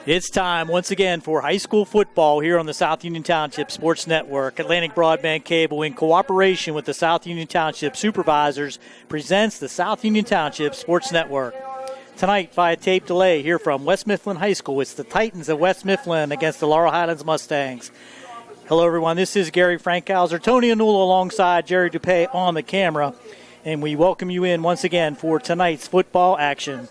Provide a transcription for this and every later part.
It's time once again for high school football here on the South Union Township Sports Network. Atlantic Broadband Cable, in cooperation with the South Union Township Supervisors, presents the South Union Township Sports Network. Tonight, via tape delay, here from West Mifflin High School, it's the Titans of West Mifflin against the Laurel Highlands Mustangs. Hello, everyone. This is Gary Frankhauser, Tony Anula alongside Jerry Dupay on the camera, and we welcome you in once again for tonight's football action.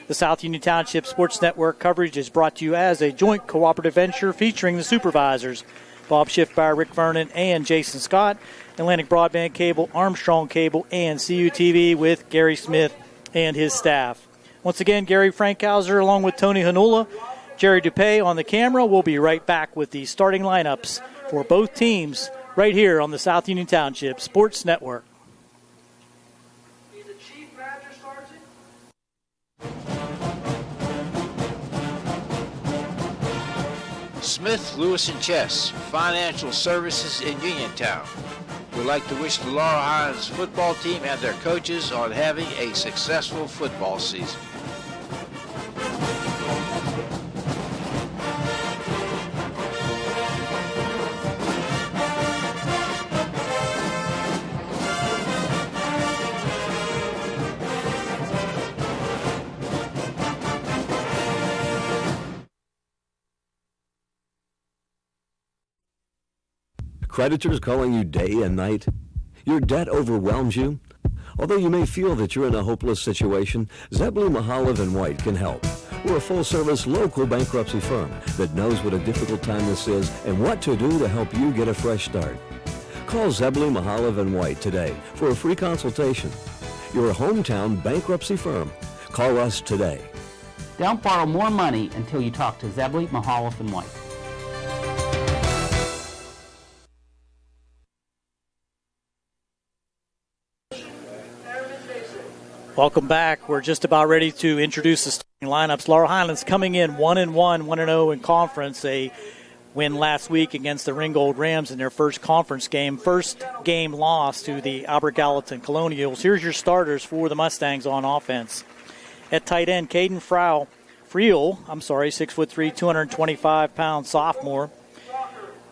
The South Union Township Sports Network coverage is brought to you as a joint cooperative venture featuring the supervisors, Bob Schiffbauer, Rick Vernon, and Jason Scott, Atlantic Broadband Cable, Armstrong Cable, and CUTV with Gary Smith and his staff. Once again, Gary Frankhauser along with Tony Hanula, Jerry Dupay on the camera. We'll be right back with the starting lineups for both teams right here on the South Union Township Sports Network. Smith, Lewis & Chess, Financial Services in Uniontown. We'd like to wish the Laurel Highlands football team and their coaches on having a successful football season. Creditors calling you day and night? Your debt overwhelms you? Although you may feel that you're in a hopeless situation, Zebley, Mahalev & White can help. We're a full-service local bankruptcy firm that knows what a difficult time this is and what to do to help you get a fresh start. Call Zebley, Mahalev & White today for a free consultation. Your hometown bankruptcy firm. Call us today. Don't borrow more money until you talk to Zebley, Mahalev & White. Welcome back. We're just about ready to introduce the starting lineups. Laurel Highlands coming in 1-1, 1-0 in conference. A win last week against the Ringgold Rams in their first conference game. First game loss to the Albert Gallatin Colonials. Here's your starters for the Mustangs on offense. At tight end, Caden Friel, 6'3", 225-pound sophomore.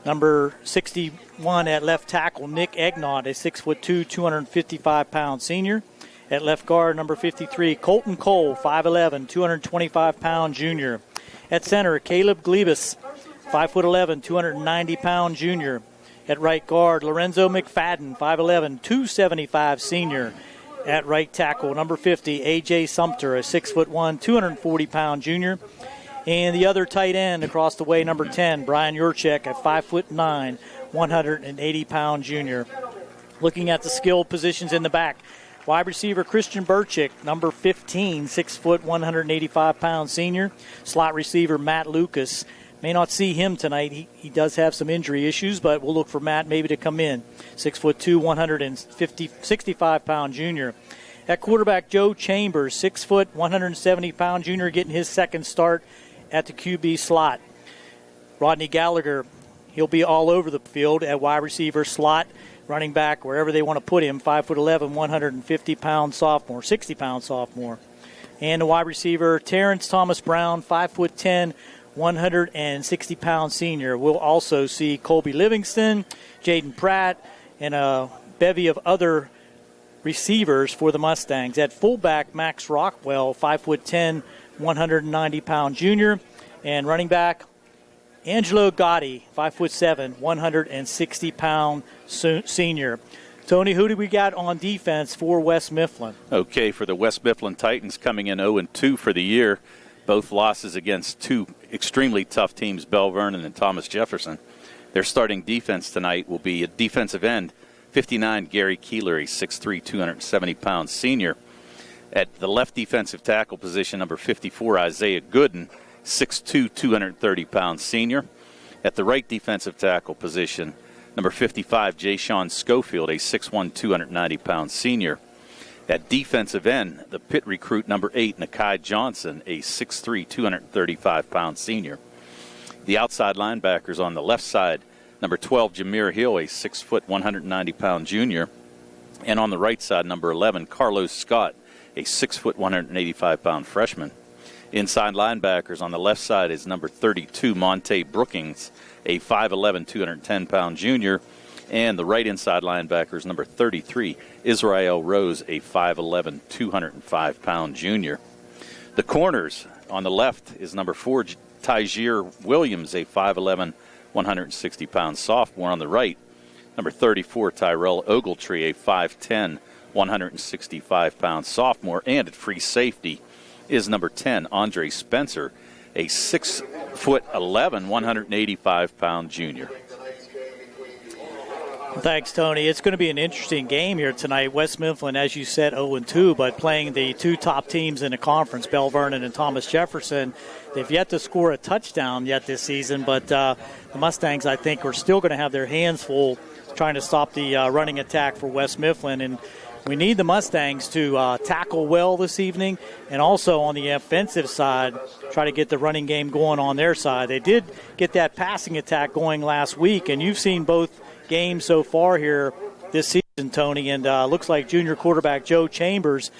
Number 61 at left tackle, Nick Egnott, a 6'2", 255-pound senior. At left guard, number 53, Colton Cole, 5'11", 225-pound junior. At center, Caleb Glebus, 5'11", 290-pound junior. At right guard, Lorenzo McFadden, 5'11", 275 senior. At right tackle, number 50, A.J. Sumter, a 6'1", 240-pound junior. And the other tight end across the way, number 10, Brian Yurchek, a 5'9", 180-pound junior. Looking at the skill positions in the back, wide receiver Christian Burchick, number 15, 6', 185-pound senior. Slot receiver Matt Lucas. May not see him tonight. He does have some injury issues, but we'll look for Matt maybe to come in. 6'2", 165-pound junior. At quarterback, Joe Chambers, 6', 170-pound junior, getting his second start at the QB slot. Rodney Gallagher, he'll be all over the field at wide receiver, slot, running back, wherever they want to put him, 5'11", 150-pound sophomore, 60-pound sophomore. And the wide receiver, Terrence Thomas Brown, 5'10", 160-pound senior. We'll also see Colby Livingston, Jaden Pratt, and a bevy of other receivers for the Mustangs. At fullback, Max Rockwell, 5'10", 190-pound junior. And running back, Angelo Gotti, 5'7", 160-pound senior. Tony, who do we got on defense for West Mifflin? Okay, for the West Mifflin Titans coming in 0-2 for the year. Both losses against two extremely tough teams, Bell Vernon and Thomas Jefferson. Their starting defense tonight will be a defensive end, 59, Gary Keeler, a 6'3", 270-pound senior. At the left defensive tackle position, number 54, Isaiah Gooden, 6'2", 230-pound senior. At the right defensive tackle position, number 55, Jay Sean Schofield, a 6'1", 290-pound senior. At defensive end, the Pitt recruit, number 8, Nakai Johnson, a 6'3", 235-pound senior. The outside linebackers on the left side, number 12, Jameer Hill, a 6', 190-pound junior. And on the right side, number 11, Carlos Scott, a 6', 185-pound freshman. Inside linebackers on the left side is number 32, Monte Brookings, a 5'11", 210-pound junior. And the right inside linebacker is number 33, Israel Rose, a 5'11", 205-pound junior. The corners on the left is number 4, Tyjir Williams, a 5'11", 160-pound sophomore. On the right, number 34, Tyrell Ogletree, a 5'10", 165-pound sophomore. And at free safety is number 10, Andre Spencer, a 6'11", 185-pound junior. Thanks, Tony. It's going to be an interesting game here tonight. West Mifflin, as you said, 0-2, but playing the two top teams in the conference, Bell Vernon and Thomas Jefferson. They've yet to score a touchdown yet this season, but the Mustangs, I think, are still going to have their hands full trying to stop the running attack for West Mifflin. And we need the Mustangs to tackle well this evening, and also on the offensive side, try to get the running game going on their side. They did get that passing attack going last week, and you've seen both games so far here this season, Tony, and looks like junior quarterback Joe Chambers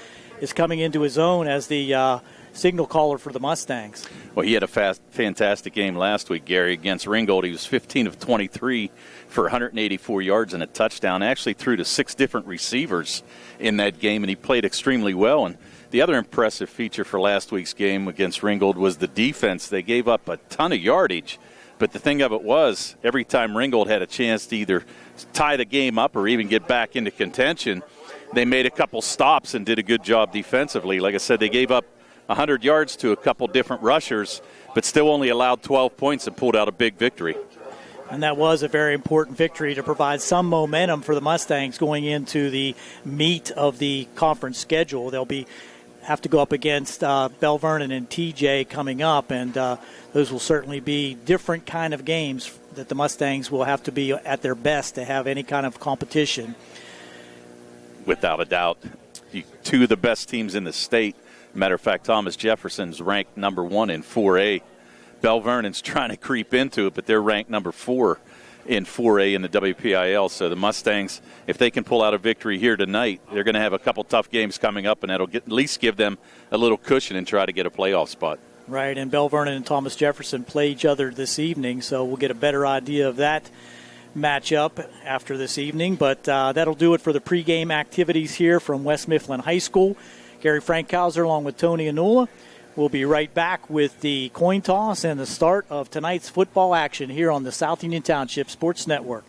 is coming into his own as the signal caller for the Mustangs. Well, he had a fantastic game last week, Gary, against Ringgold. He was 15 of 23 for 184 yards and a touchdown, actually threw to 6 different receivers in that game, and he played extremely well. And the other impressive feature for last week's game against Ringgold was the defense. They gave up a ton of yardage, but the thing of it was, every time Ringgold had a chance to either tie the game up or even get back into contention, they made a couple stops and did a good job defensively. Like I said, they gave up 100 yards to a couple different rushers, but still only allowed 12 points and pulled out a big victory. And that was a very important victory to provide some momentum for the Mustangs going into the meat of the conference schedule. They'll have to go up against Bell Vernon and TJ coming up, and those will certainly be different kind of games that the Mustangs will have to be at their best to have any kind of competition. Without a doubt. Two of the best teams in the state. Matter of fact, Thomas Jefferson's ranked number 1 in 4A. Bell Vernon's trying to creep into it, but they're ranked number 4 in 4A in the WPIAL. So the Mustangs, if they can pull out a victory here tonight, they're going to have a couple tough games coming up, and that'll at least give them a little cushion and try to get a playoff spot. Right, and Bell Vernon and Thomas Jefferson play each other this evening, so we'll get a better idea of that matchup after this evening. But that'll do it for the pregame activities here from West Mifflin High School. Gary Frankhauser along with Tony Anula. We'll be right back with the coin toss and the start of tonight's football action here on the South Union Township Sports Network.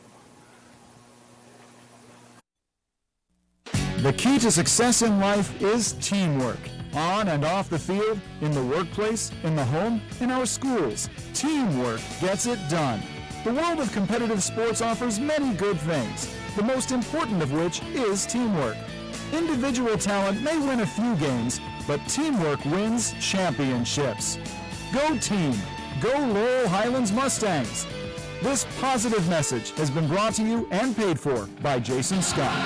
The key to success in life is teamwork. On and off the field, in the workplace, in the home, in our schools. Teamwork gets it done. The world of competitive sports offers many good things, the most important of which is teamwork. Individual talent may win a few games, but teamwork wins championships. Go team! Go Laurel Highlands Mustangs! This positive message has been brought to you and paid for by Jason Scott.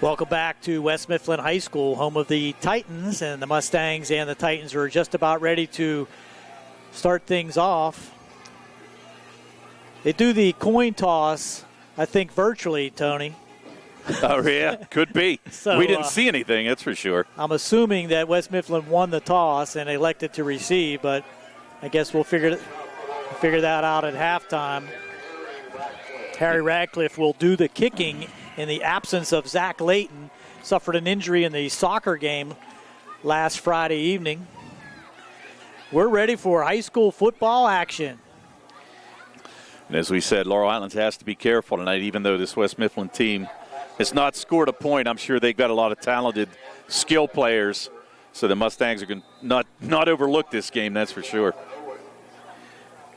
Welcome back to West Mifflin High School, home of the Titans, and the Mustangs and the Titans are just about ready to start things off. They do the coin toss, I think, virtually, Tony. Oh, yeah, could be. So, we didn't see anything, that's for sure. I'm assuming that West Mifflin won the toss and elected to receive, but I guess we'll figure that out at halftime. Harry Radcliffe will do the kicking in the absence of Zach Layton. Suffered an injury in the soccer game last Friday evening. We're ready for high school football action. And as we said, Laurel Highlands has to be careful tonight, even though this West Mifflin team has not scored a point. I'm sure they've got a lot of talented skill players, so the Mustangs are going to not overlook this game, that's for sure.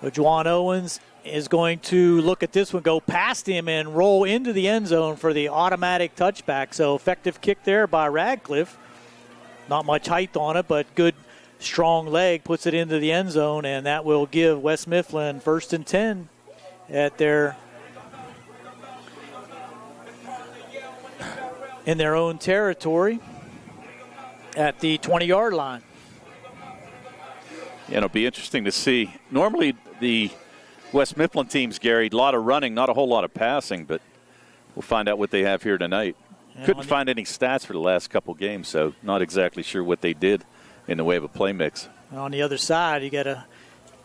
Juwan Owens is going to look at this one, go past him, and roll into the end zone for the automatic touchback. So effective kick there by Radcliffe. Not much height on it, but good strong leg puts it into the end zone, and that will give West Mifflin 1st and 10 in their own territory at the 20-yard line. Yeah, it'll be interesting to see. Normally the West Mifflin teams, Gary, a lot of running, not a whole lot of passing, but we'll find out what they have here tonight. Couldn't find any stats for the last couple games, so not exactly sure what they did in the way of a play mix. On the other side, you got to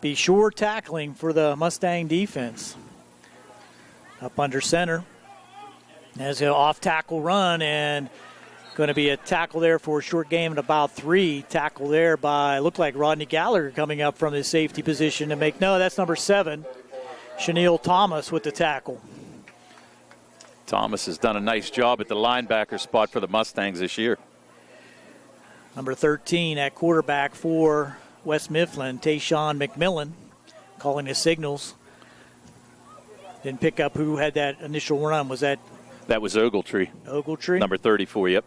be sure tackling for the Mustang defense. Up under center. There's an off-tackle run, and going to be a tackle there for a short game at about 3. Tackle there by, looked like Rodney Gallagher coming up from his safety position to make, no, that's number 7. Chenille Thomas with the tackle. Thomas has done a nice job at the linebacker spot for the Mustangs this year. Number 13 at quarterback for West Mifflin, Tayshawn McMillan, calling the signals. Didn't pick up who had that initial run. Was that? That was Ogletree. Ogletree? Number 34, yep.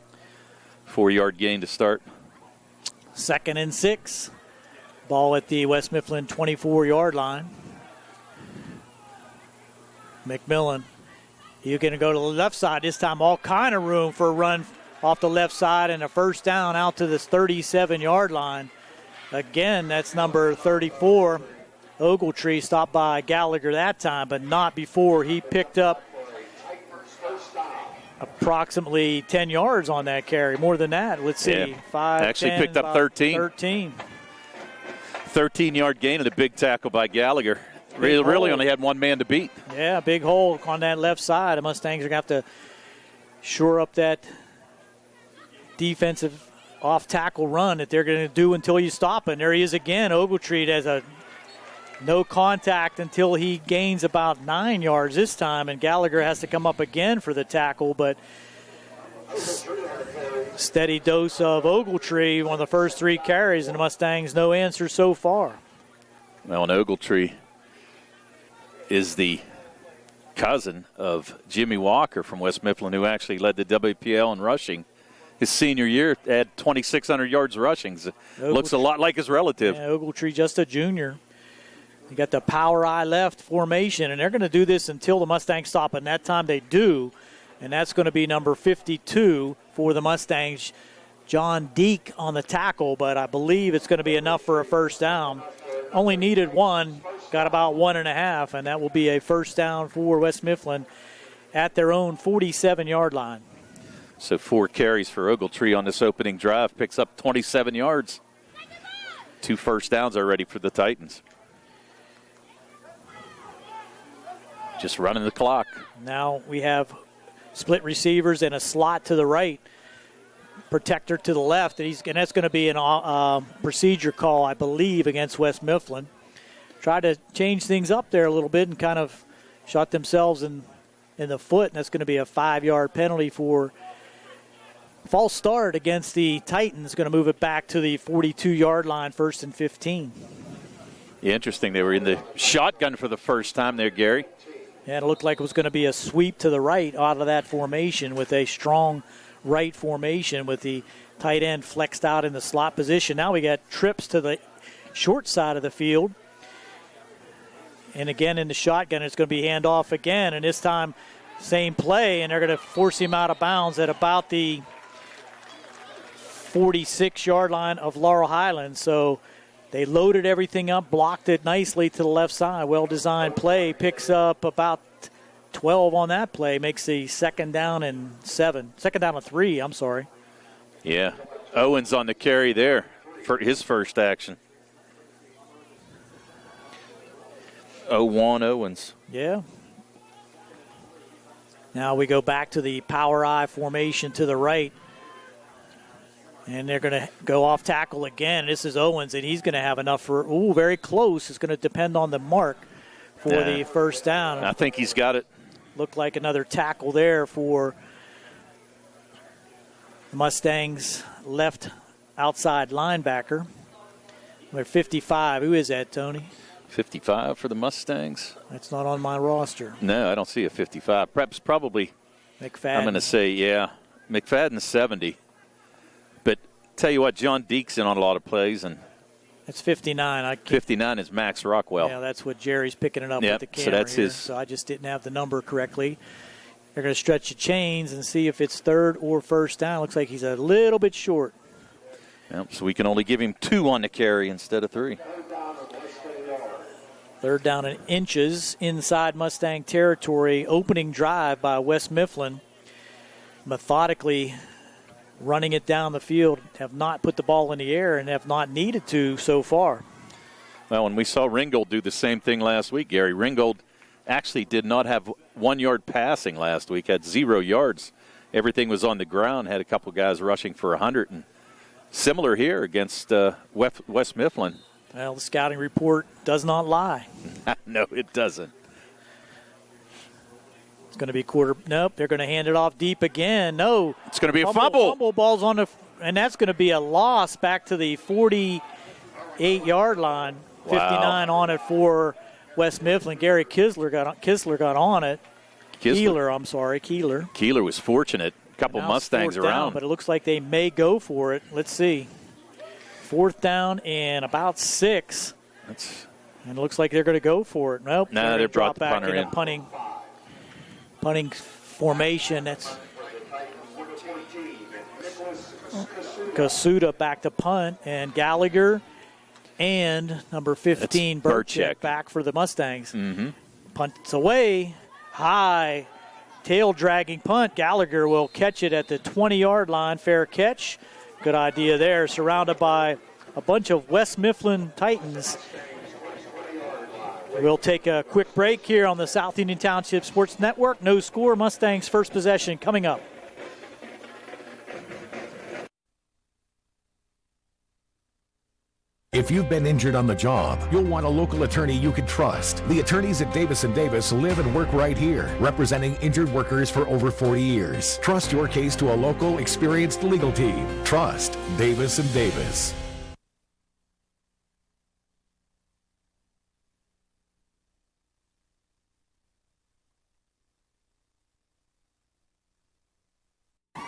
4-yard gain to start. 2nd and 6. Ball at the West Mifflin 24-yard line. McMillan. You're going to go to the left side. This time all kind of room for a run off the left side and a first down out to this 37-yard line. Again, that's number 34. Ogletree stopped by Gallagher that time, but not before he picked up approximately 10 yards on that carry. More than that. Let's see. Yeah. 5, Actually 10, picked up 13. 13-yard gain and a big tackle by Gallagher. Really only had one man to beat. Yeah, big hole on that left side. The Mustangs are going to have to shore up that defensive off-tackle run that they're going to do until you stop. And there he is again. Ogletree has a no contact until he gains about 9 yards this time, and Gallagher has to come up again for the tackle. But steady dose of Ogletree, one of the first 3 carries, and the Mustangs no answer so far. Well, and Ogletree is the cousin of Jimmy Walker from West Mifflin, who actually led the WPIAL in rushing his senior year, had 2,600 yards rushing. Looks a lot like his relative. Yeah, Ogletree just a junior. You got the power eye left formation, and they're going to do this until the Mustangs stop, and that time they do, and that's going to be number 52 for the Mustangs, John Deek on the tackle, but I believe it's going to be enough for a first down. Only needed 1, got about 1.5, and that will be a first down for West Mifflin at their own 47-yard line. So 4 carries for Ogletree on this opening drive, picks up 27 yards. 2 first downs already for the Titans. Just running the clock. Now we have split receivers and a slot to the right, protector to the left, and that's going to be a procedure call, I believe, against West Mifflin. Tried to change things up there a little bit and kind of shot themselves in the foot, and that's going to be a 5-yard penalty for false start against the Titans. Going to move it back to the 42-yard line, 1st and 15. Yeah, interesting. They were in the shotgun for the first time there, Gary. Yeah, it looked like it was going to be a sweep to the right out of that formation with a strong right formation with the tight end flexed out in the slot position. Now we got trips to the short side of the field. And again in the shotgun, it's going to be handoff again. And this time, same play, and they're going to force him out of bounds at about the 46-yard line of Laurel Highlands. So they loaded everything up, blocked it nicely to the left side. Well-designed play, picks up about 12 on that play, makes the 2nd down and 7. 2nd down and 3, I'm sorry. Yeah, Owens on the carry there for his first action. 0-1 Owens. Yeah. Now we go back to the power I formation to the right. And they're going to go off tackle again. This is Owens, and he's going to have enough for, very close. It's going to depend on the mark for the first down. I think he's got it. Looked like another tackle there for the Mustangs left outside linebacker. Number 55. Who is that, Tony? 55 for the Mustangs. That's not on my roster. No, I don't see a 55. Perhaps probably McFadden. I'm going to say, McFadden's 70. But tell you what, John Deek's in on a lot of plays, and that's 59. 59 is Max Rockwell. Yeah, that's what Jerry's picking it up with the camera. So that's here. his. So I just didn't have the number correctly. They're going to stretch the chains and see if it's third or first down. Looks like he's a little bit short. Yep, so we can only give him 2 on the carry instead of 3. Third down in inches inside Mustang territory. Opening drive by West Mifflin. Methodically running it down the field, have not put the ball in the air and have not needed to so far. Well, and we saw Ringgold do the same thing last week, Gary. Ringgold actually did not have 1 yard passing last week, had 0 yards. Everything was on the ground, had a couple guys rushing for 100. And similar here against West Mifflin. Well, the scouting report does not lie. No, it doesn't. It's going to be nope, they're going to hand it off deep again. No. It's going to be a fumble. Fumble ball's on and that's going to be a loss back to the 48-yard line. Wow. 59 on it for West Mifflin. Gary Keeler got on it. Keeler was fortunate. A couple Mustangs around. Down, but it looks like they may go for it. Let's see. 4th down and about 6. And it looks like they're going to go for it. Nope. No, they brought the punter in. Punting formation. That's Kasuda back to punt, and Gallagher and number 15 Burchek back for the Mustangs. Mm-hmm. Punts away, high, tail dragging punt. Gallagher will catch it at the 20-yard line. Fair catch. Good idea there. Surrounded by a bunch of West Mifflin Titans. We'll take a quick break here on the South Union Township Sports Network. No score. Mustangs first possession coming up. If you've been injured on the job, you'll want a local attorney you can trust. The attorneys at Davis & Davis live and work right here, representing injured workers for over 40 years. Trust your case to a local, experienced legal team. Trust Davis & Davis.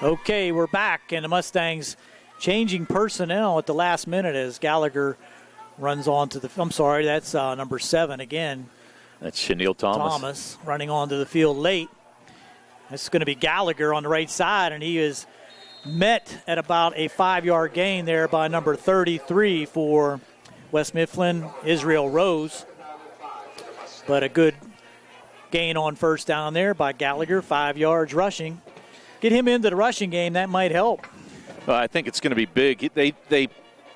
Okay, we're back, and the Mustangs changing personnel at the last minute as Gallagher runs on to the – I'm sorry, that's number 7 again. That's Chenille Thomas running onto the field late. This is going to be Gallagher on the right side, and he is met at about a 5-yard gain there by number 33 for West Mifflin, Israel Rose. But a good gain on first down there by Gallagher, 5 yards rushing. Get him into the rushing game, that might help. I think it's going to be big. They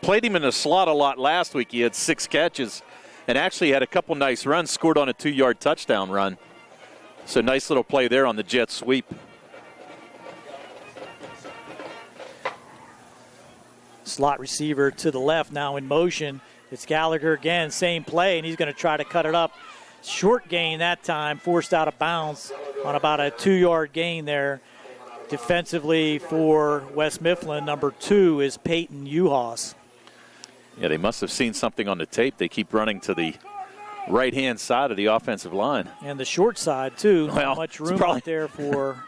played him in the slot a lot last week. He had 6 catches and actually had a couple nice runs, scored on a 2-yard touchdown run. So nice little play there on the jet sweep. Slot receiver to the left now in motion. It's Gallagher again, same play, and he's going to try to cut it up. Short gain that time, forced out of bounds on about a 2-yard gain there. Defensively for West Mifflin, number 2 is Peyton Uhas. Yeah, they must have seen something on the tape. They keep running to the right-hand side of the offensive line. And the short side, too. Not much room out there for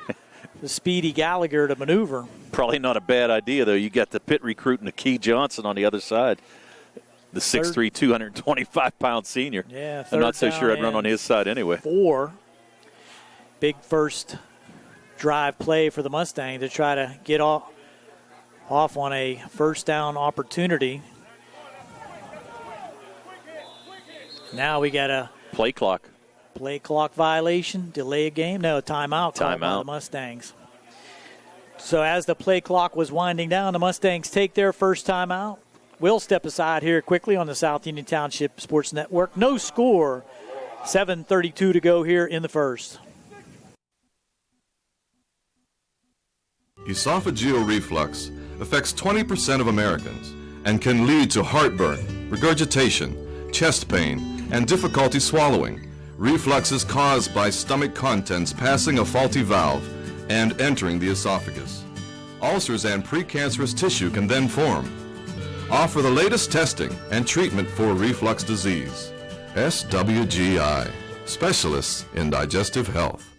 the speedy Gallagher to maneuver. Probably not a bad idea, though. You got the pit recruit Nakeem Johnson on the other side. The 6'3", 225-pound senior. Yeah, I'm not so sure I'd run on his side anyway. 4. Big first drive play for the Mustang to try to get off on a first down opportunity. Now we got a play clock violation, delay a game. No, timeout called by the Mustangs. So as the play clock was winding down, the Mustangs take their first timeout. We'll step aside here quickly on the South Union Township Sports Network. No score, 7:32 to go here in the first. Esophageal reflux affects 20% of Americans and can lead to heartburn, regurgitation, chest pain, and difficulty swallowing. Reflux is caused by stomach contents passing a faulty valve and entering the esophagus. Ulcers and precancerous tissue can then form. Offer the latest testing and treatment for reflux disease. SWGI, specialists in digestive health.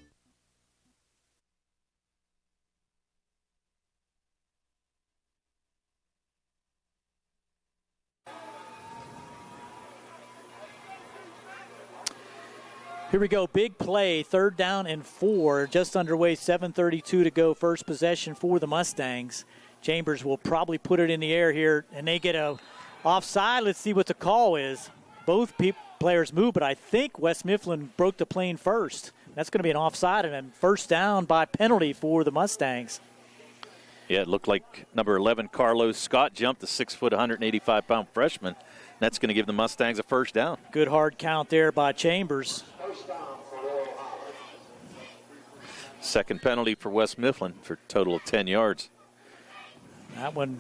Here we go, big play, 3rd down and 4, just underway, 7:32 to go, first possession for the Mustangs. Chambers will probably put it in the air here, and they get a offside. Let's see what the call is. Both players move, but I think West Mifflin broke the plane first. That's going to be an offside and a first down by penalty for the Mustangs. Yeah, it looked like number 11, Carlos Scott, jumped the 6-foot, 185-pound freshman. That's going to give the Mustangs a first down. Good hard count there by Chambers. Second penalty for West Mifflin for a total of 10 yards. That one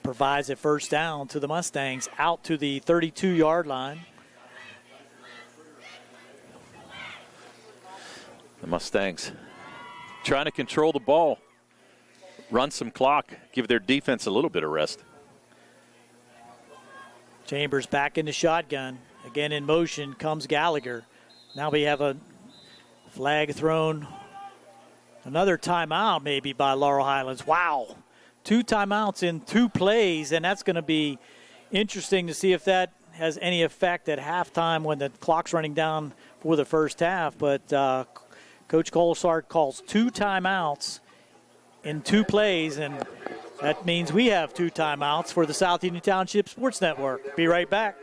provides a first down to the Mustangs out to the 32-yard line. The Mustangs trying to control the ball, run some clock, give their defense a little bit of rest. Chambers back in the shotgun. Again in motion comes Gallagher. Now we have a flag thrown. Another timeout maybe by Laurel Highlands. Wow. 2 timeouts in 2 plays, and that's going to be interesting to see if that has any effect at halftime when the clock's running down for the first half. But Coach Colsart calls 2 timeouts in 2 plays, and that means we have 2 timeouts for the South Union Township Sports Network. Be right back.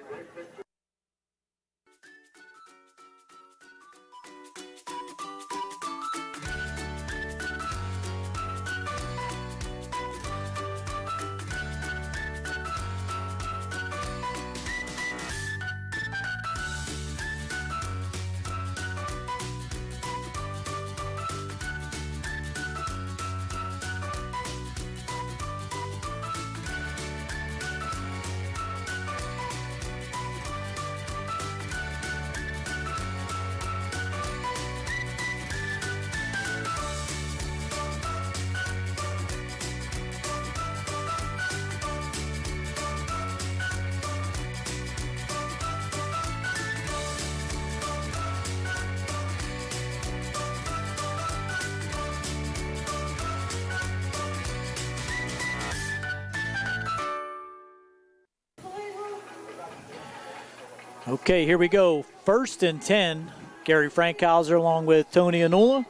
Okay, here we go. 1st and 10. Gary Frankhauser along with Tony Anula.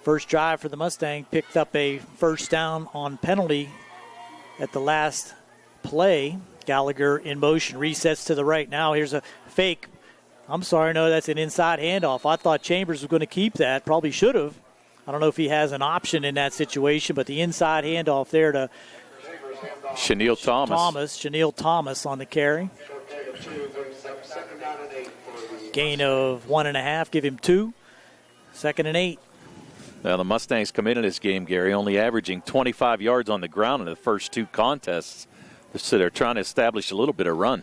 First drive for the Mustang picked up a first down on penalty at the last play. Gallagher in motion, resets to the right. Now here's a fake. I'm sorry, no, that's an inside handoff. I thought Chambers was going to keep that. Probably should have. I don't know if he has an option in that situation, but the inside handoff there to Chenille Thomas. Chenille Thomas on the carry. Gain of 1.5, give him 2. 2nd and 8. Now the Mustangs come into this game, Gary, only averaging 25 yards on the ground in the first 2 contests. So they're trying to establish a little bit of run.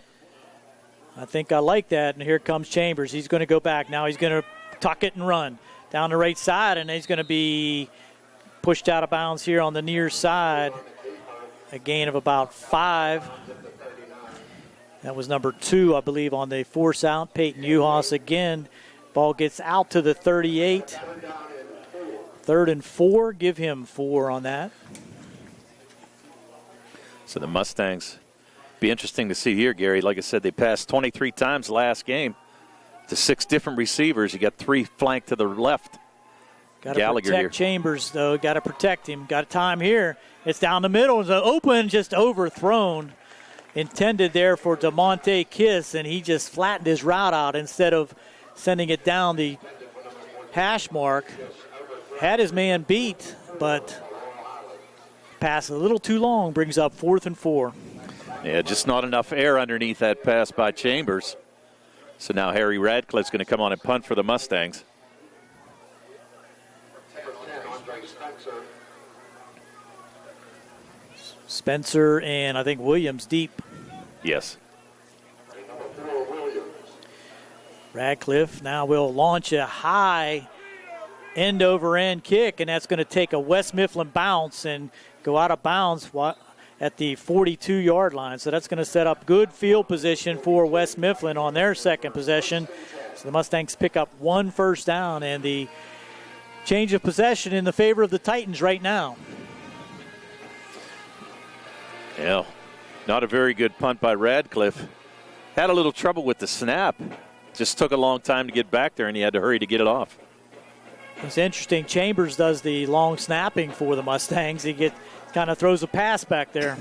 I think I like that, and here comes Chambers. He's going to go back. Now he's going to tuck it and run down the right side, and he's going to be pushed out of bounds here on the near side. A gain of about 5. That was number 2, I believe, on the force out. Peyton Uhas again. Ball gets out to the 38. 3rd and 4. Give him 4 on that. So the Mustangs, be interesting to see here, Gary. Like I said, they passed 23 times last game to 6 different receivers. You got 3 flanked to the left. Got to protect here. Chambers, though. Got to protect him. Got time here. It's down the middle. It's open, just overthrown. Intended there for DeMonte Kiss, and he just flattened his route out instead of sending it down the hash mark. Had his man beat, but pass a little too long, brings up 4th and 4. Yeah, just not enough air underneath that pass by Chambers. So now Harry Radcliffe's going to come on and punt for the Mustangs. Spencer and I think Williams deep. Yes. Radcliffe now will launch a high end-over-end kick, and that's going to take a West Mifflin bounce and go out of bounds at the 42-yard line. So that's going to set up good field position for West Mifflin on their second possession. So the Mustangs pick up 1 first down, and the change of possession in the favor of the Titans right now. Yeah, not a very good punt by Radcliffe. Had a little trouble with the snap. Just took a long time to get back there, and he had to hurry to get it off. It's interesting. Chambers does the long snapping for the Mustangs. He kind of throws a pass back there.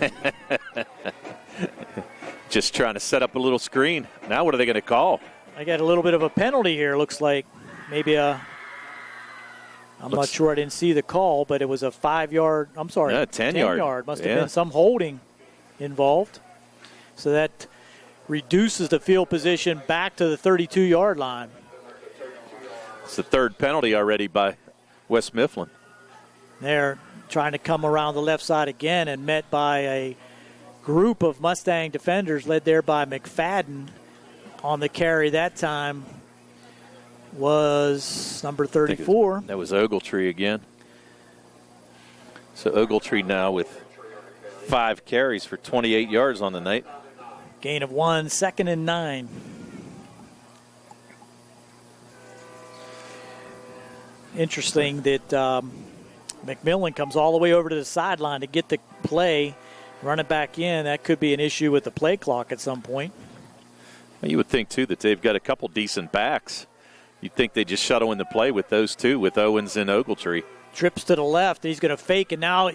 Just trying to set up a little screen. Now what are they going to call? I got a little bit of a penalty here. Looks like maybe I'm not sure. I didn't see the call, but it was a 5-yard. I'm sorry, 10 yard. Must have been some holding involved. So that reduces the field position back to the 32-yard line. It's the third penalty already by West Mifflin. They're trying to come around the left side again and met by a group of Mustang defenders led there by McFadden. On the carry that time was number 34. That was Ogletree again. So Ogletree now with 5 carries for 28 yards on the night. Gain of 1, 2nd and 9. Interesting that McMillan comes all the way over to the sideline to get the play, run it back in. That could be an issue with the play clock at some point. Well, you would think, too, that they've got a couple decent backs. You'd think they just shuttle in the play with those two, with Owens and Ogletree. Trips to the left. He's going to fake, and now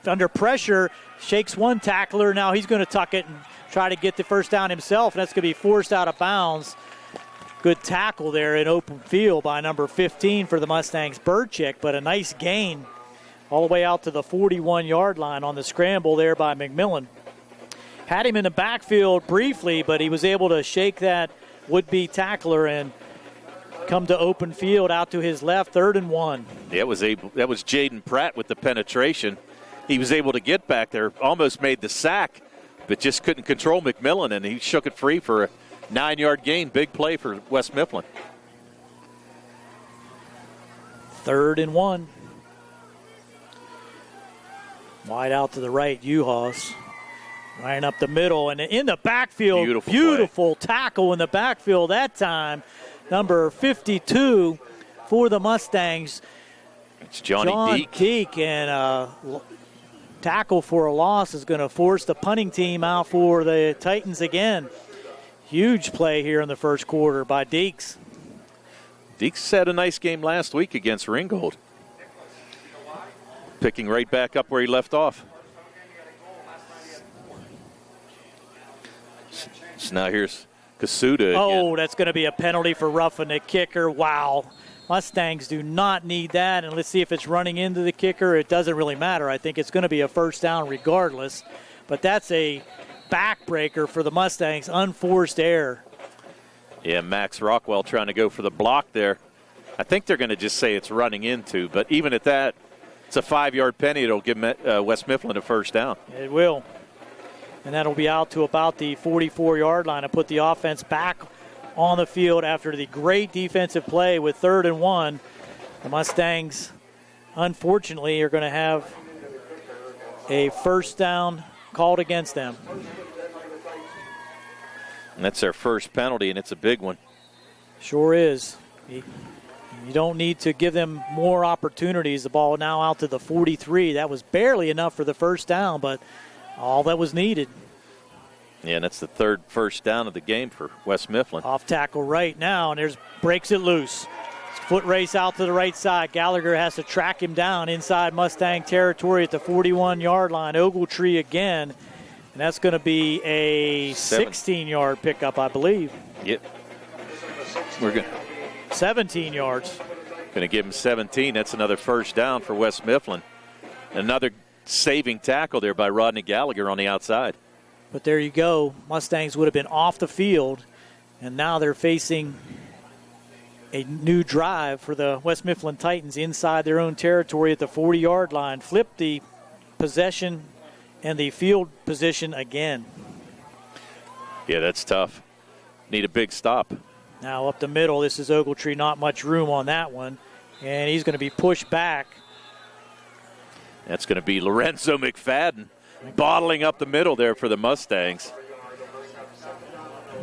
under pressure, shakes one tackler. Now he's going to tuck it and try to get the first down himself, and that's going to be forced out of bounds. Good tackle there in open field by number 15 for the Mustangs, Burchick, but a nice gain all the way out to the 41-yard line on the scramble there by McMillan. Had him in the backfield briefly, but he was able to shake that would-be tackler and come to open field out to his left, 3rd and 1. Yeah, that was Jaden Pratt with the penetration. He was able to get back there, almost made the sack, but just couldn't control McMillan, and he shook it free for a 9-yard gain. Big play for West Mifflin. 3rd and 1. Wide out to the right, Uhas. Right up the middle, and in the backfield, beautiful tackle in the backfield that time. Number 52 for the Mustangs. It's Johnny Deek, and tackle for a loss is going to force the punting team out for the Titans again. Huge play here in the first quarter by Deeks. Deeks had a nice game last week against Ringgold. Picking right back up where he left off. So now here's Kasuda again. Oh, that's going to be a penalty for roughing the kicker. Wow. Mustangs do not need that. And let's see if it's running into the kicker. It doesn't really matter. I think it's going to be a first down regardless. But that's a backbreaker for the Mustangs. Unforced error. Yeah, Max Rockwell trying to go for the block there. I think they're going to just say it's running into. But even at that, it's a 5-yard penalty. It'll give West Mifflin a first down. It will. And that'll be out to about the 44-yard line and put the offense back on the field after the great defensive play with 3rd and 1. The Mustangs, unfortunately, are going to have a first down called against them. And that's their first penalty, and it's a big one. Sure is. You don't need to give them more opportunities. The ball now out to the 43. That was barely enough for the first down, but all that was needed. Yeah, and that's the 3rd first down of the game for West Mifflin. Off tackle right now, and there's breaks it loose. Foot race out to the right side. Gallagher has to track him down inside Mustang territory at the 41-yard line. Ogletree again, and that's going to be a 16-yard pickup, I believe. Yep. We're good. 17 yards. Going to give him 17. That's another first down for West Mifflin. Another saving tackle there by Rodney Gallagher on the outside. But there you go. Mustangs would have been off the field, and now they're facing a new drive for the West Mifflin Titans inside their own territory at the 40-yard line. Flip the possession and the field position again. Yeah, that's tough. Need a big stop. Now up the middle, this is Ogletree, not much room on that one, and he's going to be pushed back. That's going to be Lorenzo McFadden bottling up the middle there for the Mustangs.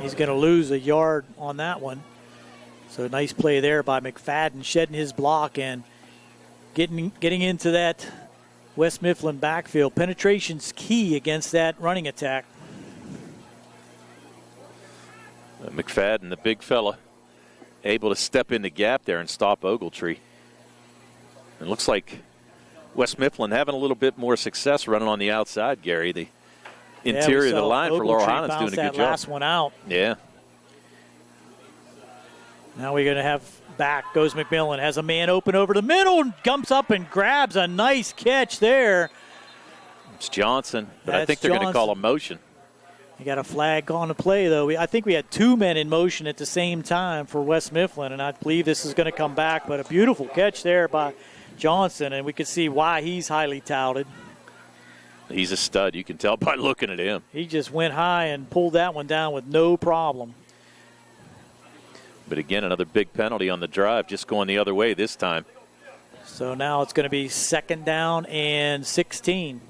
He's going to lose a yard on that one. So nice play there by McFadden, shedding his block and getting into that West Mifflin backfield. Penetration's key against that running attack. McFadden, the big fella, able to step in the gap there and stop Ogletree. It looks like West Mifflin having a little bit more success running on the outside, Gary. The interior of the line for Laurel Highlands doing a good job. That last one out. Yeah. Now we're going to have back goes McMillan, has a man open over the middle, and jumps up and grabs a nice catch there. It's Johnson, but I think they're going to call a motion. You got a flag on the play, though. I think we had two men in motion at the same time for West Mifflin, and I believe this is going to come back. But a beautiful catch there by Johnson, and we can see why he's highly touted. He's a stud. You can tell by looking at him. He just went high and pulled that one down with no problem. But again, another big penalty on the drive, just going the other way this time. So now it's going to be 2nd down and 16.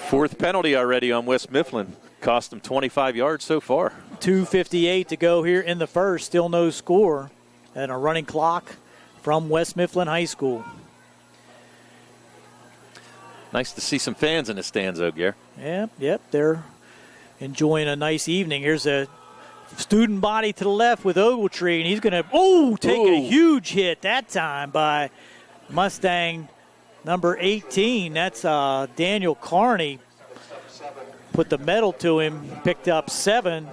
Fourth penalty already on West Mifflin. Cost them 25 yards so far. 2:58 to go here in the first. Still no score. And a running clock from West Mifflin High School. Nice to see some fans in the stands, though, Gare. Yep. They're enjoying a nice evening. Here's a student body to the left with Ogletree, and he's going to take a huge hit that time by Mustang number 18. That's Daniel Carney. Put the medal to him, picked up 7.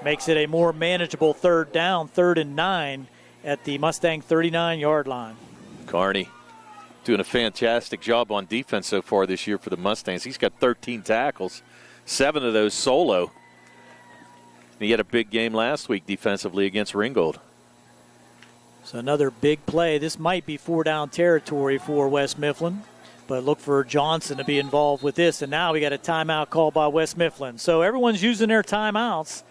Makes it a more manageable 3rd down, 3rd and 9 at the Mustang 39-yard line. Carney doing a fantastic job on defense so far this year for the Mustangs. He's got 13 tackles, 7 of those solo. He had a big game last week defensively against Ringgold. So another big play. This might be 4-down territory for West Mifflin, but look for Johnson to be involved with this. And now we got a timeout called by West Mifflin. So everyone's using their timeouts,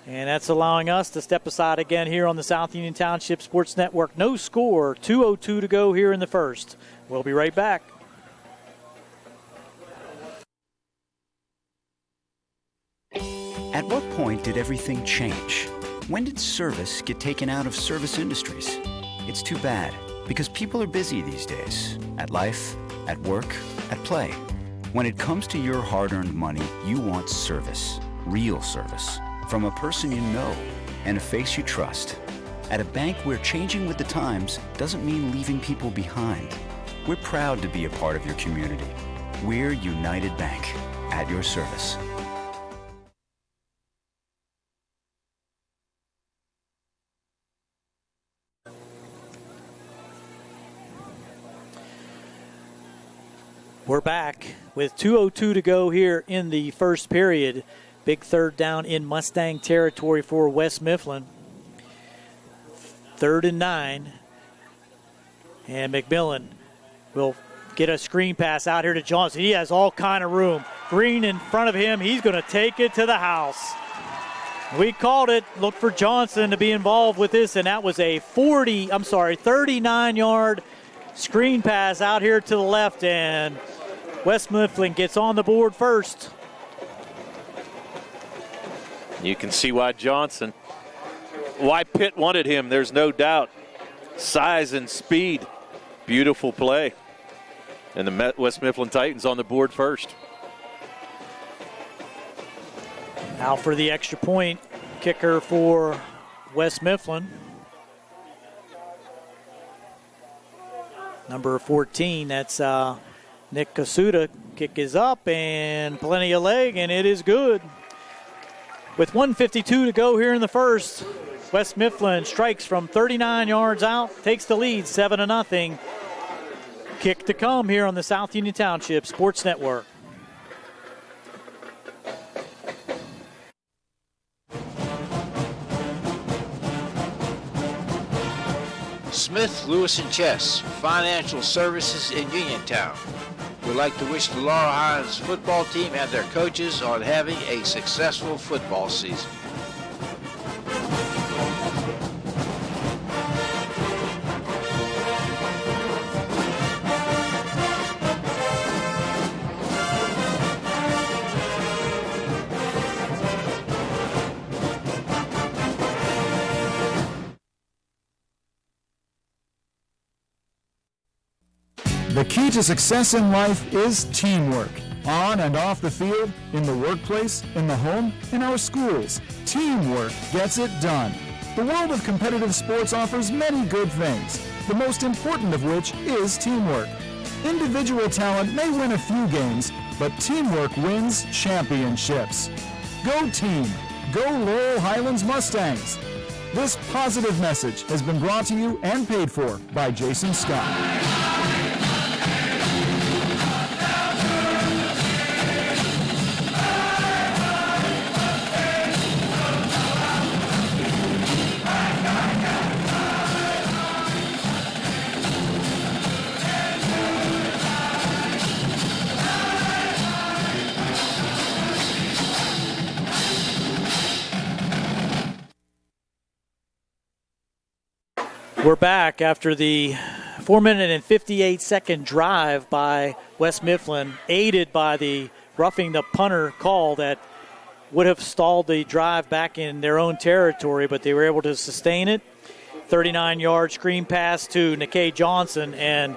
and that's allowing us to step aside again here on the South Union Township Sports Network. No score, 2:02 to go here in the first. We'll be right back. At what point did everything change? When did service get taken out of service industries? It's too bad, because people are busy these days. At life, at work, at play. When it comes to your hard-earned money, you want service. Real service. From a person you know and a face you trust. At a bank where changing with the times doesn't mean leaving people behind. We're proud to be a part of your community. We're United Bank, at your service. We're back with 2:02 to go here in the first period. Big 3rd down in Mustang territory for West Mifflin. 3rd and 9. And McMillan will get a screen pass out here to Johnson. He has all kind of room. Green in front of him. He's going to take it to the house. We called it. Look for Johnson to be involved with this, and that was a 39-yard screen pass out here to the left, and West Mifflin gets on the board first. You can see why Pitt wanted him, there's no doubt. Size and speed. Beautiful play. And the West Mifflin Titans on the board first. Now for the extra point kicker for West Mifflin. Number 14, that's Nick Kasuda. Kick is up and plenty of leg, and it is good. With 1:52 to go here in the first, West Mifflin strikes from 39 yards out, takes the lead 7-0. Kick to come here on the South Union Township Sports Network. Smith, Lewis & Chess, Financial Services in Uniontown. We'd like to wish the Laurel Highlands football team and their coaches on having a successful football season. The key to success in life is teamwork. On and off the field, in the workplace, in the home, in our schools. Teamwork gets it done. The world of competitive sports offers many good things, the most important of which is teamwork. Individual talent may win a few games, but teamwork wins championships. Go team! Go Laurel Highlands Mustangs! This positive message has been brought to you and paid for by Jason Scott. We're back after the 4-minute and 58-second drive by West Mifflin, aided by the roughing the punter call that would have stalled the drive back in their own territory, but they were able to sustain it. 39-yard screen pass to Nikkei Johnson, and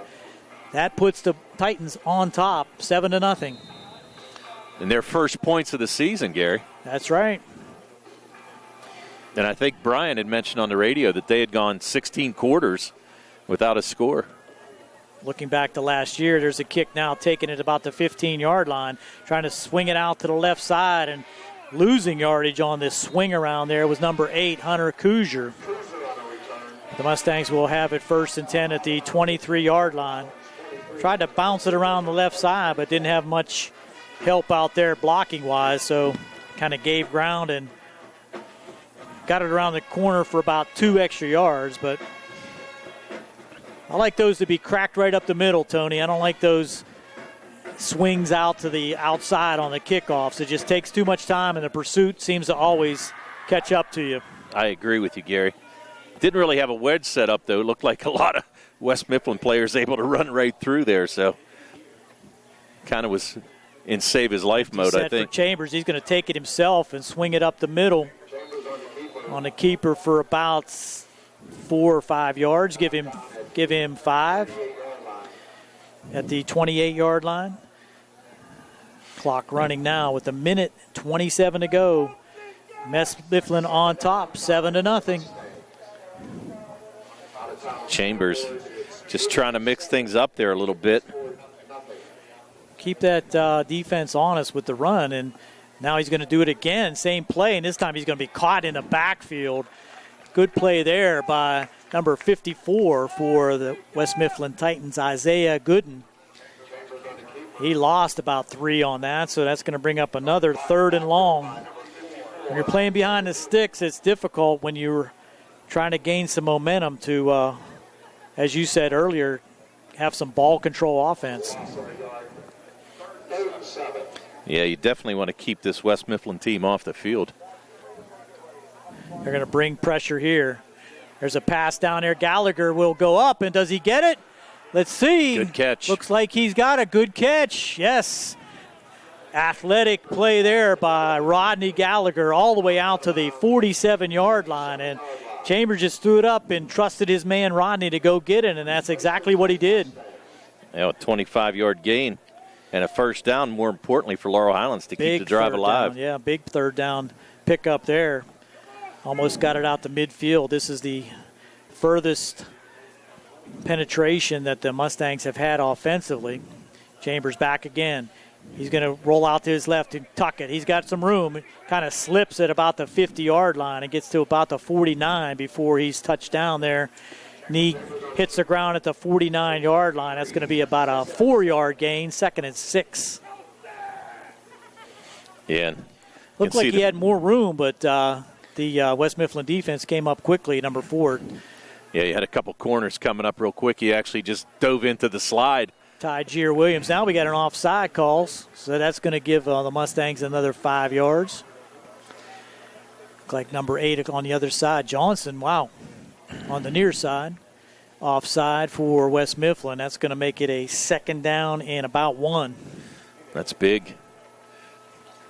that puts the Titans on top, 7-0. And their first points of the season, Gary. That's right. And I think Brian had mentioned on the radio that they had gone 16 quarters without a score. Looking back to last year, there's a kick now taking it about the 15-yard line, trying to swing it out to the left side, and losing yardage on this swing around there was number 8, Hunter Kuzier. The Mustangs will have it 1st and 10 at the 23-yard line. Tried to bounce it around the left side, but didn't have much help out there blocking-wise, so kind of gave ground and got it around the corner for about 2 extra yards, but I like those to be cracked right up the middle, Tony. I don't like those swings out to the outside on the kickoffs. It just takes too much time, and the pursuit seems to always catch up to you. I agree with you, Gary. Didn't really have a wedge set up, though. It looked like a lot of West Mifflin players able to run right through there, so kind of was in save-his-life mode, I think. For Chambers, he's going to take it himself and swing it up the middle on the keeper for about 4 or 5 yards. Give him 5 at the 28-yard line. Clock running now with 1:27 to go. Mifflin on top, 7-0. Chambers just trying to mix things up there a little bit. Keep that defense honest with the run, and now he's going to do it again. Same play, and this time he's going to be caught in the backfield. Good play there by number 54 for the West Mifflin Titans, Isaiah Gooden. He lost about 3 on that, so that's going to bring up another 3rd and long. When you're playing behind the sticks, it's difficult when you're trying to gain some momentum to, as you said earlier, have some ball control offense. Yeah, you definitely want to keep this West Mifflin team off the field. They're going to bring pressure here. There's a pass down there. Gallagher will go up, and does he get it? Let's see. Good catch. Looks like he's got a good catch. Yes. Athletic play there by Rodney Gallagher all the way out to the 47-yard line, and Chambers just threw it up and trusted his man Rodney to go get it, and that's exactly what he did. A 25-yard gain. And a 1st down, more importantly, for Laurel Highlands to keep the drive alive. Down. Yeah, big 3rd down pickup there. Almost got it out to midfield. This is the furthest penetration that the Mustangs have had offensively. Chambers back again. He's going to roll out to his left and tuck it. He's got some room. Kind of slips at about the 50-yard line and gets to about the 49 before he's touched down there. Knee hits the ground at the 49-yard line. That's going to be about a 4-yard gain, 2nd and 6. Yeah. Looked like he had more room, but the West Mifflin defense came up quickly, number 4. Yeah, he had a couple corners coming up real quick. He actually just dove into the slide Tygeer Williams. Now we got an offside call, so that's going to give the Mustangs another 5 yards. Look like number 8 on the other side. Johnson, wow, on the near side. Offside for West Mifflin. That's going to make it a 2nd down and about 1. That's big.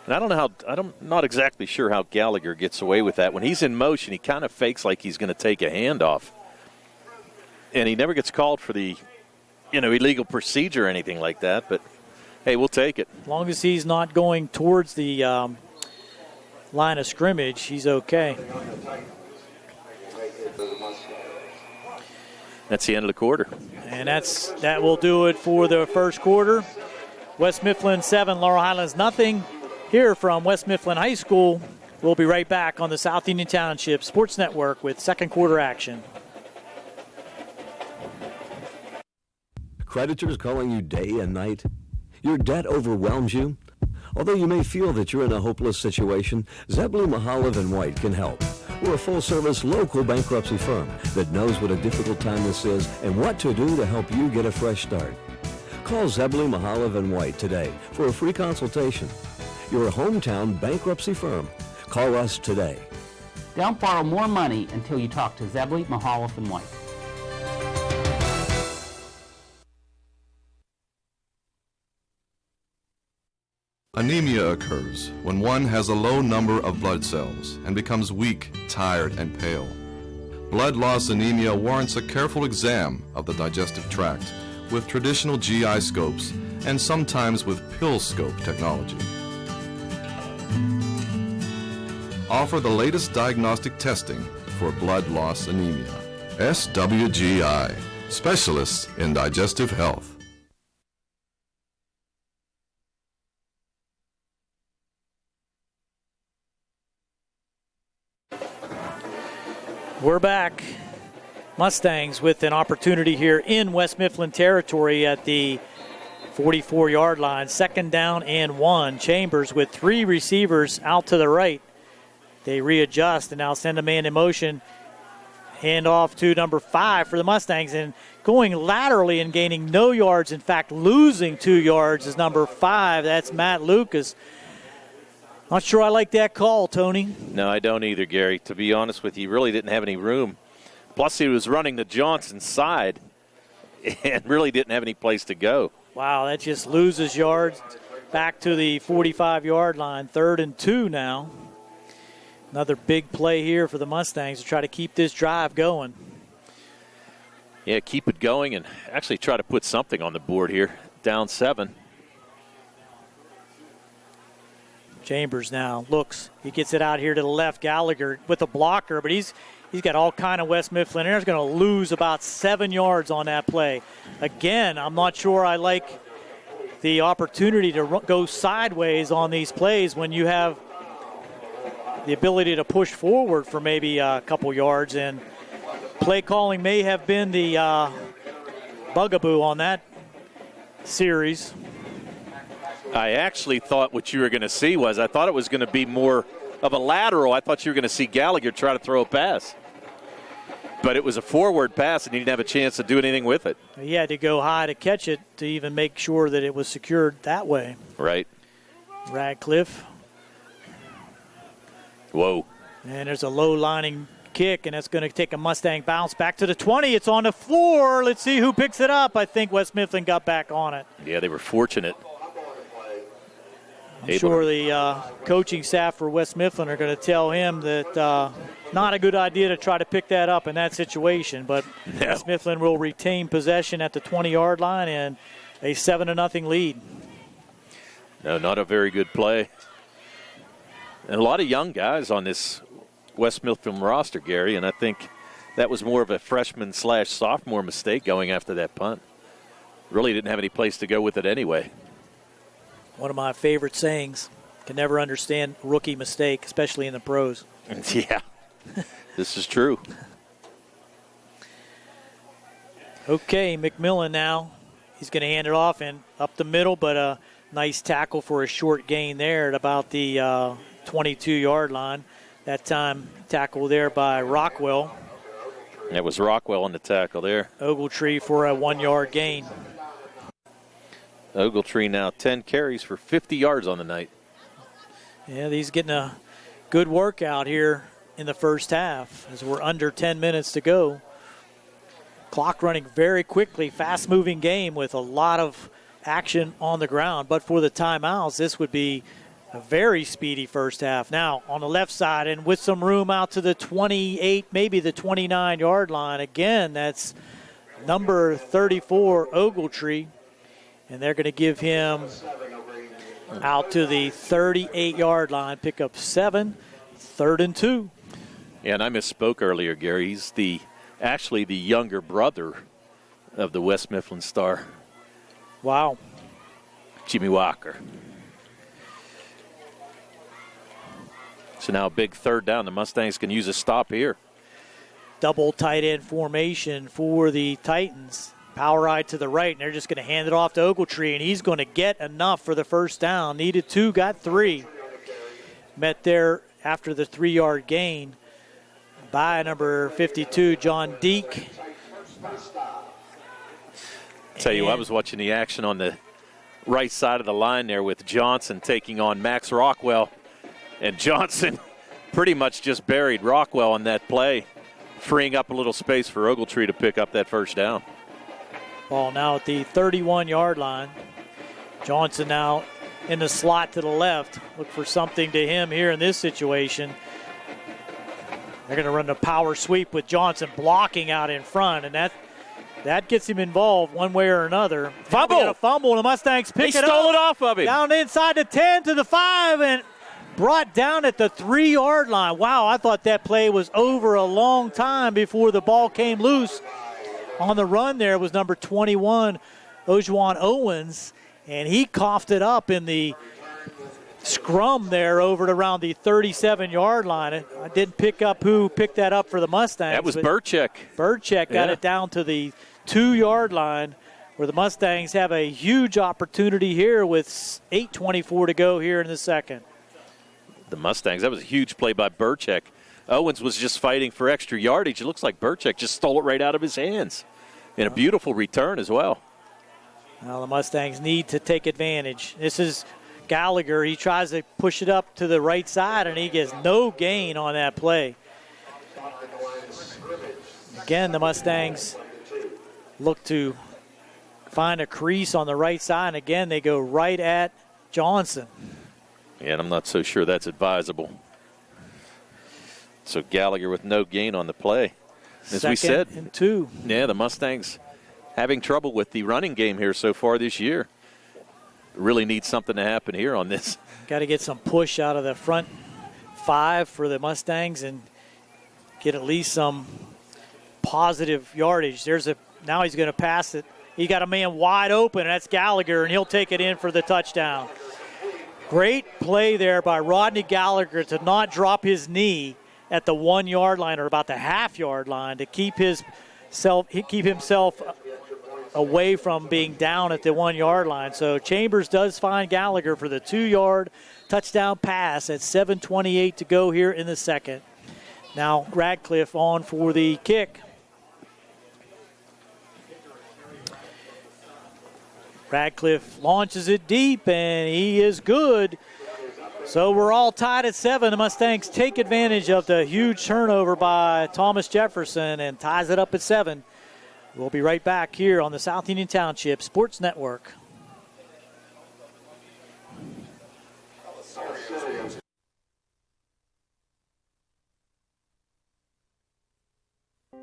And I don't know I'm not exactly sure how Gallagher gets away with that. When he's in motion, he kind of fakes like he's going to take a handoff. And he never gets called for the, illegal procedure or anything like that. But, hey, we'll take it. As long as he's not going towards the line of scrimmage, he's okay. That's the end of the quarter. And that will do it for the first quarter. West Mifflin 7, Laurel Highlands nothing. Here from West Mifflin High School. We'll be right back on the South Union Township Sports Network with second quarter action. Creditors calling you day and night? Your debt overwhelms you? Although you may feel that you're in a hopeless situation, Zebley, Mahalev & White can help. We're a full-service local bankruptcy firm that knows what a difficult time this is and what to do to help you get a fresh start. Call Zebley, Mahalev & White today for a free consultation. You're a hometown bankruptcy firm. Call us today. Don't borrow more money until you talk to Zebley, Mahalev & White. Anemia occurs when one has a low number of blood cells and becomes weak, tired, and pale. Blood loss anemia warrants a careful exam of the digestive tract with traditional GI scopes and sometimes with pill scope technology. Offer the latest diagnostic testing for blood loss anemia. SWGI, specialists in digestive health. We're back. Mustangs with an opportunity here in West Mifflin territory at the 44-yard line. 2nd down and 1. Chambers with 3 receivers out to the right. They readjust and now send a man in motion. Hand off to number 5 for the Mustangs. And going laterally and gaining no yards, in fact, losing 2 yards is number 5. That's Matt Lucas. Not sure I like that call, Tony. No, I don't either, Gary. To be honest with you, he really didn't have any room. Plus, he was running to Johnson's side and really didn't have any place to go. Wow, that just loses yards back to the 45-yard line. 3rd and 2 now. Another big play here for the Mustangs to try to keep this drive going. Yeah, keep it going and actually try to put something on the board here. Down 7. Chambers now looks. He gets it out here to the left. Gallagher with a blocker, but he's got all kind of West Mifflin. He's going to lose about 7 yards on that play. Again, I'm not sure I like the opportunity to go sideways on these plays when you have the ability to push forward for maybe a couple yards. And play calling may have been the bugaboo on that series. I actually thought what you were going to see was I thought it was going to be more of a lateral. I thought you were going to see Gallagher try to throw a pass. But it was a forward pass, and he didn't have a chance to do anything with it. He had to go high to catch it to even make sure that it was secured that way. Right. Radcliffe. Whoa. And there's a low-lining kick, and that's going to take a Mustang bounce back to the 20. It's on the floor. Let's see who picks it up. I think West Mifflin got back on it. Yeah, they were fortunate. I'm sure the coaching staff for West Mifflin are going to tell him that not a good idea to try to pick that up in that situation. But no. West Mifflin will retain possession at the 20-yard line and a 7-0 lead. No, not a very good play. And a lot of young guys on this West Mifflin roster, Gary, and I think that was more of a freshman/sophomore mistake going after that punt. Really didn't have any place to go with it anyway. One of my favorite sayings. Can never understand a rookie mistake, especially in the pros. Yeah, this is true. Okay, McMillan now. He's going to hand it off and up the middle, but a nice tackle for a short gain there at about the 22-yard line. That time tackle there by Rockwell. It was Rockwell on the tackle there. Ogletree for a 1-yard gain. Ogletree now 10 carries for 50 yards on the night. Yeah, he's getting a good workout here in the first half as we're under 10 minutes to go. Clock running very quickly, fast-moving game with a lot of action on the ground. But for the timeouts, this would be a very speedy first half. Now, on the left side and with some room out to the 28, maybe the 29-yard line. Again, that's number 34, Ogletree. And they're going to give him out to the 38-yard line. Pick up 7, 3rd and 2. Yeah, and I misspoke earlier, Gary. He's actually the younger brother of the West Mifflin star. Wow. Jimmy Walker. So now a big 3rd down. The Mustangs can use a stop here. Double tight end formation for the Titans. Power ride to the right, and they're just going to hand it off to Ogletree, and he's going to get enough for the first down. Needed 2, got 3. Met there after the 3-yard gain by number 52, John Deek. Tell you, I was watching the action on the right side of the line there with Johnson taking on Max Rockwell, and Johnson pretty much just buried Rockwell on that play, freeing up a little space for Ogletree to pick up that first down. Ball now at the 31-yard line. Johnson now in the slot to the left. Look for something to him here in this situation. They're going to run the power sweep with Johnson blocking out in front, and that gets him involved one way or another. Fumble! A fumble, and the Mustangs pick it up. They stole it off of him. Down inside the 10 to the 5, and brought down at the 3-yard line. Wow, I thought that play was over a long time before the ball came loose. On the run there was number 21, Ojuan Owens, and he coughed it up in the scrum there over at around the 37-yard line. I didn't pick up who picked that up for the Mustangs. That was Burchek. Burchek got it down to the 2-yard line where the Mustangs have a huge opportunity here with 8:24 to go here in the second. The Mustangs, that was a huge play by Burchek. Owens was just fighting for extra yardage. It looks like Burchek just stole it right out of his hands. And a beautiful return as well. Well, the Mustangs need to take advantage. This is Gallagher. He tries to push it up to the right side, and he gets no gain on that play. Again, the Mustangs look to find a crease on the right side, and again, they go right at Johnson. Yeah, and I'm not so sure that's advisable. So Gallagher with no gain on the play. As we said, 2nd and 2. Yeah, the Mustangs having trouble with the running game here so far this year. Really needs something to happen here on this. Got to get some push out of the front 5 for the Mustangs and get at least some positive yardage. Now he's going to pass it. He got a man wide open, and that's Gallagher, and he'll take it in for the touchdown. Great play there by Rodney Gallagher to not drop his knee at the 1-yard line or about the half-yard line to keep himself away from being down at the 1-yard line. So Chambers does find Gallagher for the 2-yard touchdown pass at 7:28 to go here in the second. Now Radcliffe on for the kick. Radcliffe launches it deep, and he is good. So we're all tied at 7. The Mustangs take advantage of the huge turnover by Thomas Jefferson and ties it up at 7. We'll be right back here on the South Union Township Sports Network.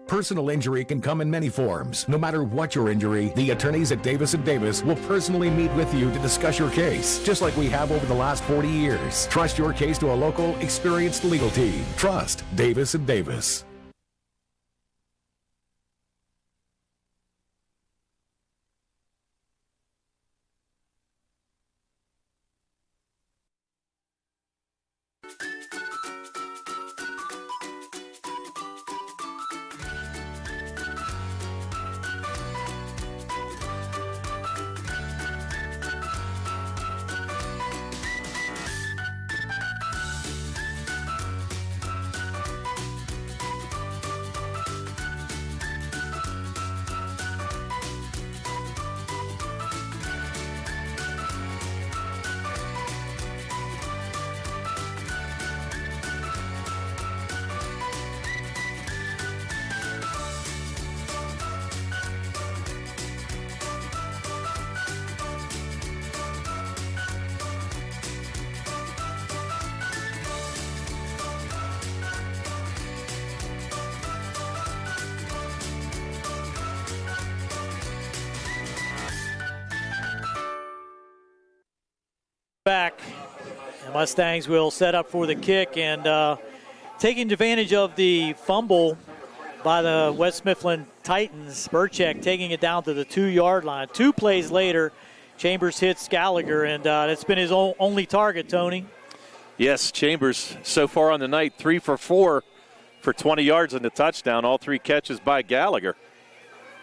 Personal injury can come in many forms. No matter what your injury, the attorneys at Davis & Davis will personally meet with you to discuss your case, just like we have over the last 40 years. Trust your case to a local, experienced legal team. Trust Davis & Davis. Back. The Mustangs will set up for the kick, and taking advantage of the fumble by the West Mifflin Titans, Burchek taking it down to the 2-yard line. 2 plays later, Chambers hits Gallagher, and that's been his only target, Tony. Yes, Chambers so far on the night, 3 for 4 for 20 yards and the touchdown. All 3 catches by Gallagher.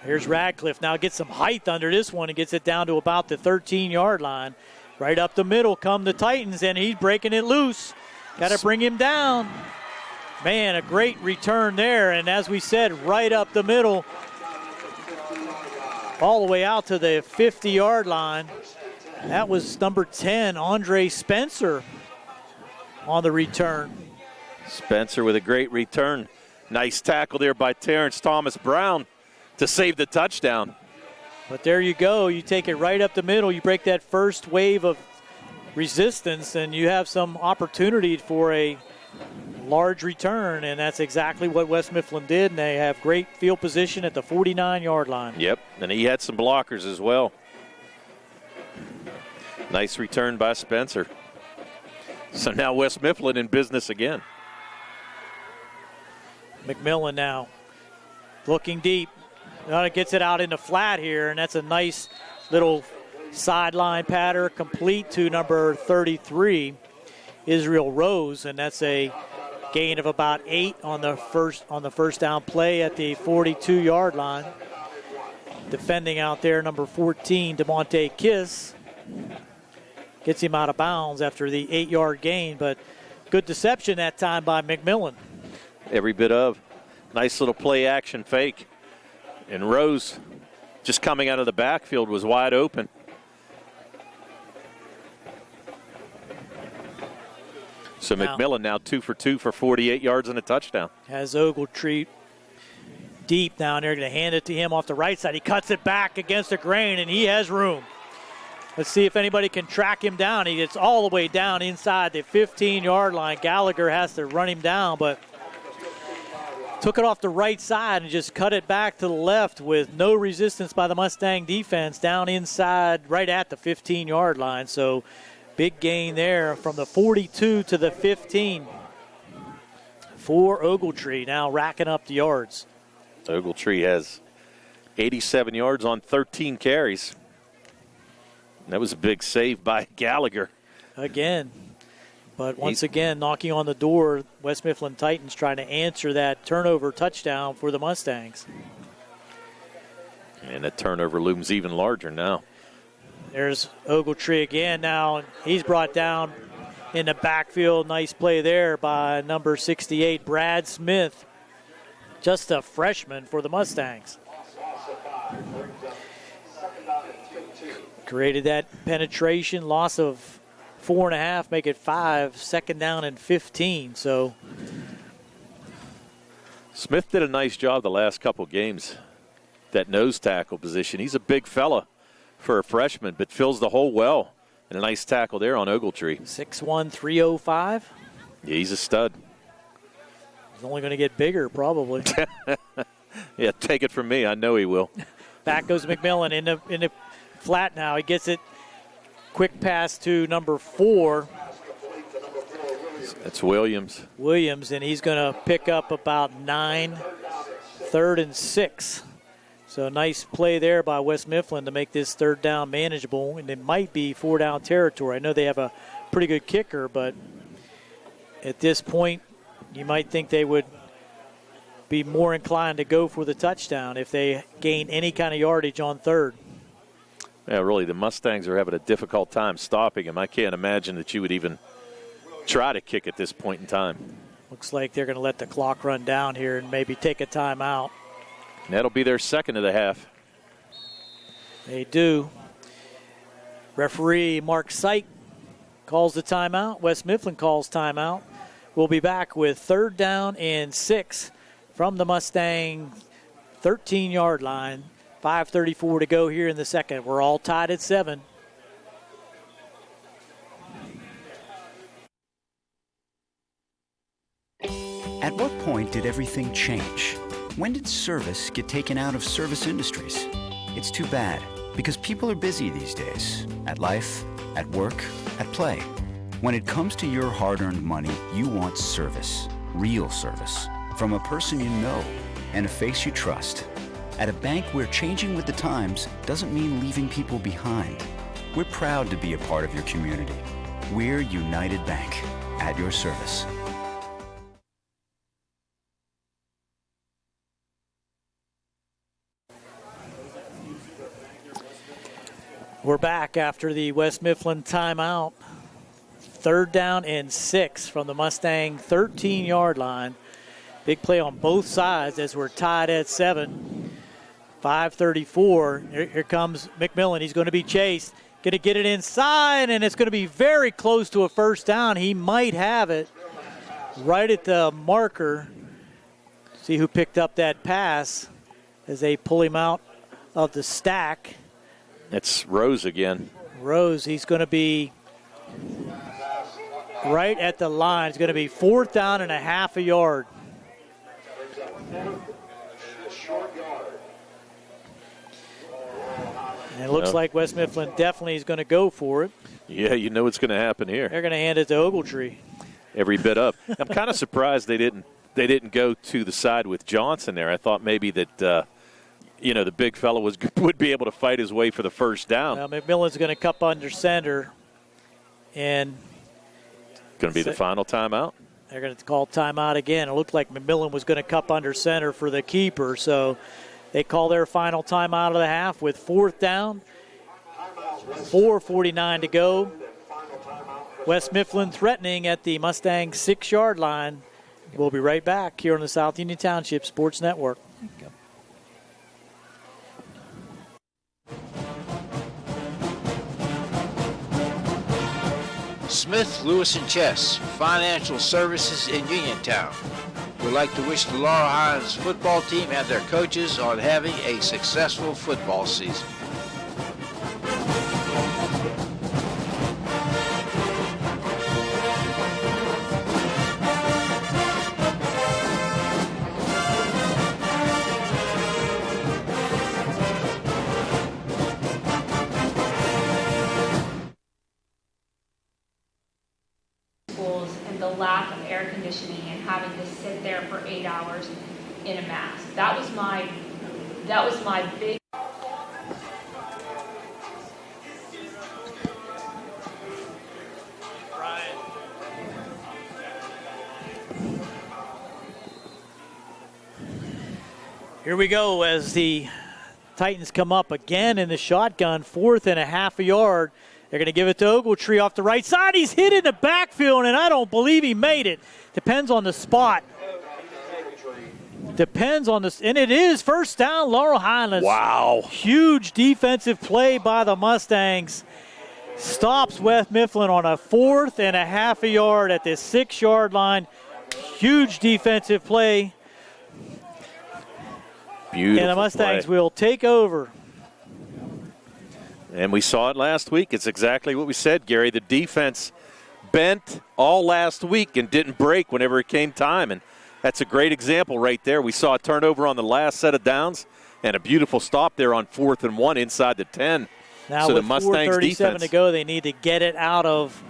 Here's Radcliffe. Now gets some height under this one and gets it down to about the 13-yard line. Right up the middle come the Titans, and he's breaking it loose. Got to bring him down. Man, a great return there, and as we said, right up the middle, all the way out to the 50-yard line. That was number 10, Andre Spencer, on the return. Spencer with a great return. Nice tackle there by Terrence Thomas Brown to save the touchdown. But there you go. You take it right up the middle. You break that first wave of resistance, and you have some opportunity for a large return, and that's exactly what West Mifflin did, and they have great field position at the 49-yard line. Yep, and he had some blockers as well. Nice return by Spencer. So now West Mifflin in business again. McMillan now looking deep. Gets it out in the flat here, and that's a nice little sideline pattern complete to number 33, Israel Rose, and that's a gain of about 8 on the first down play at the 42-yard line. Defending out there, number 14, DeMonte Kiss, gets him out of bounds after the 8-yard gain, but good deception that time by McMillan. Every bit of. Nice little play action fake. And Rose, just coming out of the backfield, was wide open. So McMillan now 2 for 2 for 48 yards and a touchdown. Has Ogletree deep down there. Going to hand it to him off the right side. He cuts it back against the grain, and he has room. Let's see if anybody can track him down. He gets all the way down inside the 15-yard line. Gallagher has to run him down, but took it off the right side and just cut it back to the left with no resistance by the Mustang defense down inside right at the 15-yard line. So big gain there from the 42 to the 15 for Ogletree, now racking up the yards. Ogletree has 87 yards on 13 carries. That was a big save by Gallagher. Again. But once again, knocking on the door, West Mifflin Titans trying to answer that turnover touchdown for the Mustangs. And that turnover looms even larger now. There's Ogletree again now. He's brought down in the backfield. Nice play there by number 68, Brad Smith. Just a freshman for the Mustangs. Created that penetration, loss of 4.5, make it 5, second down and 15. So Smith did a nice job the last couple games, that nose tackle position. He's a big fella for a freshman, but fills the hole well. And a nice tackle there on Ogletree. 6'1", 305. Yeah, he's a stud. He's only going to get bigger, probably. Yeah, take it from me. I know he will. Back goes McMillan in the flat now. He gets it. Quick pass to number 4. That's Williams. And he's going to pick up about 9, 3rd and 6. So nice play there by West Mifflin to make this third down manageable, and it might be 4-down territory. I know they have a pretty good kicker, but at this point, you might think they would be more inclined to go for the touchdown if they gain any kind of yardage on third. Yeah, really, the Mustangs are having a difficult time stopping him. I can't imagine that you would even try to kick at this point in time. Looks like they're going to let the clock run down here and maybe take a timeout. And that'll be their second of the half. They do. Referee Mark Syke calls the timeout. West Mifflin calls timeout. We'll be back with 3rd down and 6 from the Mustang 13-yard line. 5:34 to go here in the second. We're all tied at 7. At what point did everything change? When did service get taken out of service industries? It's too bad, because people are busy these days, at life, at work, at play. When it comes to your hard-earned money, you want service, real service, from a person you know and a face you trust. At a bank where changing with the times doesn't mean leaving people behind. We're proud to be a part of your community. We're United Bank, at your service. We're back after the West Mifflin timeout. 3rd down and 6 from the Mustang 13-yard line. Big play on both sides as we're tied at 7. 5:34. Here comes McMillan. He's going to be chased. Going to get it inside, and it's going to be very close to a first down. He might have it right at the marker. See who picked up that pass as they pull him out of the stack. It's Rose again. Rose, he's going to be right at the line. It's going to be 4th down and a half a yard. And it looks like West Mifflin definitely is going to go for it. Yeah, you know what's going to happen here. They're going to hand it to Ogletree. Every bit up. I'm kind of surprised they didn't go to the side with Johnson there. I thought maybe that the big fellow would be able to fight his way for the first down. McMillan's going to cup under center, and going to be the final timeout. They're going to call timeout again. It looked like McMillan was going to cup under center for the keeper, so they call their final timeout of the half with 4th down, 4:49 to go. West Mifflin threatening at the Mustang 6-yard line. We'll be right back here on the South Union Township Sports Network. Smith, Lewis & Chess, Financial Services in Uniontown. We'd like to wish the Laurel Highlands football team and their coaches on having a successful football season. And the lack of air conditioning and having to sit there for 8 hours in a mask. That was my big. Here we go as the Titans come up again in the shotgun, 4th and a half a yard. They're going to give it to Ogletree off the right side. He's hit in the backfield, and I don't believe he made it. Depends on the spot. Depends on this, and it is first down, Laurel Highlands. Wow. Huge defensive play by the Mustangs. Stops West Mifflin on a 4th and a half a yard at the 6-yard line. Huge defensive play. Beautiful and the Mustangs play. will take over. And we saw it last week. It's exactly what we said, Gary. The defense bent all last week and didn't break whenever it came time. And that's a great example right there. We saw a turnover on the last set of downs and a beautiful stop there on 4th and 1 inside the 10. Now so with the Mustangs 4:37 defense to go, they need to get it out of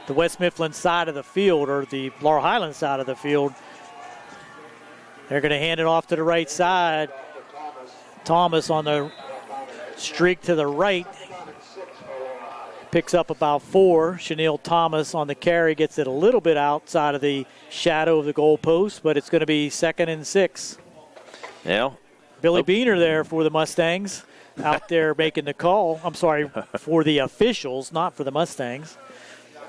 the West Mifflin side of the field or the Laurel Highlands side of the field. They're going to hand it off to the right side. Thomas on the streak to the right. Picks up about 4. Chanel Thomas on the carry gets it a little bit outside of the shadow of the goalpost, but it's going to be 2nd and 6. Yeah. Billy Beaner there for the Mustangs out there making the call. I'm sorry, for the officials, not for the Mustangs.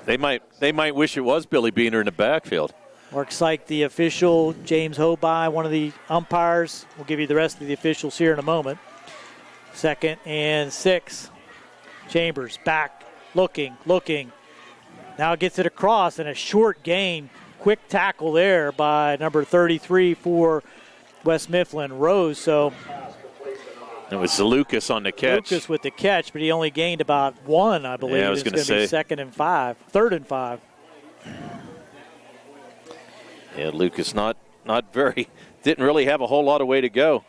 They might wish it was Billy Beaner in the backfield. Mark Syke, the official. James Hoby, one of the umpires. We'll give you the rest of the officials here in a moment. 2nd and 6. Chambers back, looking. Now gets it across and a short gain. Quick tackle there by number 33 for West Mifflin, Rose. So it was Lucas on the catch. Lucas with the catch, but he only gained about 1, I believe. Yeah, I was going to say. It's going to be 3rd and 5. Yeah, Lucas didn't really have a whole lot of way to go.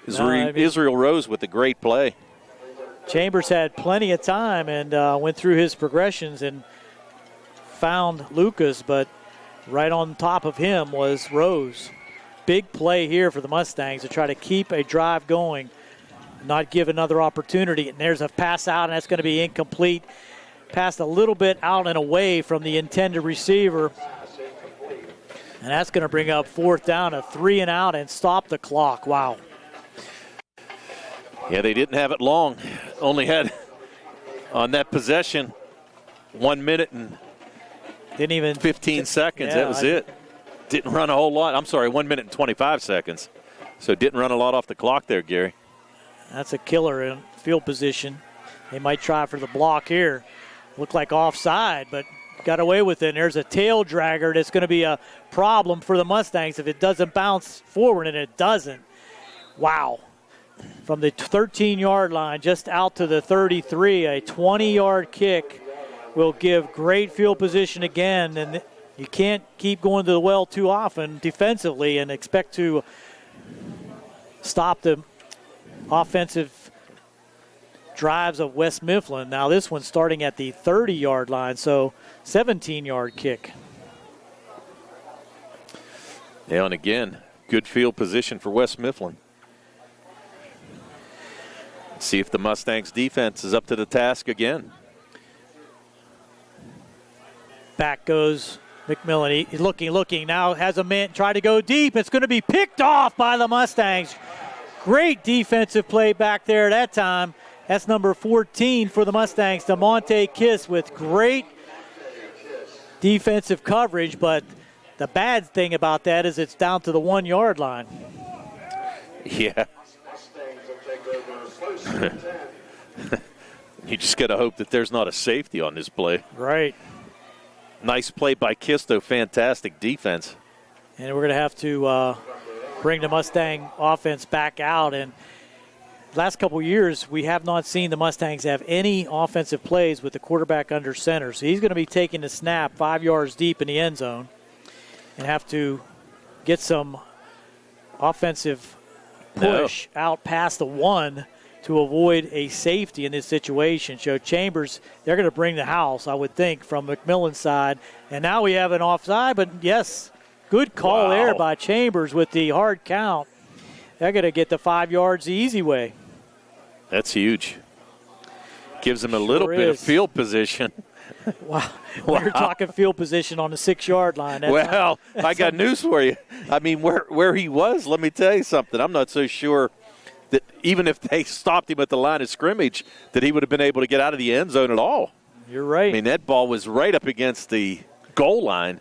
Israel Rose with a great play. Chambers had plenty of time and went through his progressions and found Lucas, but right on top of him was Rose. Big play here for the Mustangs to try to keep a drive going, not give another opportunity. And there's a pass out, and that's going to be incomplete. Passed a little bit out and away from the intended receiver. And that's going to bring up 4th down, a 3 and out, and stop the clock. Wow. Yeah, they didn't have it long. Only had, on that possession, 1 minute and 15 seconds. Yeah, that was it. Didn't run a whole lot. I'm sorry, 1 minute and 25 seconds. So didn't run a lot off the clock there, Gary. That's a killer in field position. They might try for the block here. Looked like offside, but got away with it. And there's a tail dragger that's going to be a problem for the Mustangs if it doesn't bounce forward, and it doesn't. Wow. From the 13-yard line just out to the 33, a 20-yard kick will give great field position again. And you can't keep going to the well too often defensively and expect to stop the offensive drives of West Mifflin. Now this one's starting at the 30-yard line, so 17-yard kick. Yeah, and again, good field position for West Mifflin. See if the Mustangs defense is up to the task again. Back goes McMillan. He's looking. Now has a man try to go deep. It's going to be picked off by the Mustangs. Great defensive play back there that time. That's number 14 for the Mustangs, DeMonte Kiss, with great defensive coverage. But the bad thing about that is it's down to the 1-yard line. Yeah. You just got to hope that there's not a safety on this play. Right. Nice play by Kiss, though. Fantastic defense. And we're going to have to bring the Mustang offense back out. And last couple of years, we have not seen the Mustangs have any offensive plays with the quarterback under center. So he's going to be taking the snap 5 yards deep in the end zone and have to get some offensive push out past the 1 to avoid a safety in this situation. So Chambers, they're going to bring the house, I would think, from McMillan's side. And now we have an offside, but yes, good call there by Chambers with the hard count. They're going to get the 5 yards the easy way. That's huge. Gives them a little bit of field position. Wow. We're talking field position on the 6-yard line. I got news for you. I mean, where he was, let me tell you something. I'm not so sure that even if they stopped him at the line of scrimmage, that he would have been able to get out of the end zone at all. You're right. I mean, that ball was right up against the goal line.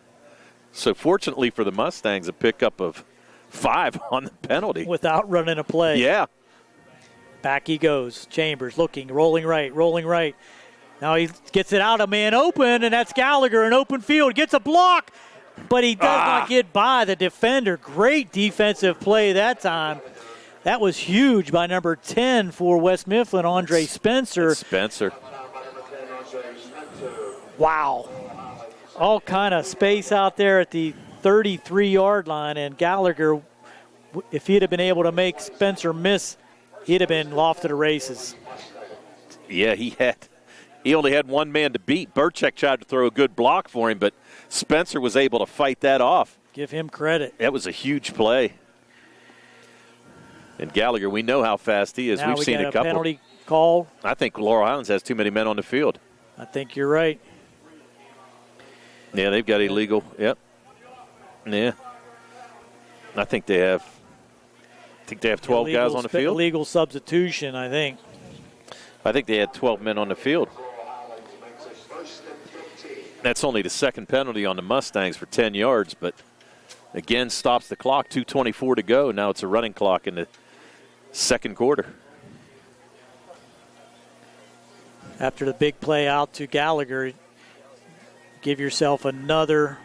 So fortunately for the Mustangs, a pickup of 5 on the penalty. Without running a play. Yeah. Back he goes. Chambers looking, rolling right. Now he gets it out, a man open, and that's Gallagher in open field. Gets a block, but he does not get by the defender. Great defensive play that time. That was huge by number 10 for West Mifflin, Andre Spencer. Wow. All kind of space out there at the 33-yard line, and Gallagher, if he'd have been able to make Spencer miss, he'd have been off to the races. Yeah, he only had one man to beat. Burchek tried to throw a good block for him, but Spencer was able to fight that off. Give him credit. That was a huge play. And Gallagher, we know how fast he is. Now We've seen a couple. Penalty call. I think Laurel Highlands has too many men on the field. I think you're right. Yeah, they've got illegal. Yep. Yeah. I think they have 12 guys on the field. Illegal substitution, I think. I think they had 12 men on the field. That's only the second penalty on the Mustangs for 10 yards, but again stops the clock, 2:24 to go. Now it's a running clock in the second quarter. After the big play out to Gallagher, give yourself another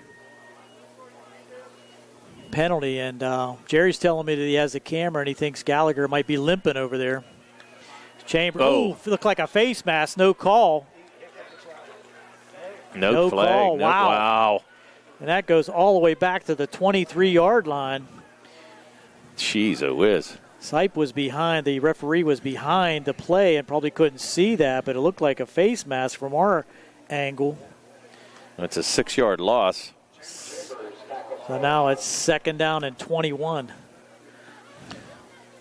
penalty. And Jerry's telling me that he has a camera and he thinks Gallagher might be limping over there. Chambers, looked like a face mask, no call. No flag. Call. No, wow. Wow. And that goes all the way back to the 23-yard line. Jeez, a whiz. Sipe was behind. The referee was behind the play and probably couldn't see that, but it looked like a face mask from our angle. It's a 6-yard loss. So now it's 2nd down and 21.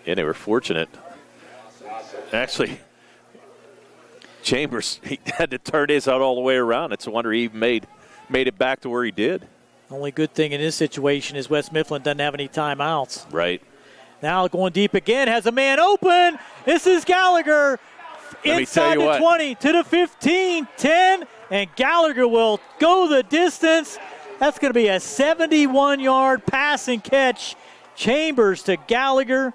Yeah, they were fortunate. Actually, Chambers, he had to turn his out all the way around. It's a wonder he even made it back to where he did. Only good thing in this situation is West Mifflin doesn't have any timeouts. Right. Now going deep again, has a man open. This is Gallagher inside the 20 to the 15, 10, and Gallagher will go the distance. That's going to be a 71-yard pass and catch. Chambers to Gallagher.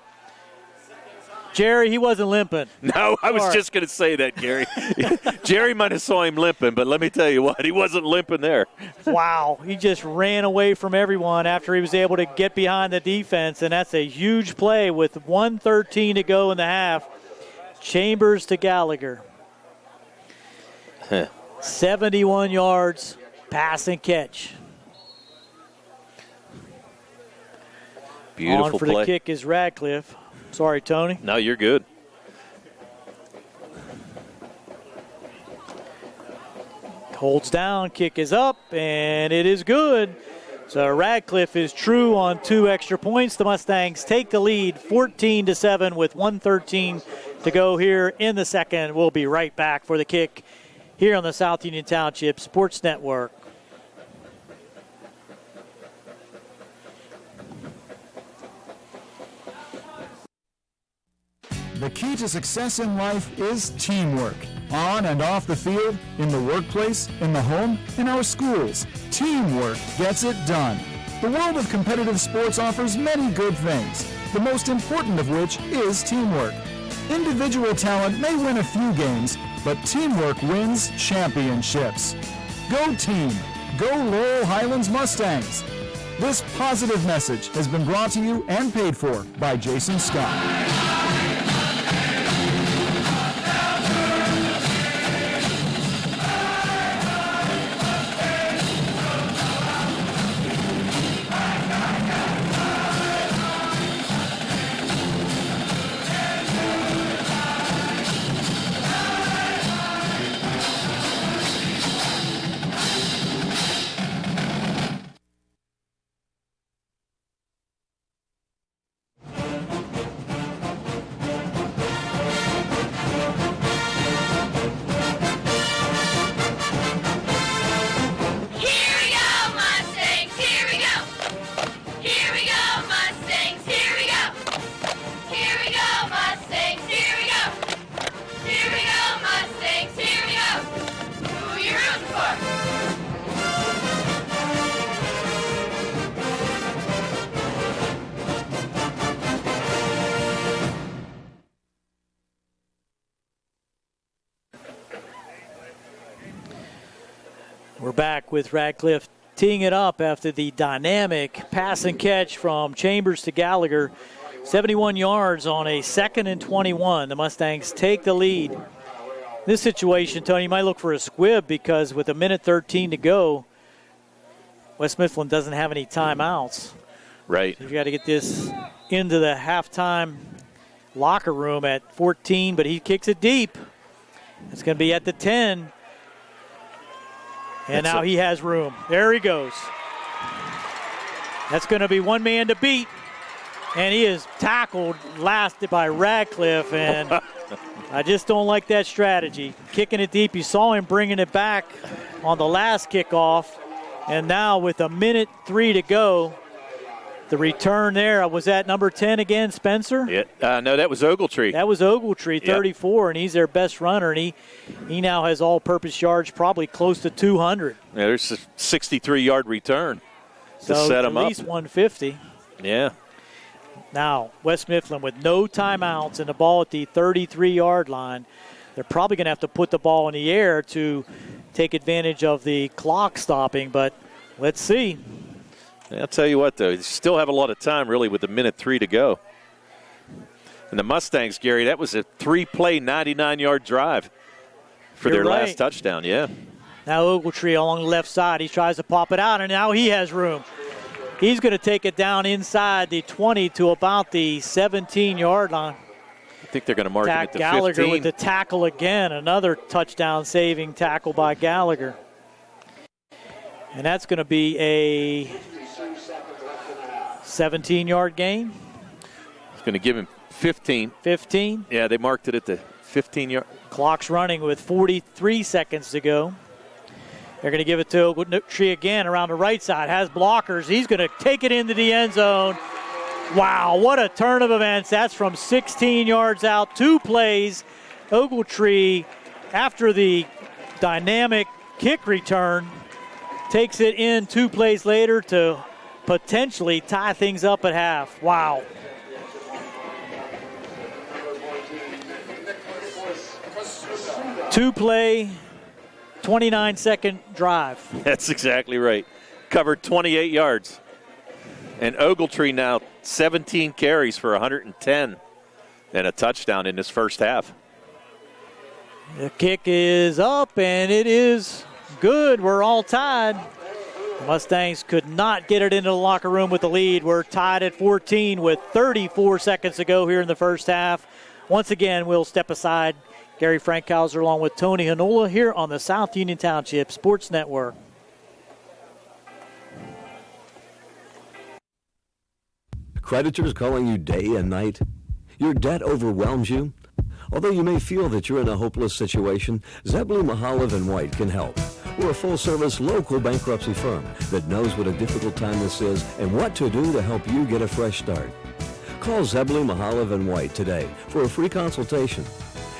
Jerry, he wasn't limping. No, I was just going to say that, Gary. Jerry might have saw him limping, but let me tell you what, he wasn't limping there. Wow, he just ran away from everyone after he was able to get behind the defense, and that's a huge play with 1:13 to go in the half. Chambers to Gallagher. 71 yards, pass and catch. Beautiful On for play. the kick is Radcliffe. Sorry, Tony. No, you're good. Holds down, kick is up, and it is good. So Radcliffe is true on 2 extra points. The Mustangs take the lead 14-7 with 1:13 to go here in the second. We'll be right back for the kick here on the South Union Township Sports Network. The key to success in life is teamwork. On and off the field, in the workplace, in the home, in our schools. Teamwork gets it done. The world of competitive sports offers many good things, the most important of which is teamwork. Individual talent may win a few games, but teamwork wins championships. Go team! Go Laurel Highlands Mustangs! This positive message has been brought to you and paid for by Jason Scott. We're back with Radcliffe teeing it up after the dynamic pass and catch from Chambers to Gallagher. 71 yards on a 2nd and 21. The Mustangs take the lead. In this situation, Tony, you might look for a squib because with 1:13 to go, West Mifflin doesn't have any timeouts. Right. So you got to get this into the halftime locker room at 14, but he kicks it deep. It's going to be at the 10. And now he has room. There he goes. That's going to be one man to beat. And he is tackled last by Radcliffe. And I just don't like that strategy. Kicking it deep. You saw him bringing it back on the last kickoff. And now with 1:03 to go, the return there, was that number 10 again, Spencer? Yeah. No, that was Ogletree. That was Ogletree, 34, and he's their best runner, and he now has all-purpose yards probably close to 200. Yeah, there's a 63-yard return to so set him up. At least 150. Yeah. Now, West Mifflin with no timeouts and the ball at the 33-yard line. They're probably going to have to put the ball in the air to take advantage of the clock stopping, but let's see. I'll tell you what, though, you still have a lot of time, really, with 1:03 to go. And the Mustangs, Gary, that was a 3-play, 99-yard drive for their last touchdown, yeah. Now Ogletree along the left side. He tries to pop it out, and now he has room. He's going to take it down inside the 20 to about the 17-yard line. I think they're going to mark him at the 15. Gallagher with the tackle again. Another touchdown-saving tackle by Gallagher. And that's going to be a 17-yard gain. It's going to give him 15. 15. Yeah, they marked it at the 15-yard. Clock's running with 43 seconds to go. They're going to give it to Ogletree again around the right side. Has blockers. He's going to take it into the end zone. Wow, what a turn of events. That's from 16 yards out. 2 plays. Ogletree, after the dynamic kick return, takes it in 2 plays later to potentially tie things up at half. Wow. Two-play, 29-second drive. That's exactly right. Covered 28 yards. And Ogletree now 17 carries for 110 and a touchdown in this first half. The kick is up, and it is good. We're all tied. The Mustangs could not get it into the locker room with the lead. We're tied at 14 with 34 seconds to go here in the first half. Once again, we'll step aside. Gary Frankhauser along with Tony Hanola here on the South Union Township Sports Network. Creditors calling you day and night? Your debt overwhelms you? Although you may feel that you're in a hopeless situation, Zebley, Mahalev & White can help. We're a full-service local bankruptcy firm that knows what a difficult time this is and what to do to help you get a fresh start. Call Zebley, Mahalev & White today for a free consultation.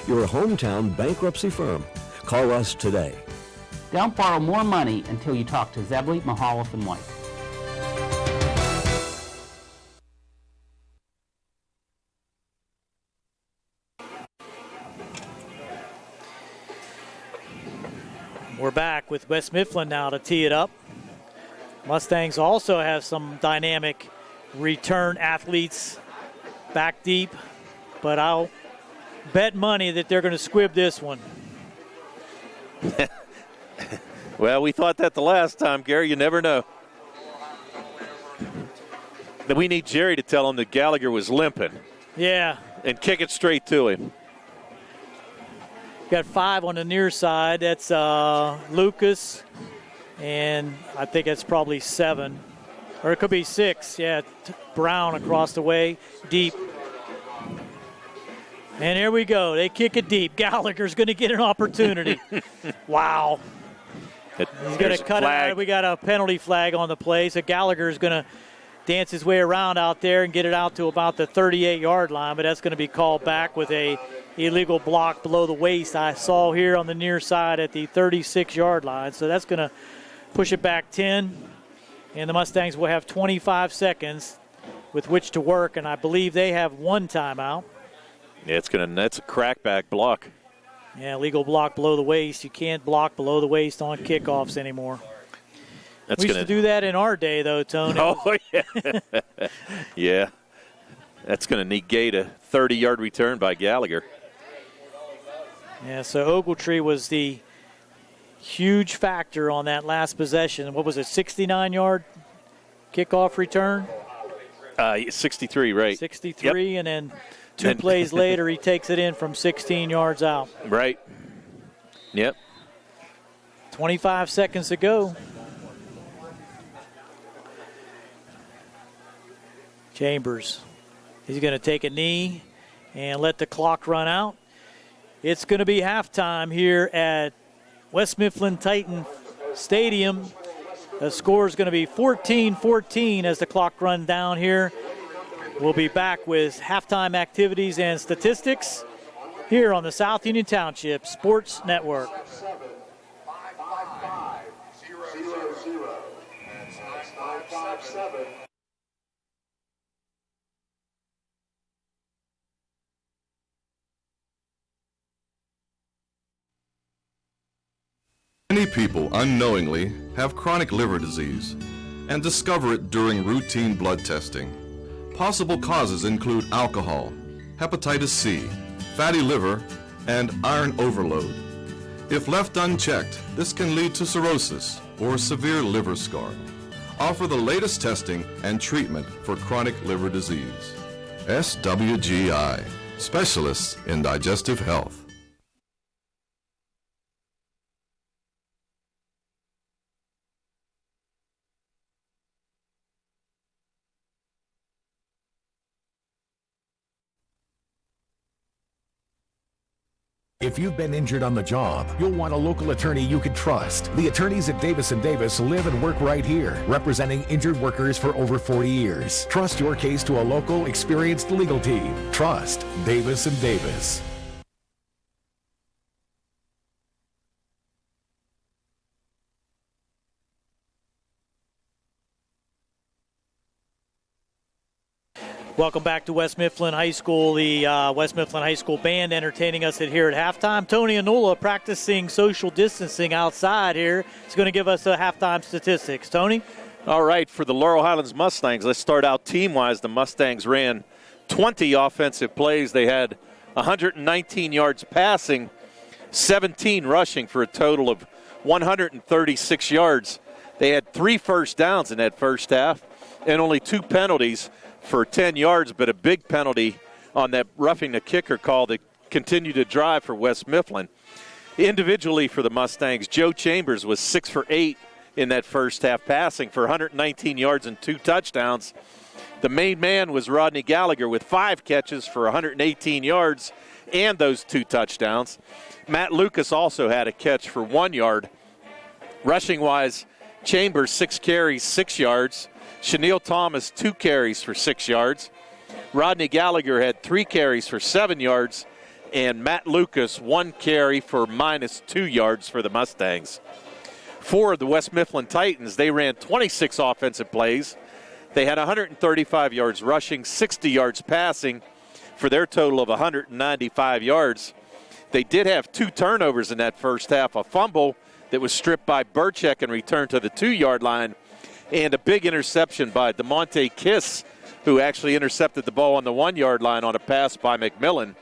You're a hometown bankruptcy firm. Call us today. Don't borrow more money until you talk to Zebley, Mahalev & White. We're back with West Mifflin now to tee it up. Mustangs also have some dynamic return athletes back deep, but I'll bet money that they're going to squib this one. Well, we thought that the last time, Gary. You never know. Then we need Jerry to tell him that Gallagher was limping. Yeah. And kick it straight to him. Got 5 on the near side. That's Lucas, and I think that's probably 7. Or it could be 6. Yeah, Brown across the way, deep. And here we go. They kick it deep. Gallagher's going to get an opportunity. Wow. He's going to cut it out. We got a penalty flag on the play, so Gallagher's going to dance his way around out there and get it out to about the 38-yard line, but that's going to be called back with a illegal block below the waist. I saw here on the near side at the 36-yard line, so that's going to push it back 10, and the Mustangs will have 25 seconds with which to work, and I believe they have 1 timeout. Yeah, that's a crackback block. Yeah, legal block below the waist. You can't block below the waist on kickoffs anymore. We used to do that in our day, though, Tony. Oh, yeah. Yeah. That's going to negate a 30-yard return by Gallagher. Yeah, so Ogletree was the huge factor on that last possession. What was it, 69-yard kickoff return? 63, right. 63, yep. And then 2 plays later, he takes it in from 16 yards out. Right. Yep. 25 seconds to go. Chambers. He's going to take a knee and let the clock run out. It's going to be halftime here at West Mifflin Titan Stadium. The score is going to be 14-14 as the clock runs down here. We'll be back with halftime activities and statistics here on the South Union Township Sports Network. Many people unknowingly have chronic liver disease and discover it during routine blood testing. Possible causes include alcohol, hepatitis C, fatty liver, and iron overload. If left unchecked, this can lead to cirrhosis or severe liver scarring. offer the latest testing and treatment for chronic liver disease. SWGI, specialists in digestive health. If you've been injured on the job, you'll want a local attorney you can trust. The attorneys at Davis & Davis live and work right here, representing injured workers for over 40 years. Trust your case to a local, experienced legal team. Trust Davis & Davis. Welcome back to West Mifflin High School. The West Mifflin High School band entertaining us here at halftime. Tony Anula practicing social distancing outside here. He's going to give us halftime statistics. Tony? All right, for the Laurel Highlands Mustangs, let's start out team-wise. The Mustangs ran 20 offensive plays. They had 119 yards passing, 17 rushing for a total of 136 yards. They had 3 first downs in that first half and only 2 penalties for 10 yards, but a big penalty on that roughing the kicker call that continued to drive for West Mifflin. Individually for the Mustangs, Joe Chambers was 6 for 8 in that first half passing for 119 yards and 2 touchdowns. The main man was Rodney Gallagher with 5 catches for 118 yards and those 2 touchdowns. Matt Lucas also had a catch for 1 yard. Rushing-wise, Chambers 6 carries, 6 yards. Chenille Thomas 2 carries for 6 yards. Rodney Gallagher had 3 carries for 7 yards. And Matt Lucas 1 carry for -2 yards for the Mustangs. For the West Mifflin Titans, they ran 26 offensive plays. They had 135 yards rushing, 60 yards passing for their total of 195 yards. They did have 2 turnovers in that first half, a fumble that was stripped by Burchek and returned to the 2-yard line, and a big interception by DeMonte Kiss, who actually intercepted the ball on the 1-yard line on a pass by McMillan.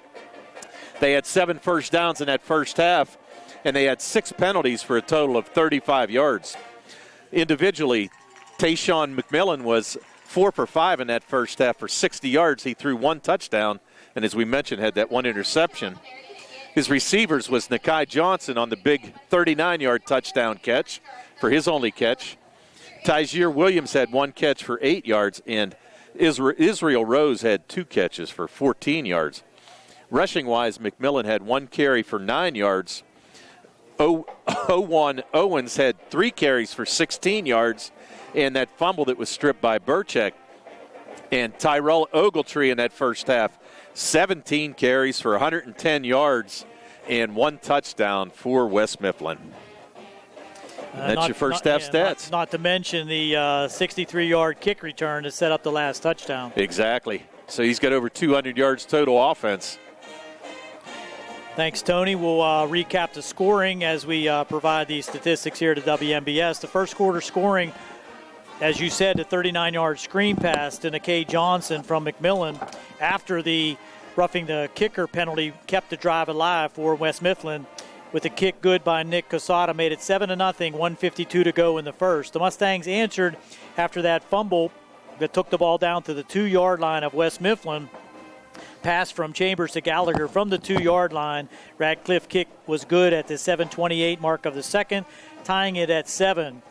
They had 7 first downs in that first half, and they had 6 penalties for a total of 35 yards. Individually, Tayshawn McMillan was 4 for 5 in that first half for 60 yards. He threw 1 touchdown, and as we mentioned, had that 1 interception. His receivers was Nakai Johnson on the big 39-yard touchdown catch for his only catch. Tysier Williams had 1 catch for 8 yards, and Israel Rose had 2 catches for 14 yards. Rushing-wise, McMillan had 1 carry for 9 yards. Owen Owens had 3 carries for 16 yards, and that fumble that was stripped by Burchek. And Tyrell Ogletree in that first half, 17 carries for 110 yards and 1 touchdown for West Mifflin. That's your first half stats. Not to mention the 63-yard kick return to set up the last touchdown. Exactly. So he's got over 200 yards total offense. Thanks, Tony. We'll recap the scoring as we provide these statistics here to WMBS. The first quarter scoring, as you said, the 39-yard screen pass to Nakai Johnson from McMillan after the roughing the kicker penalty kept the drive alive for West Mifflin. With a kick good by Nick Casada, made it 7-0, 1:52 to go in the first. The Mustangs answered after that fumble that took the ball down to the 2-yard line of West Mifflin. Pass from Chambers to Gallagher from the 2-yard line. Radcliffe kick was good at the 7:28 mark of the second, tying it at 7.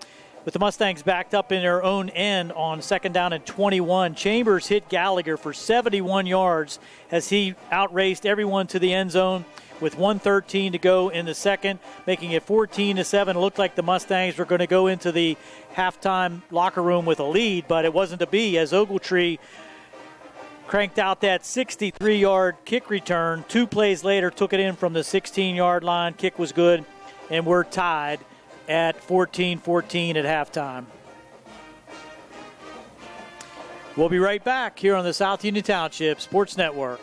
With the Mustangs backed up in their own end on 2nd down and 21, Chambers hit Gallagher for 71 yards as he outraced everyone to the end zone with 1:13 to go in the second, making it 14-7. It looked like the Mustangs were going to go into the halftime locker room with a lead, but it wasn't to be as Ogletree cranked out that 63-yard kick return. 2 plays later, took it in from the 16-yard line. Kick was good, and we're tied at 14-14 at halftime. We'll be right back here on the South Union Township Sports Network.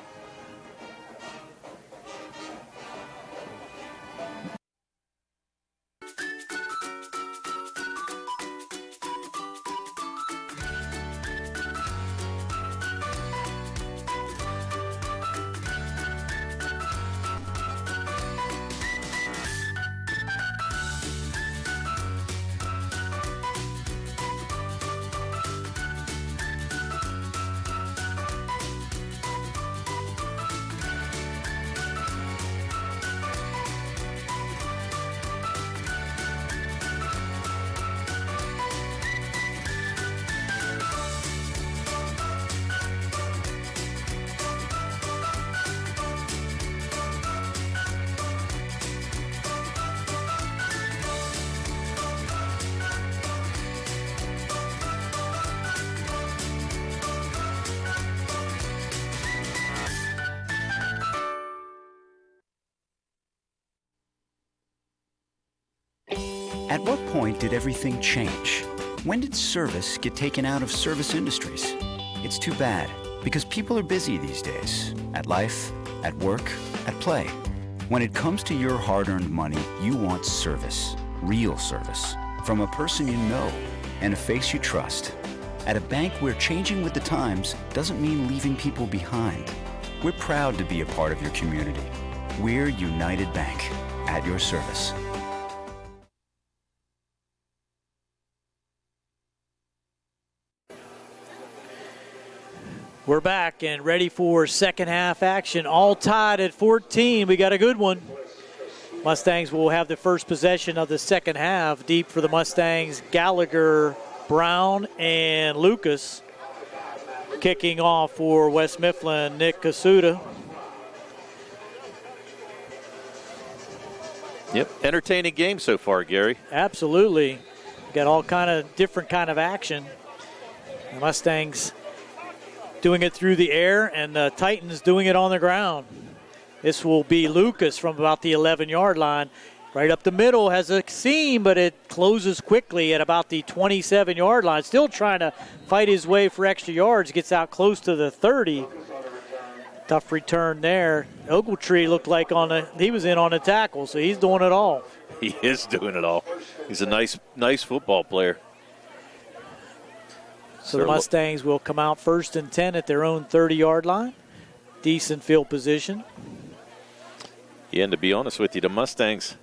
At what point did everything change? When did service get taken out of service industries? It's too bad, because people are busy these days. At life, at work, at play. When it comes to your hard-earned money, you want service. Real service. From a person you know and a face you trust. At a bank where changing with the times doesn't mean leaving people behind. We're proud to be a part of your community. We're United Bank, at your service. We're back and ready for second half action. All tied at 14. We got a good one. Mustangs will have the first possession of the second half. Deep for the Mustangs, Gallagher, Brown, and Lucas. Kicking off for West Mifflin, Nick Kasuda. Yep, entertaining game so far, Gary. Absolutely. Got all kind of different kind of action. The Mustangs doing it through the air, and the Titans doing it on the ground. This will be Lucas from about the 11-yard line. Right up the middle, has a seam, but it closes quickly at about the 27-yard line. Still trying to fight his way for extra yards. Gets out close to the 30. Tough return there. Ogletree looked like he was in on a tackle, so he's doing it all. He is doing it all. He's a nice football player. So the Mustangs will come out 1st and 10 at their own 30-yard line. Decent field position. Yeah, and to be honest with you, the Mustangs,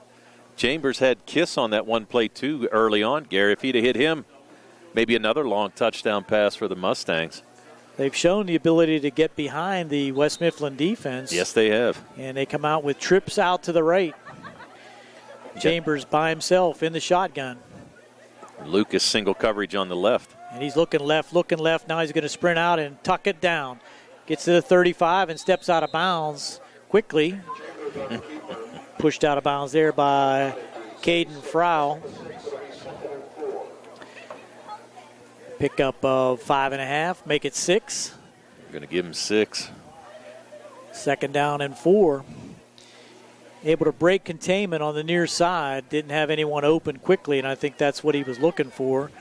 Chambers had Kiss on that one play too early on, Gary. If he'd have hit him, maybe another long touchdown pass for the Mustangs. They've shown the ability to get behind the West Mifflin defense. Yes, they have. And they come out with trips out to the right. Chambers by himself in the shotgun. Lucas single coverage on the left. And he's looking left. Now he's going to sprint out and tuck it down. Gets to the 35 and steps out of bounds quickly. Pushed out of bounds there by Caden Frau. Pickup of 5.5, make it 6. Going to give him 6. 2nd down and 4. Able to break containment on the near side. Didn't have anyone open quickly, and I think that's what he was looking for.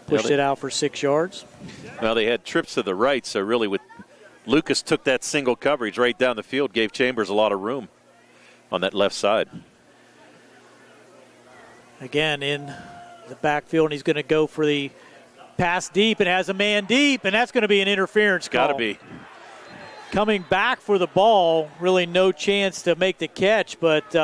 Pushed it out for 6 yards. Well, they had trips to the right, so really with Lucas took that single coverage right down the field, gave Chambers a lot of room on that left side. Again, in the backfield, and he's going to go for the pass deep and has a man deep, and that's going to be an interference call. Got to be. Coming back for the ball, really no chance to make the catch, but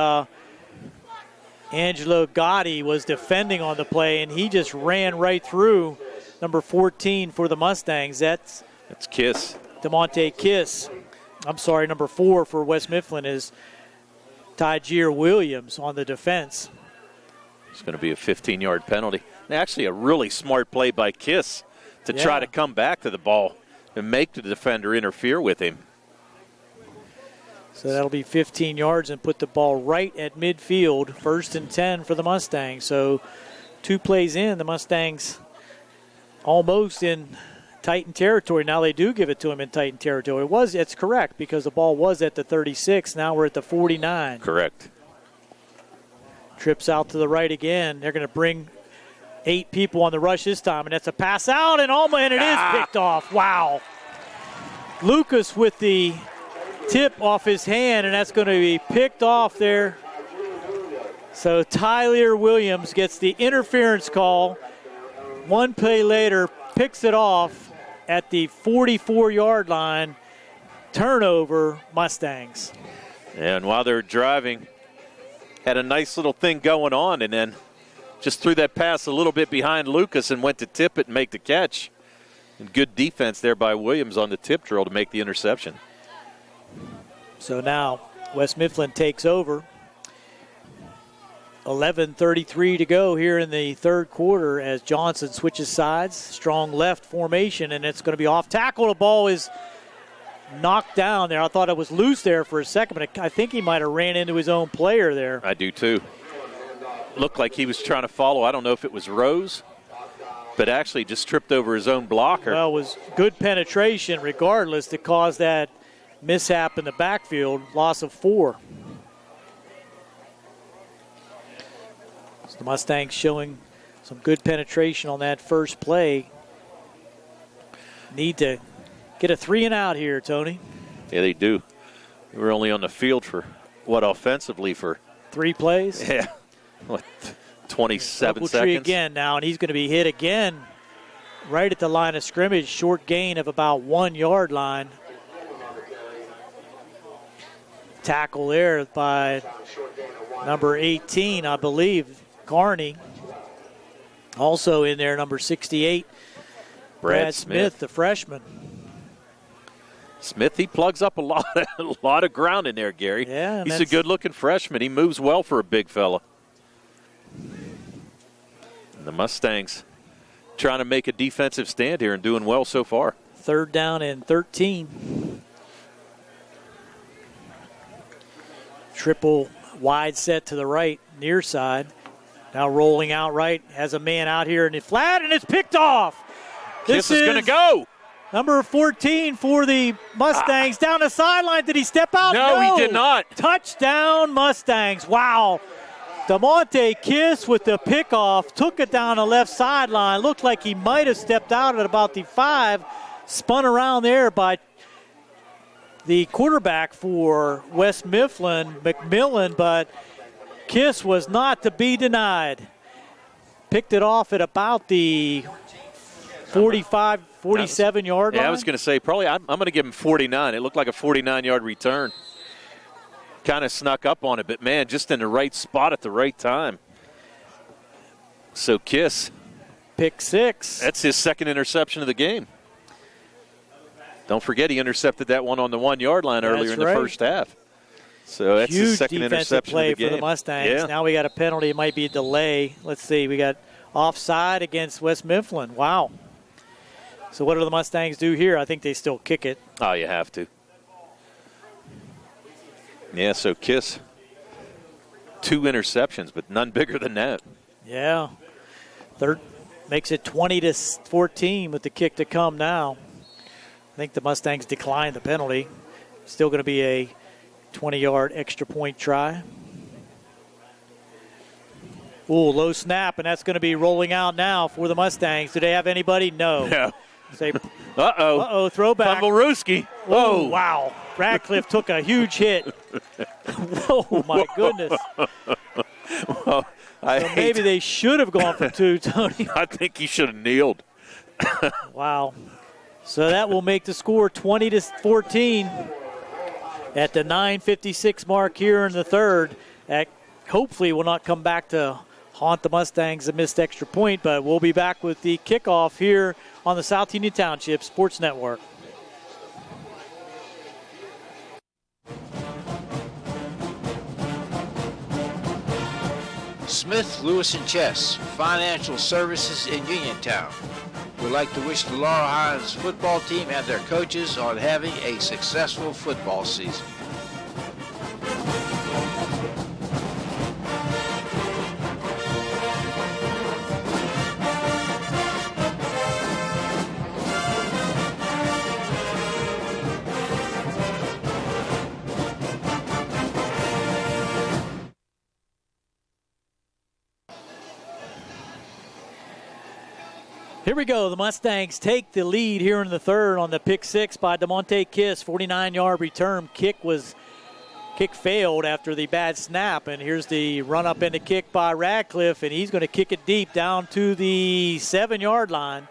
Angelo Gotti was defending on the play, and he just ran right through number 14 for the Mustangs. That's Kiss. DeMonte Kiss. I'm sorry, number 4 for West Mifflin is Tygeer Williams on the defense. It's going to be a 15-yard penalty. Actually, a really smart play by Kiss to try to come back to the ball and make the defender interfere with him. So that'll be 15 yards and put the ball right at midfield. 1st and 10 for the Mustangs. So 2 plays in, the Mustangs almost in Titan territory. Now they do give it to him in Titan territory. It's correct because the ball was at the 36. Now we're at the 49. Correct. Trips out to the right again. They're going to bring 8 people on the rush this time, and that's a pass out, and it is picked off. Wow. Lucas with the tip off his hand, and that's going to be picked off there. So Tyler Williams gets the interference call. 1 play later, picks it off at the 44-yard line. Turnover, Mustangs. And while they're driving, had a nice little thing going on, and then just threw that pass a little bit behind Lucas and went to tip it and make the catch. And good defense there by Williams on the tip drill to make the interception. So now West Mifflin takes over. 11:33 to go here in the third quarter as Johnson switches sides. Strong left formation, and it's going to be off tackle. The ball is knocked down there. I thought it was loose there for a second, but I think he might have ran into his own player there. I do too. Looked like he was trying to follow. I don't know if it was Rose, but actually just tripped over his own blocker. Well, it was good penetration regardless to cause that mishap in the backfield. Loss of 4. So the Mustangs showing some good penetration on that first play. Need to get a 3 and out here, Tony. Yeah, they do. We were only on the field for, offensively for? 3 plays? Yeah. 27 Double seconds. tree again now, and he's going to be hit again right at the line of scrimmage. Short gain of about 1 yard line. Tackle there by number 18, I believe, Carney. Also in there, number 68, Brad Smith, the freshman. Smith, he plugs up a lot of ground in there, Gary. Yeah, he's a good-looking freshman. He moves well for a big fella. And the Mustangs trying to make a defensive stand here and doing well so far. 3rd down and 13. Triple wide set to the right, near side. Now rolling out right, has a man out here in the flat, and it's picked off. This is going to go. Number 14 for the Mustangs down the sideline. Did he step out? No, he did not. Touchdown, Mustangs. Wow. DeMonte Kiss with the pickoff, took it down the left sideline. Looked like he might have stepped out at about the 5. Spun around there by the quarterback for West Mifflin, McMillan, but Kiss was not to be denied. Picked it off at about the 45, 47-yard line. Yeah, I was going to say, probably I'm going to give him 49. It looked like a 49-yard return. Kind of snuck up on it, but, man, just in the right spot at the right time. So Kiss. Pick 6. That's his 2nd interception of the game. Don't forget he intercepted that one on the 1-yard line earlier in the first half. So that's his 2nd interception play of the game. for the Mustangs. Yeah. Now we got a penalty. It might be a delay. Let's see. We got offside against West Mifflin. Wow. So what do the Mustangs do here? I think they still kick it. Oh, you have to. Yeah, so Kiss, 2 interceptions, but none bigger than that. Yeah. Third makes it 20-14 with the kick to come now. I think the Mustangs declined the penalty. Still going to be a 20-yard extra point try. Ooh, low snap, and that's going to be rolling out now for the Mustangs. Do they have anybody? No. Yeah. Say, Uh-oh, throwback. Fumblerooski. Oh, wow. Radcliffe took a huge hit. Oh, my goodness. Well, so maybe they should have gone for 2, Tony. I think he should have kneeled. Wow. So that will make the score 20-14 at the 9:56 mark here in the third. That hopefully will not come back to haunt the Mustangs a missed extra point, but we'll be back with the kickoff here on the South Union Township Sports Network. Smith, Lewis & Chess, Financial Services in Uniontown. We'd like to wish the Laurel Highlands football team and their coaches on having a successful football season. Here we go. The Mustangs take the lead here in the third on the pick 6 by DeMonte Kiss. 49-yard return. Kick failed after the bad snap. And here's the run up into kick by Radcliffe, and he's going to kick it deep down to the 7-yard line.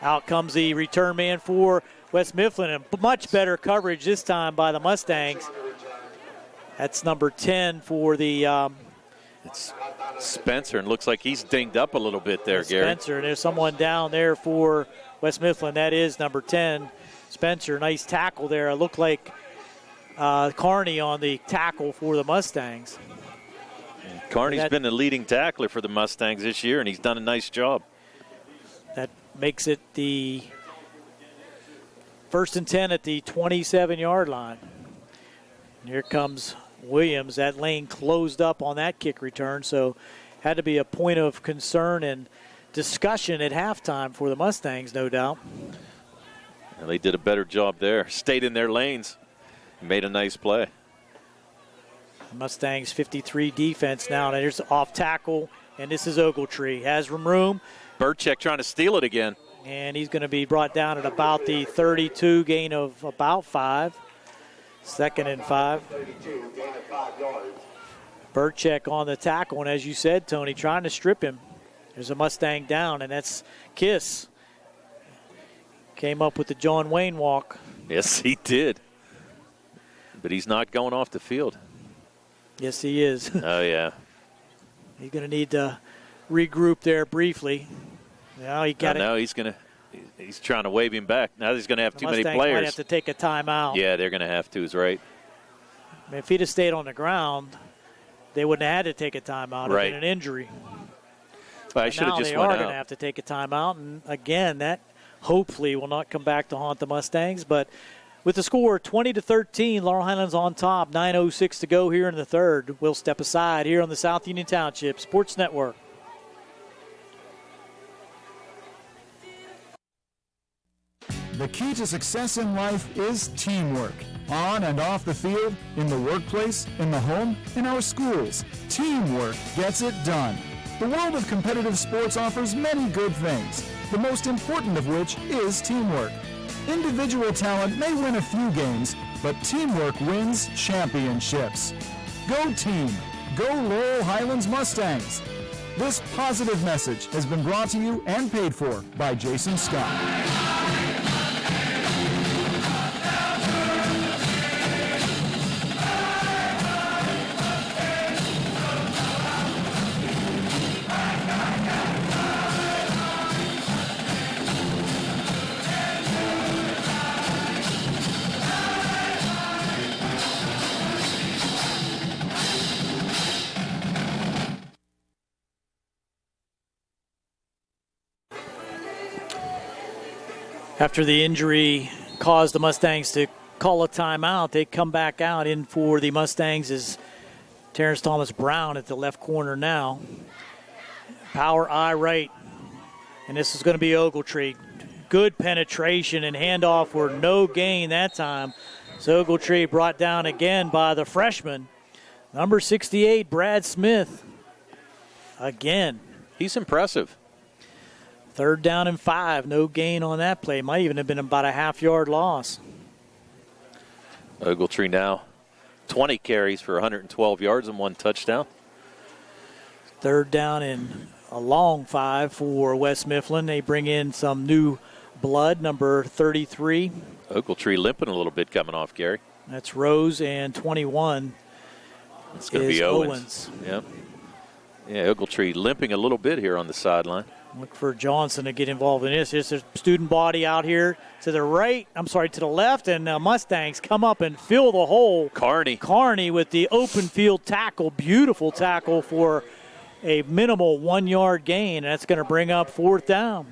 Out comes the return man for West Mifflin, and much better coverage this time by the Mustangs. That's number 10 for the it's Spencer, and looks like he's dinged up a little bit there, Gary. Spencer, and there's someone down there for West Mifflin. That is number 10, Spencer. Nice tackle there. It looked like Carney on the tackle for the Mustangs. Carney's been the leading tackler for the Mustangs this year, and he's done a nice job. That makes it the 1st and 10 at the 27-yard line. And here comes Williams. That lane closed up on that kick return, so had to be a point of concern and discussion at halftime for the Mustangs, no doubt. Well, they did a better job there. Stayed in their lanes. Made a nice play. Mustangs 53 defense now. And there's off tackle and this is Ogletree. Has some room. Burchek trying to steal it again. And he's going to be brought down at about the 32, gain of about 5. 2nd and 5. Burchek on the tackle, and as you said, Tony, trying to strip him. There's a Mustang down, and that's Kiss. Came up with the John Wayne walk. Yes, he did. But he's not going off the field. Yes, he is. Oh, yeah. He's going to need to regroup there briefly. Now he got he's trying to wave him back. Now he's going to have too many Mustangs players. might have to take a timeout. Yeah, they're going to have to, is right. I mean, if he'd have stayed on the ground, they wouldn't have had to take a timeout. Right. It been an injury. Well, I should have just went out. They are going to have to take a timeout, and again, that hopefully will not come back to haunt the Mustangs. But with the score 20-13, Laurel Highlands on top. 9:06 to go here in the third. We'll step aside here on the South Union Township Sports Network. The key to success in life is teamwork. On and off the field, in the workplace, in the home, in our schools. Teamwork gets it done. The world of competitive sports offers many good things, the most important of which is teamwork. Individual talent may win a few games, but teamwork wins championships. Go team! Go Laurel Highlands Mustangs! This positive message has been brought to you and paid for by Jason Scott. After the injury caused the Mustangs to call a timeout, they come back out. In for the Mustangs is Terrence Thomas Brown at the left corner now. Power eye right. And this is going to be Ogletree. Good penetration and handoff were no gain that time. So Ogletree brought down again by the freshman. Number 68, Brad Smith. Again. He's impressive. 3rd down and 5. No gain on that play. Might even have been about a half-yard loss. Ogletree now 20 carries for 112 yards and 1 touchdown. 3rd down and a long 5 for West Mifflin. They bring in some new blood, number 33. Ogletree limping a little bit coming off, Gary. That's Rose, and 21 it's going to be Owens. Yep. Yeah, Ogletree limping a little bit here on the sideline. Look for Johnson to get involved in this. There's a student body out here to the to the left, and Mustangs come up and fill the hole. Carney with the open field tackle. Beautiful tackle for a minimal 1-yard gain. That's going to bring up 4th down.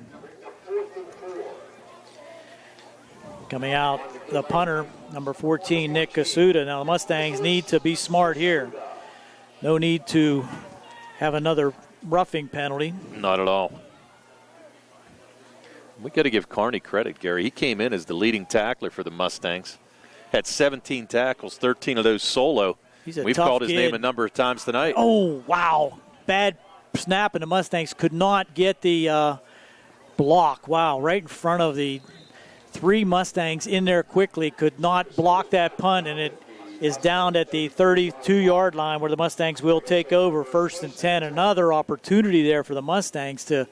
Coming out, the punter, number 14, Nick Kasuda. Now the Mustangs need to be smart here. No need to have another roughing penalty. Not at all. We got to give Carney credit, Gary. He came in as the leading tackler for the Mustangs. Had 17 tackles, 13 of those solo. We've called his name a number of times tonight. Oh, wow. Bad snap, and the Mustangs could not get the block. Wow, right in front of the 3 Mustangs in there quickly. Could not block that punt, and it is down at the 32-yard line where the Mustangs will take over. 1st and 10. Another opportunity there for the Mustangs to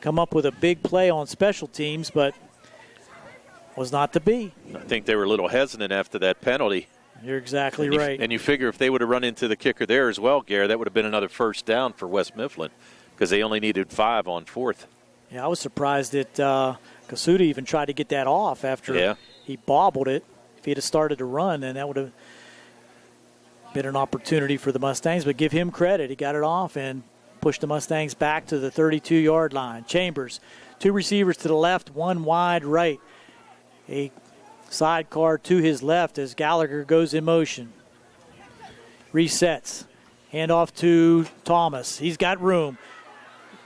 come up with a big play on special teams, but was not to be. I think they were a little hesitant after that penalty. You're exactly right. And you figure if they would have run into the kicker there as well, Gary, that would have been another 1st down for West Mifflin because they only needed 5 on 4th. Yeah, I was surprised that Kasuda even tried to get that off after he bobbled it. If he had started to run, then that would have been an opportunity for the Mustangs, but give him credit. He got it off and pushed the Mustangs back to the 32-yard line. Chambers, 2 receivers to the left, 1 wide right. A sidecar to his left as Gallagher goes in motion. Resets. Handoff to Thomas. He's got room.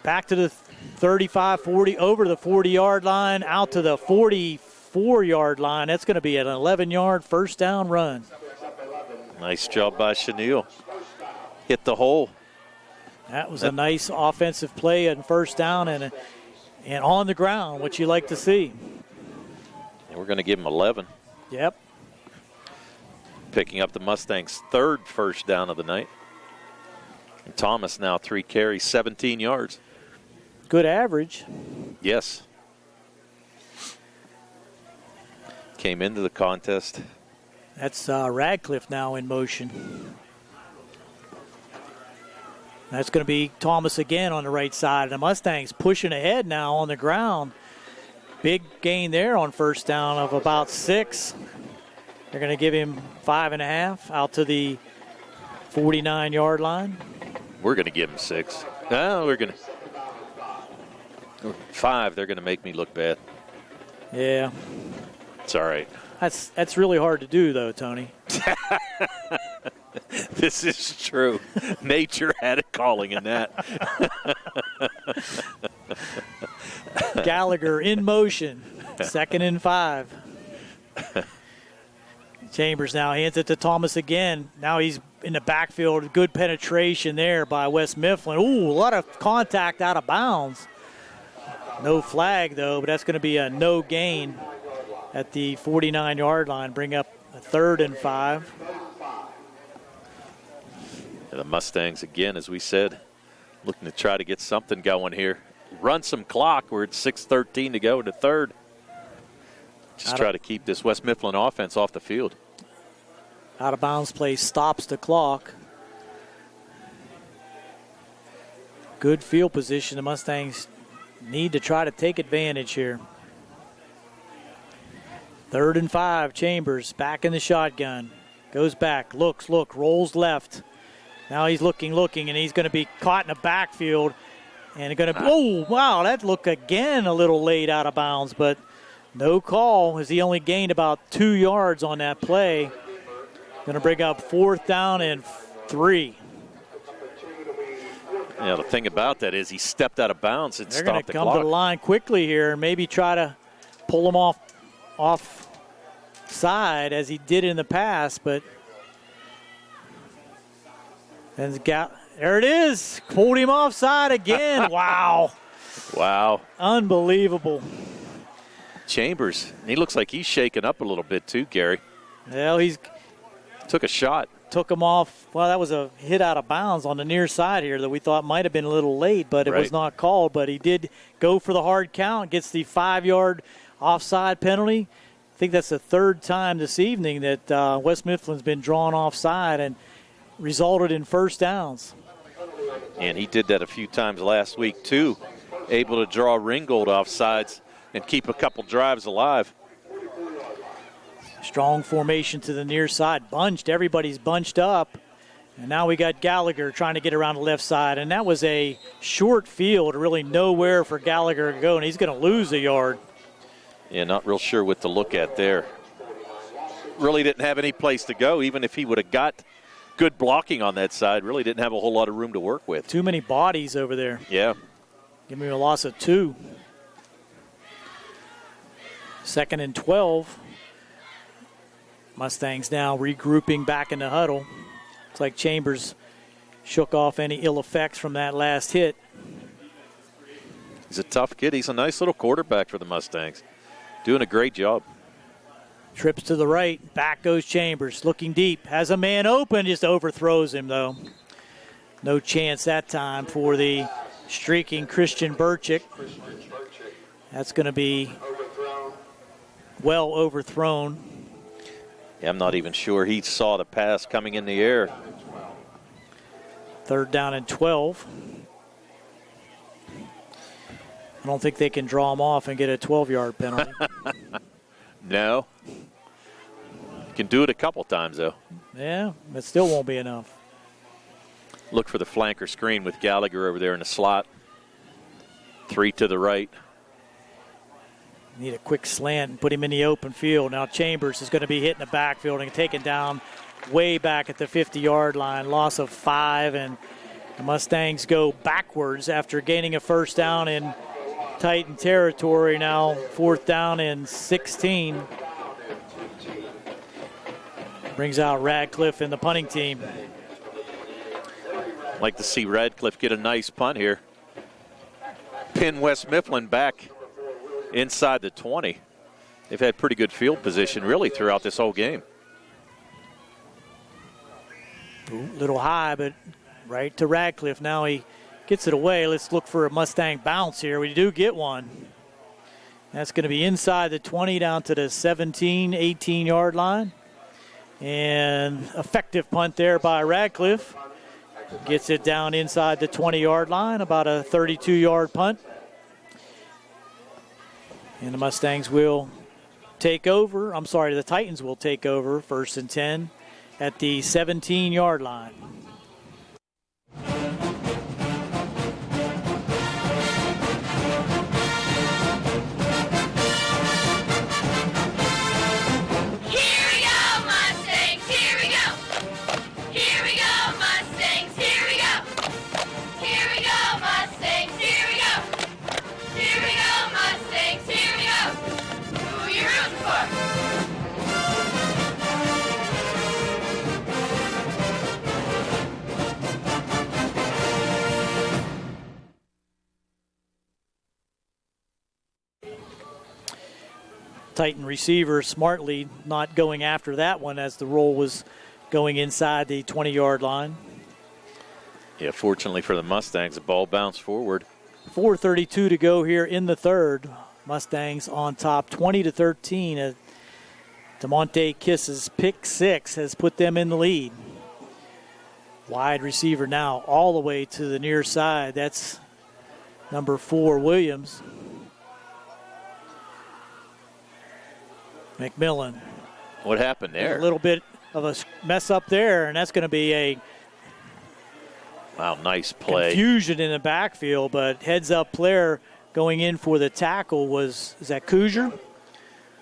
Back to the 35-40, over the 40-yard line, out to the 44-yard line. That's going to be an 11-yard 1st down run. Nice job by Chenille. Hit the hole. That was a nice offensive play and first down and on the ground, what you like to see. And we're going to give him 11. Yep. Picking up the Mustangs' third first down of the night. And Thomas now 3 carries, 17 yards. Good average. Yes. Came into the contest. That's Radcliffe now in motion. That's going to be Thomas again on the right side. The Mustangs pushing ahead now on the ground. Big gain there on first down of about 6. They're going to give him 5.5 out to the 49-yard line. We're going to give him 6. No, we're going to 5. They're going to make me look bad. Yeah. It's all right. That's really hard to do, though, Tony. This is true. Nature had a calling in that. Gallagher in motion. 2nd and 5. Chambers now hands it to Thomas again. Now he's in the backfield. Good penetration there by West Mifflin. Ooh, a lot of contact out of bounds. No flag, though, but that's going to be a no gain at the 49-yard line. Bring up a 3rd and 5. And the Mustangs, again, as we said, looking to try to get something going here. Run some clock. We're at 6:13 to go in the third. Just try to keep this West Mifflin offense off the field. Out of bounds play stops the clock. Good field position. The Mustangs need to try to take advantage here. 3rd and 5. Chambers back in the shotgun. Goes back, looks, rolls left. Now he's looking, and he's going to be caught in the backfield. And going to, oh, wow, that looked again a little late out of bounds, but no call as he only gained about 2 yards on that play. Going to bring up 4th down and 3. Yeah, the thing about that is he stepped out of bounds and stopped the clock. They're going to come to the line quickly here and maybe try to pull him off side as he did in the past, but there it is. Pulled him offside again. Wow. Wow. Unbelievable. Chambers, he looks like he's shaken up a little bit too, Gary. Well, he's took a shot. Took him off. Well, that was a hit out of bounds on the near side here that we thought might have been a little late, but it was not called. But he did go for the hard count, gets the 5-yard offside penalty. I think that's the 3rd time this evening that West Mifflin's been drawn offside and resulted in first downs. And he did that a few times last week, too. Able to draw Ringgold offsides and keep a couple drives alive. Strong formation to the near side. Bunched. Everybody's bunched up. And now we got Gallagher trying to get around the left side. And that was a short field, really nowhere for Gallagher to go. And he's going to lose a yard. Yeah, not real sure what to look at there. Really didn't have any place to go, even if he would have got good blocking on that side. Really didn't have a whole lot of room to work with. Too many bodies over there. Yeah. Give me a loss of 2. 2nd and 12. Mustangs now regrouping back in the huddle. Looks like Chambers shook off any ill effects from that last hit. He's a tough kid. He's a nice little quarterback for the Mustangs. Doing a great job. Trips to the right. Back goes Chambers. Looking deep. Has a man open. Just overthrows him, though. No chance that time for the streaking Christian Burchick. That's going to be well overthrown. Yeah, I'm not even sure he saw the pass coming in the air. 3rd down and 12. I don't think they can draw him off and get a 12-yard penalty. No. You can do it a couple times, though. Yeah, but still won't be enough. Look for the flanker screen with Gallagher over there in the slot. 3 to the right. Need a quick slant and put him in the open field. Now Chambers is going to be hitting the backfield and taken down way back at the 50-yard line. Loss of 5, and the Mustangs go backwards after gaining a first down in Titan territory. Now 4th down and 16. Brings out Radcliffe and the punting team. Like to see Radcliffe get a nice punt here. Pin West Mifflin back inside the 20. They've had pretty good field position really throughout this whole game. A little high, but right to Radcliffe. Now he gets it away. Let's look for a Mustang bounce here. We do get one. That's going to be inside the 20 down to the 17, 18-yard line. And effective punt there by Radcliffe. Gets it down inside the 20-yard line, about a 32-yard punt. And the Mustangs will take over. I'm sorry, the Titans will take over 1st and 10 at the 17-yard line. Titan receiver smartly not going after that one as the roll was going inside the 20-yard line. Yeah, fortunately for the Mustangs, the ball bounced forward. 4:32 to go here in the third. Mustangs on top 20-13. DeMonte Kiss's pick six has put them in the lead. Wide receiver now all the way to the near side. That's number 4, Williams. McMillan. What happened there? A little bit of a mess up there, and that's going to be a nice play. Confusion in the backfield, but heads-up player going in for the tackle is that Kuzier?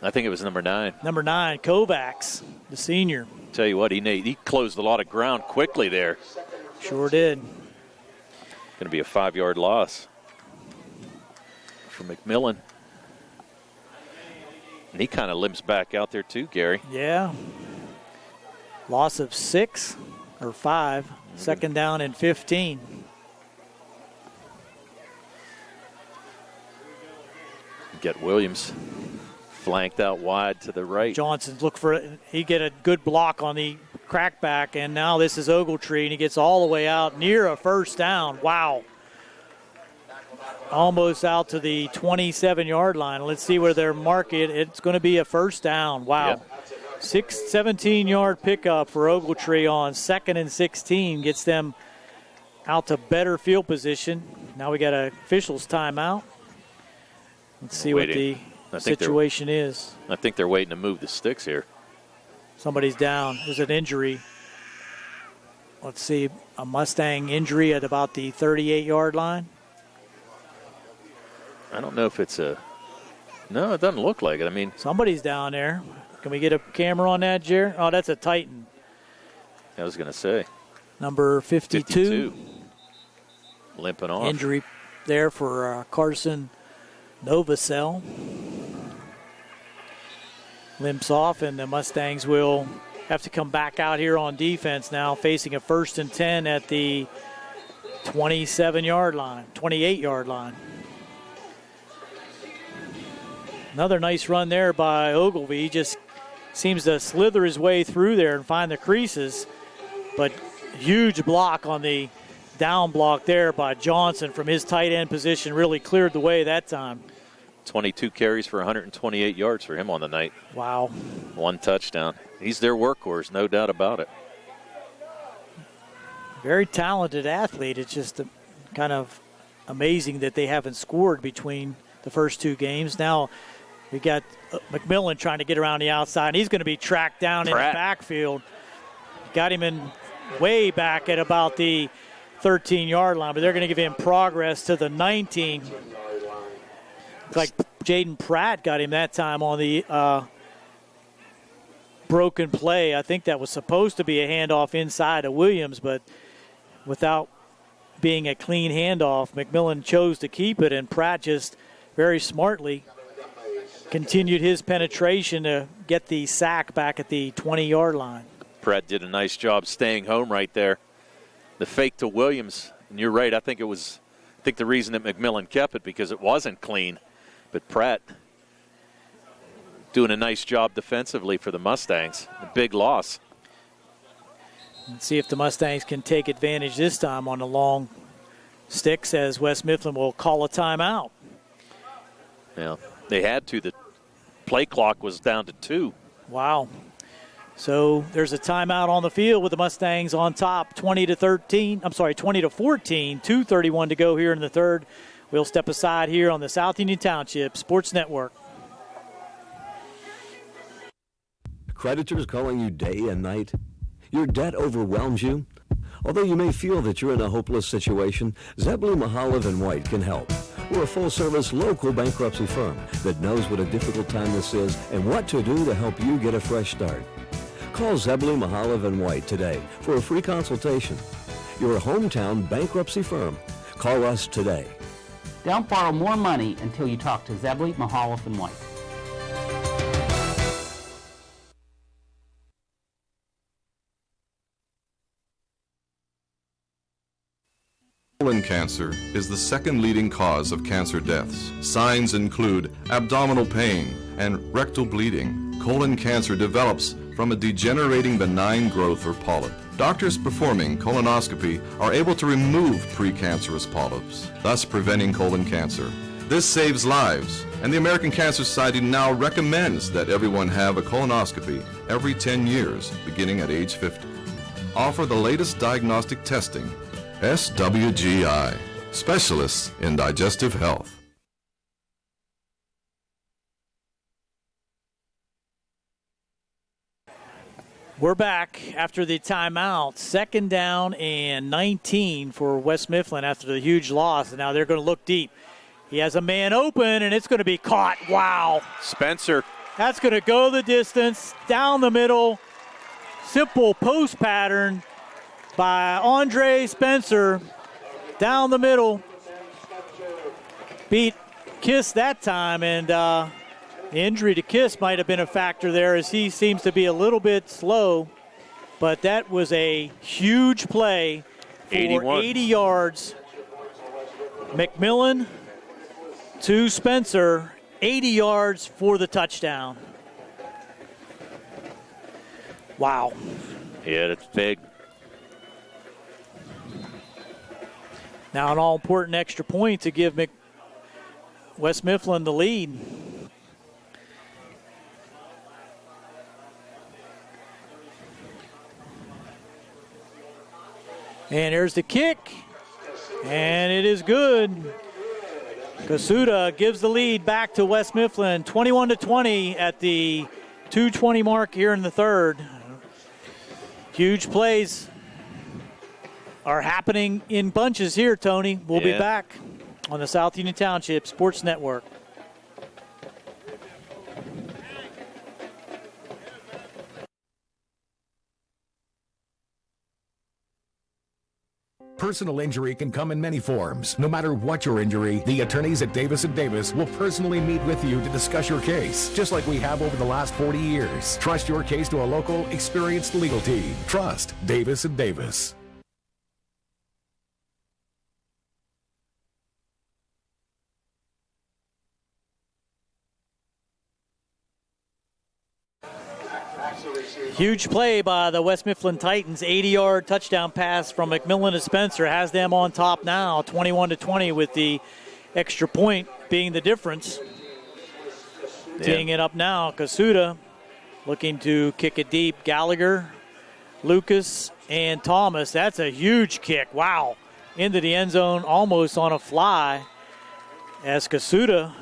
I think it was number 9. Number 9, Kovacs, the senior. Tell you what, he closed a lot of ground quickly there. Sure did. Going to be a 5-yard loss for McMillan. And he kind of limps back out there too, Gary. Yeah. Loss of 6 or 5. Second down and 15. Get Williams flanked out wide to the right. Johnson's look for it. He get a good block on the crackback, and now this is Ogletree, and he gets all the way out near a first down. Wow. Almost out to the 27-yard line. Let's see where they're marked. It's going to be a first down. Wow. Yep. 17-yard pickup for Ogletree on 2nd and 16. Gets them out to better field position. Now we got an official's timeout. Let's see what the situation is. I think they're waiting to move the sticks here. Somebody's down. There's an injury. Let's see, a Mustang injury at about the 38-yard line. I don't know if it's a... No, it doesn't look like it. I mean... Somebody's down there. Can we get a camera on that, Jer? Oh, that's a Titan. I was going to say. Number 52. Limping off. Injury there for Carson Novacell. Limps off, and the Mustangs will have to come back out here on defense now, facing a 1st and 10 at the 27-yard line, 28-yard line. Another nice run there by Ogilvie. He just seems to slither his way through there and find the creases. But huge block on the down block there by Johnson from his tight end position. Really cleared the way that time. 22 carries for 128 yards for him on the night. Wow. 1 touchdown. He's their workhorse, no doubt about it. Very talented athlete. It's just kind of amazing that they haven't scored between the first 2 games. Now we got McMillan trying to get around the outside. He's going to be tracked down in the backfield. Got him in way back at about the 13-yard line, but they're going to give him progress to the 19. It's like Jaden Pratt got him that time on the broken play. I think that was supposed to be a handoff inside of Williams, but without being a clean handoff, McMillan chose to keep it, and Pratt just very smartly continued his penetration to get the sack back at the 20-yard line. Pratt did a nice job staying home right there. the fake to Williams. And you're right. I think the reason that McMillan kept it because it wasn't clean. But Pratt doing a nice job defensively for the Mustangs. A big loss. Let's see if the Mustangs can take advantage this time on the long sticks as West Mifflin will call a timeout. Yeah, they had to. The play clock was down to 2. Wow. So there's a timeout on the field with the Mustangs on top, 20-14, 2:31 to go here in the third. We'll step aside here on the South Union Township Sports Network. Creditors calling you day and night? Your debt overwhelms you? Although you may feel that you're in a hopeless situation, Zebley, Mahalev & White can help. We're a full-service local bankruptcy firm that knows what a difficult time this is and what to do to help you get a fresh start. Call Zebley, Mahalev & White today for a free consultation. Your hometown bankruptcy firm. Call us today. Don't borrow more money until you talk to Zebley, Mahalev & White. Colon cancer is the second leading cause of cancer deaths. Signs include abdominal pain and rectal bleeding. Colon cancer develops from a degenerating benign growth or polyp. Doctors performing colonoscopy are able to remove precancerous polyps, thus preventing colon cancer. This saves lives, and the American Cancer Society now recommends that everyone have a colonoscopy every 10 years, beginning at age 50. Offer the latest diagnostic testing. SWGI, specialists in digestive health. We're back after the timeout. 2nd down and 19 for West Mifflin after the huge loss. And now they're going to look deep. He has a man open, and it's going to be caught. Wow. Spencer. That's going to go the distance, down the middle. Simple post pattern by Andre Spencer. Down the middle. Beat Kiss that time, and the injury to Kiss might have been a factor there as he seems to be a little bit slow. But that was a huge play for 81. 80 yards. McMillan to Spencer, 80 yards for the touchdown. Wow. Yeah, that's big. Now an all-important extra point to give West Mifflin the lead. And here's the kick, and it is good. Kasuda gives the lead back to West Mifflin, 21-20 at the 2:20 mark here in the third. Huge plays are happening in bunches here, Tony. We'll be back on the South Union Township Sports Network. Personal injury can come in many forms. No matter what your injury, the attorneys at Davis & Davis will personally meet with you to discuss your case, just like we have over the last 40 years. Trust your case to a local, experienced legal team. Trust Davis & Davis. Huge play by the West Mifflin Titans. 80-yard touchdown pass from McMillan to Spencer has them on top now, 21-20, with the extra point being the difference. Yeah. Teeing it up now, Kasuda looking to kick it deep. Gallagher, Lucas, and Thomas. That's a huge kick. Wow. Into the end zone almost on a fly as Kasuda,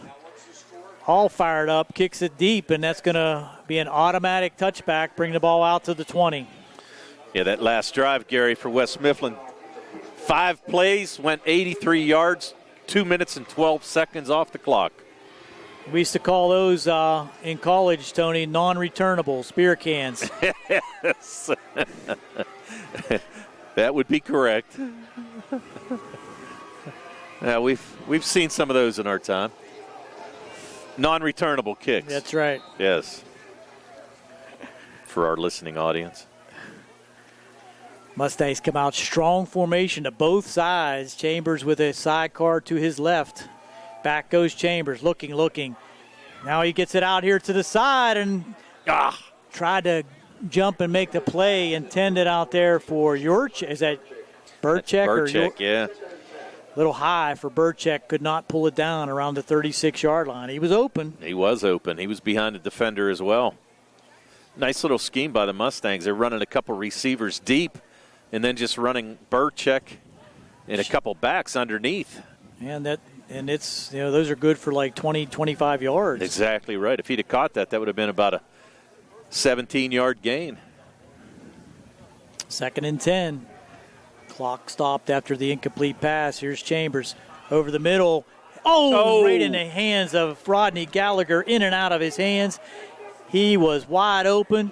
all fired up, kicks it deep, and that's going to be an automatic touchback, bring the ball out to the 20. Yeah, that last drive, Gary, for West Mifflin. 5 plays, went 83 yards, 2 minutes and 12 seconds off the clock. We used to call those in college, Tony, non-returnables, beer cans. Yes. That would be correct. Yeah, we've seen some of those in our time. Non-returnable kicks. That's right. Yes. For our listening audience. Mustangs come out strong formation to both sides. Chambers with a sidecar to his left. Back goes Chambers, looking. Now he gets it out here to the side and tried to jump and make the play intended out there for Yurch. Is that Burchek? Burchek, yeah. A little high for Burchek. Could not pull it down around the 36-yard line. He was open. He was open. He was behind the defender as well. Nice little scheme by the Mustangs. They're running a couple receivers deep and then just running Burchek and a couple backs underneath. And it's, those are good for like 20, 25 yards. Exactly right. If he'd have caught that would have been about a 17-yard gain. 2nd and 10. Clock stopped after the incomplete pass. Here's Chambers over the middle. Right in the hands of Rodney Gallagher, in and out of his hands. He was wide open,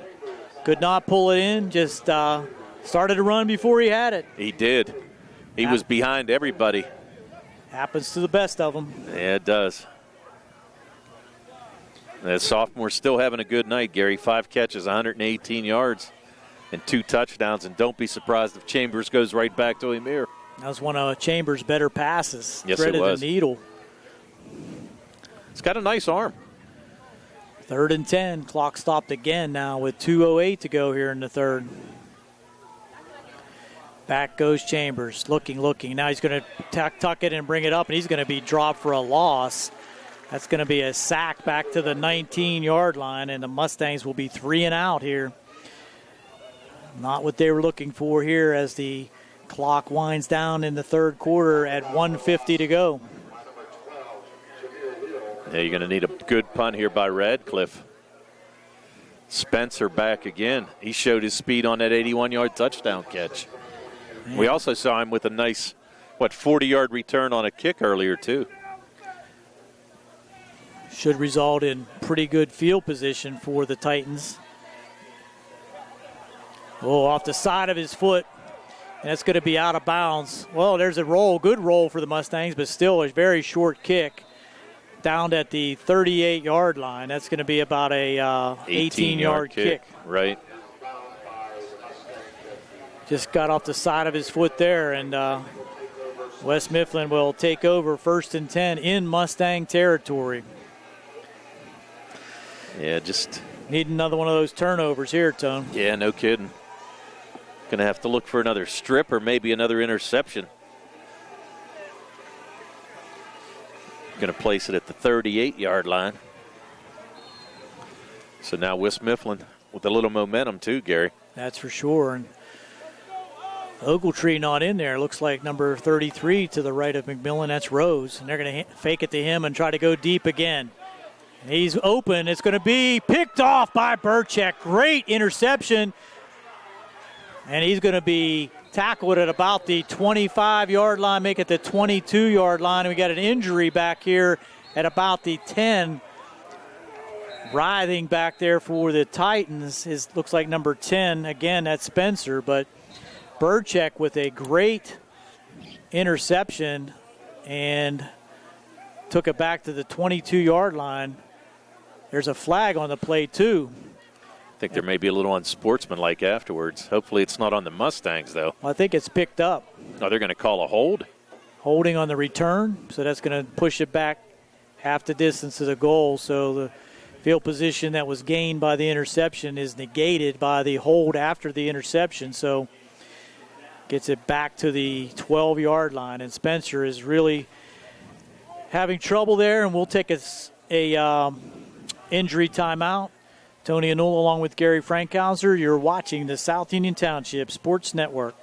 could not pull it in, just started to run before he had it. He did. He was behind everybody. Happens to the best of them. Yeah, it does. The sophomore still having a good night, Gary. 5 catches, 118 yards, and 2 touchdowns. And don't be surprised if Chambers goes right back to him here. That was one of Chambers' better passes. Yes, Threaded it was. the needle. He's got a nice arm. 3rd and 10. Clock stopped again now with 2:08 to go here in the third. Back goes Chambers, looking. Now he's going to tuck it and bring it up, and he's going to be dropped for a loss. That's going to be a sack back to the 19-yard line, and the Mustangs will be 3 and out here. Not what they were looking for here as the clock winds down in the third quarter at 1:50 to go. Yeah, you're going to need a good punt here by Radcliffe. Spencer back again. He showed his speed on that 81-yard touchdown catch. Man. We also saw him with a nice, 40-yard return on a kick earlier, too. Should result in pretty good field position for the Titans. Off the side of his foot, and that's going to be out of bounds. Well, there's a roll, good roll for the Mustangs, but still a very short kick down at the 38-yard line. That's going to be about a 18-yard kick. Right. Just got off the side of his foot there, and West Mifflin will take over 1st and 10 in Mustang territory. Yeah, just need another one of those turnovers here, Tone. Yeah, no kidding. Going to have to look for another strip or maybe another interception. Going to place it at the 38-yard line. So now West Mifflin with a little momentum too, Gary. That's for sure. And Ogletree not in there. Looks like number 33 to the right of McMillan. That's Rose. And they're going to fake it to him and try to go deep again. And he's open. It's going to be picked off by Burchek. Great interception. And he's going to be tackled at about the 25-yard line, make it the 22-yard line. And we got an injury back here at about the 10. Writhing back there for the Titans looks like number 10. Again, that's Spencer, but Burchek with a great interception and took it back to the 22-yard line. There's a flag on the play, too. I think there may be a little unsportsmanlike afterwards. Hopefully it's not on the Mustangs, though. Well, I think it's picked up. Oh, they're going to call a hold? Holding on the return, so that's going to push it back half the distance to the goal. So the field position that was gained by the interception is negated by the hold after the interception. So gets it back to the 12-yard line. And Spencer is really having trouble there, and we'll take a injury timeout. Tony Anula along with Gary Frankhauser. You're watching the South Union Township Sports Network.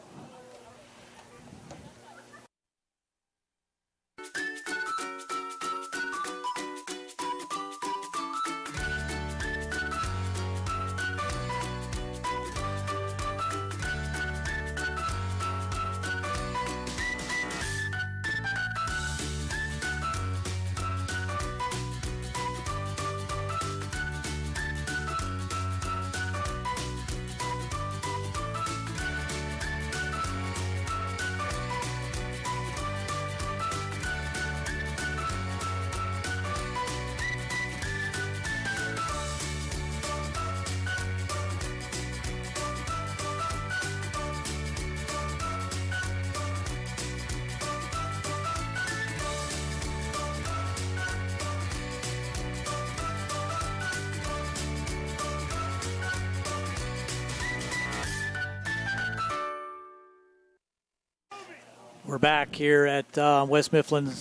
We're back here at West Mifflin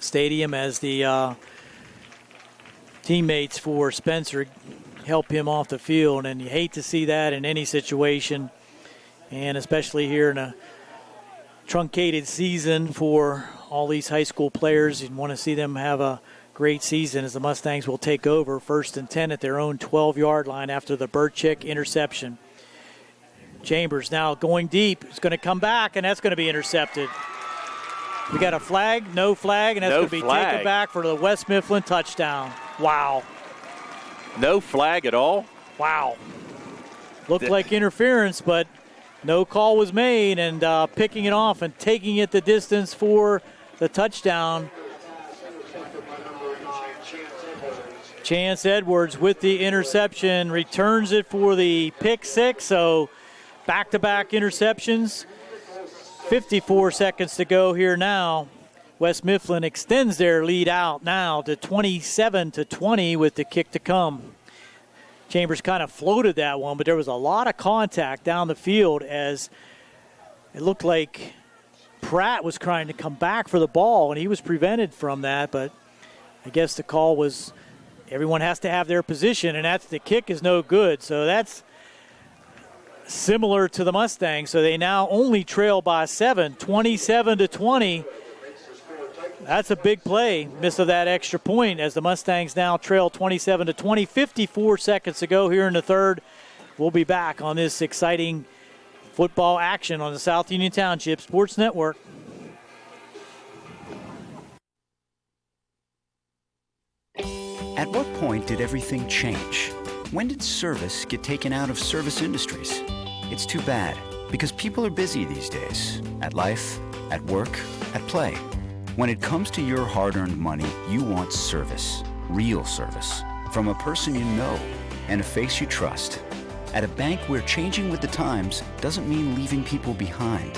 Stadium as the teammates for Spencer help him off the field, and you hate to see that in any situation, and especially here in a truncated season for all these high school players. You'd want to see them have a great season as the Mustangs will take over 1st and 10 at their own 12-yard line after the Burchick interception. Chambers now going deep. It's going to come back, and that's going to be intercepted. We got a flag, no flag, and that's going to be taken back for the West Mifflin touchdown. Wow. No flag at all? Wow. Looked like interference, but no call was made, and picking it off and taking it the distance for the touchdown. Chance Edwards with the interception returns it for the pick six, so back-to-back interceptions. 54 seconds to go here now. West Mifflin extends their lead out now to 27-20 with the kick to come. Chambers kind of floated that one, but there was a lot of contact down the field as it looked like Pratt was trying to come back for the ball, and he was prevented from that, but I guess the call was everyone has to have their position, and that's the kick is no good. So that's similar to the Mustangs. So they now only trail by 7, 27-20. That's a big play, miss of that extra point as the Mustangs now trail 27-20. 54 seconds to go here in the third. We'll be back on this exciting football action on the South Union Township Sports Network. At what point did everything change? When did service get taken out of service industries? It's too bad, because people are busy these days. At life, at work, at play. When it comes to your hard-earned money, you want service. Real service. From a person you know and a face you trust. At a bank where changing with the times doesn't mean leaving people behind.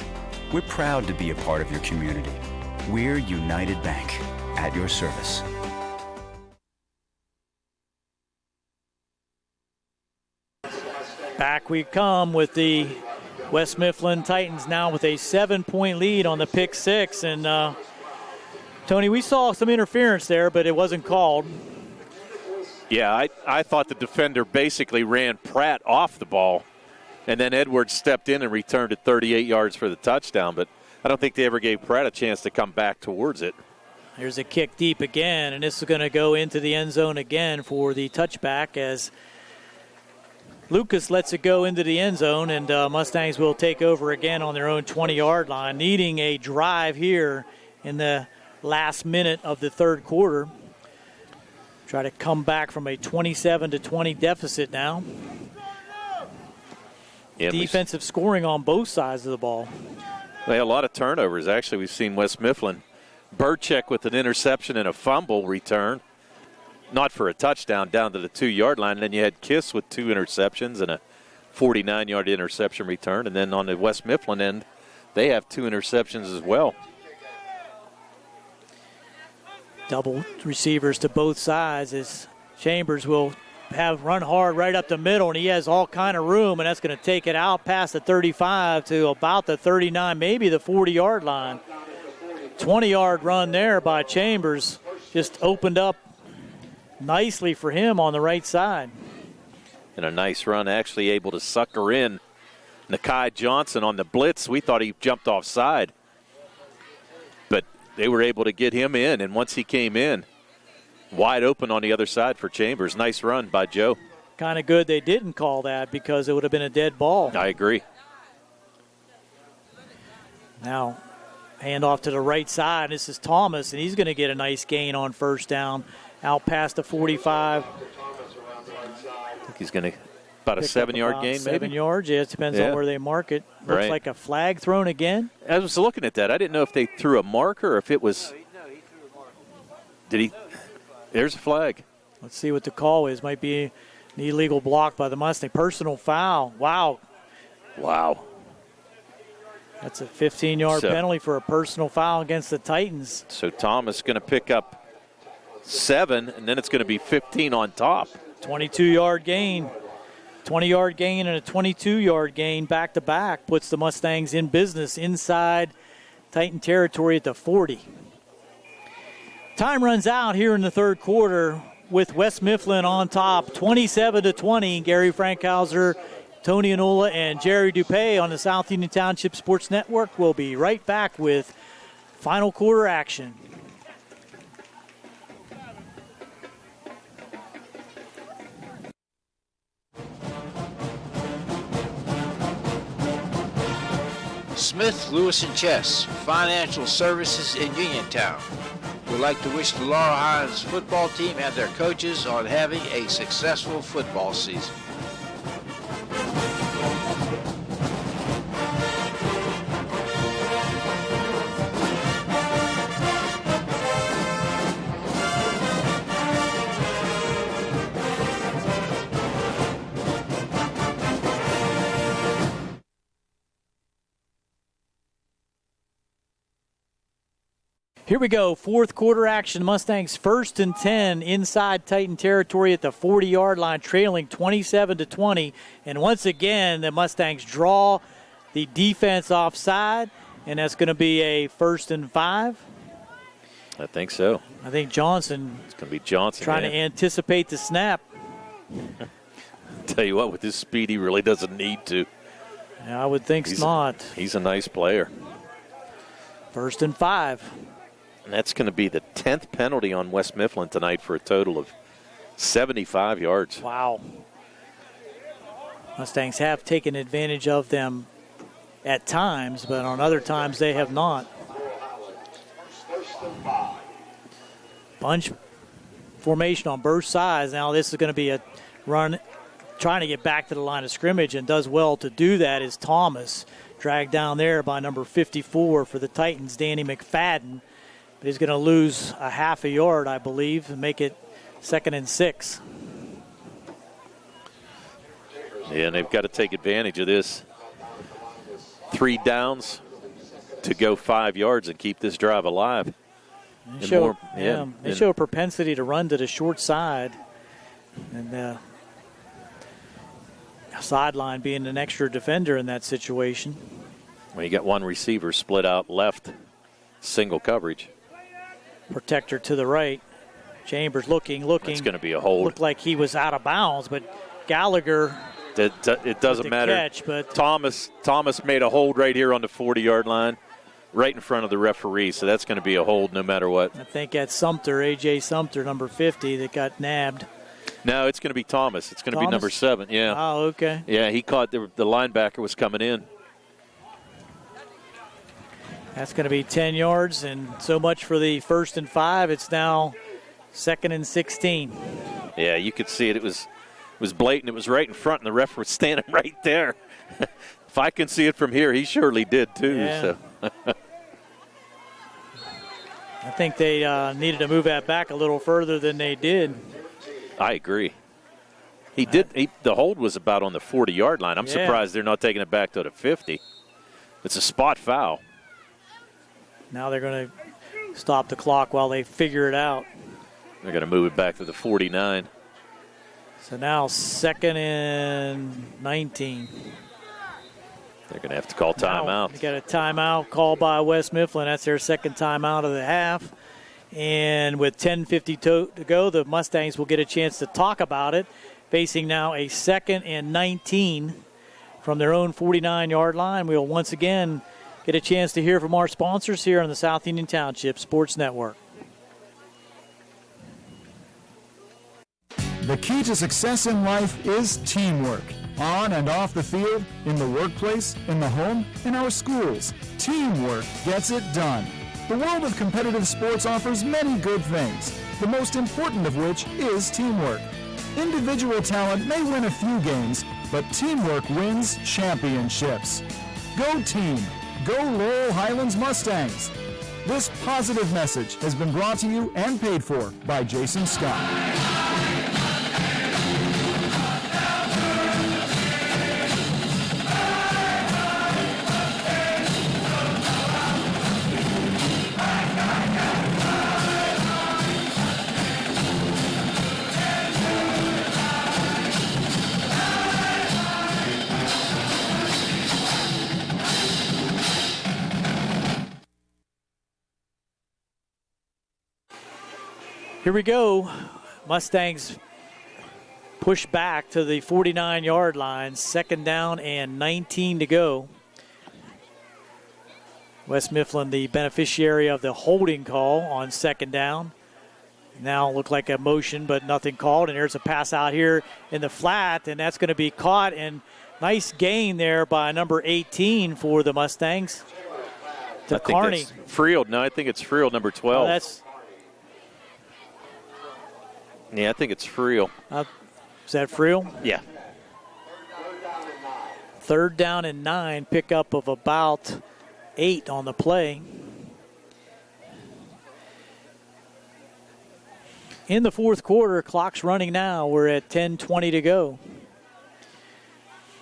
We're proud to be a part of your community. We're United Bank, at your service. Back we come with the West Mifflin Titans now with a 7-point lead on the pick six. And Tony, we saw some interference there, but it wasn't called. Yeah, I thought the defender basically ran Pratt off the ball, and then Edwards stepped in and returned it 38 yards for the touchdown, but I don't think they ever gave Pratt a chance to come back towards it. There's a kick deep again, and this is going to go into the end zone again for the touchback as Lucas lets it go into the end zone, and Mustangs will take over again on their own 20-yard line, needing a drive here in the last minute of the third quarter. Try to come back from a 27-20 deficit now. Yeah, defensive scoring on both sides of the ball. They had a lot of turnovers. Actually, we've seen West Mifflin. Burchick with an interception and a fumble return. Not for a touchdown, down to the 2-yard line. And then you had Kiss with 2 interceptions and a 49-yard interception return. And then on the West Mifflin end, they have 2 interceptions as well. Double receivers to both sides as Chambers will have run hard right up the middle, and he has all kind of room, and that's going to take it out past the 35 to about the 39, maybe the 40-yard line. 20-yard run there by Chambers just opened up nicely for him on the right side. And a nice run, actually able to sucker in Nakai Johnson on the blitz. We thought he jumped offside, but they were able to get him in, and once he came in, wide open on the other side for Chambers. Nice run by Joe. Kind of good they didn't call that because it would have been a dead ball. I agree. Now, hand off to the right side. This is Thomas, and he's going to get a nice gain on first down out past the 45. I think he's going to about a 7-yard gain, maybe? 7 yards, yeah. It depends on where they mark it. Looks like a flag thrown again. I was looking at that. I didn't know if they threw a marker or if it was. Did he? There's a flag. Let's see what the call is. Might be an illegal block by the Mustang. Personal foul. Wow. That's a 15-yard penalty for a personal foul against the Titans. So Thomas going to pick up 7, and then it's going to be 15 on top. 22-yard gain. 20-yard gain and a 22-yard gain back-to-back puts the Mustangs in business inside Titan territory at the 40. Time runs out here in the third quarter with West Mifflin on top, 27-20. Gary Frankhauser, Tony Anola, and Jerry Dupay on the South Union Township Sports Network. We'll be right back with final quarter action. Smith, Lewis & Chess, Financial Services in Uniontown. We'd like to wish the Laurel Highlands football team and their coaches on having a successful football season. Here we go, fourth quarter action. Mustangs 1st and 10 inside Titan territory at the 40-yard line, trailing 27-20. And once again, the Mustangs draw the defense offside, and that's going to be a 1st and 5. I think so. I think Johnson. It's going to be Johnson trying to anticipate the snap. Tell you what, with his speed, he really doesn't need to. Yeah, I would think not. He's a nice player. 1st and 5. And that's going to be the 10th penalty on West Mifflin tonight for a total of 75 yards. Wow. Mustangs have taken advantage of them at times, but on other times they have not. Bunch formation on both sides. Now this is going to be a run trying to get back to the line of scrimmage, and does well to do that is Thomas. Dragged down there by number 54 for the Titans, Danny McFadden. But he's going to lose a half a yard, I believe, and make it 2nd and 6. Yeah, and they've got to take advantage of this. 3 downs to go 5 yards and keep this drive alive. They show a propensity to run to the short side. And sideline being an extra defender in that situation. Well, you got one receiver split out left, single coverage. Protector to the right. Chambers looking. It's going to be a hold. Looked like he was out of bounds, but Gallagher. It doesn't matter. Catch, but Thomas made a hold right here on the 40-yard line, right in front of the referee. So that's going to be a hold no matter what. I think that's Sumter, A.J. Sumter, number 50, that got nabbed. No, it's going to be Thomas. It's going to be number 7. Yeah. Oh, okay. Yeah, he caught the linebacker was coming in. That's going to be 10 yards, and so much for the 1st and 5. It's now 2nd and 16. Yeah, you could see it. It was blatant. It was right in front, and the ref was standing right there. If I can see it from here, he surely did too. Yeah. So. I think they needed to move that back a little further than they did. I agree. The hold was about on the 40-yard line. I'm surprised they're not taking it back to the 50. It's a spot foul. Now they're going to stop the clock while they figure it out. They're going to move it back to the 49. So now 2nd and 19. They're going to have to call timeout. You got a timeout called by West Mifflin. That's their 2nd timeout of the half. And with 10:50 to go, the Mustangs will get a chance to talk about it. Facing now a 2nd and 19 from their own 49-yard line. We'll once again get a chance to hear from our sponsors here on the South Union Township Sports Network. The key to success in life is teamwork. On and off the field, in the workplace, in the home, in our schools. Teamwork gets it done. The world of competitive sports offers many good things, the most important of which is teamwork. Individual talent may win a few games, but teamwork wins championships. Go team! Go Laurel Highlands Mustangs! This positive message has been brought to you and paid for by Jason Scott. Here we go. Mustangs push back to the 49-yard line. 2nd down and 19 to go. West Mifflin, the beneficiary of the holding call on 2nd down. Now look like a motion, but nothing called. And there's a pass out here in the flat, and that's going to be caught. And nice gain there by number 18 for the Mustangs. To Carney. Friel. No, I think it's Friel, number 12. Oh, that's. Yeah, I think it's Friel. Is that Friel? Yeah. 3rd down and 9, pickup of about 8 on the play. In the 4th quarter, clock's running now. We're at 10:20 to go.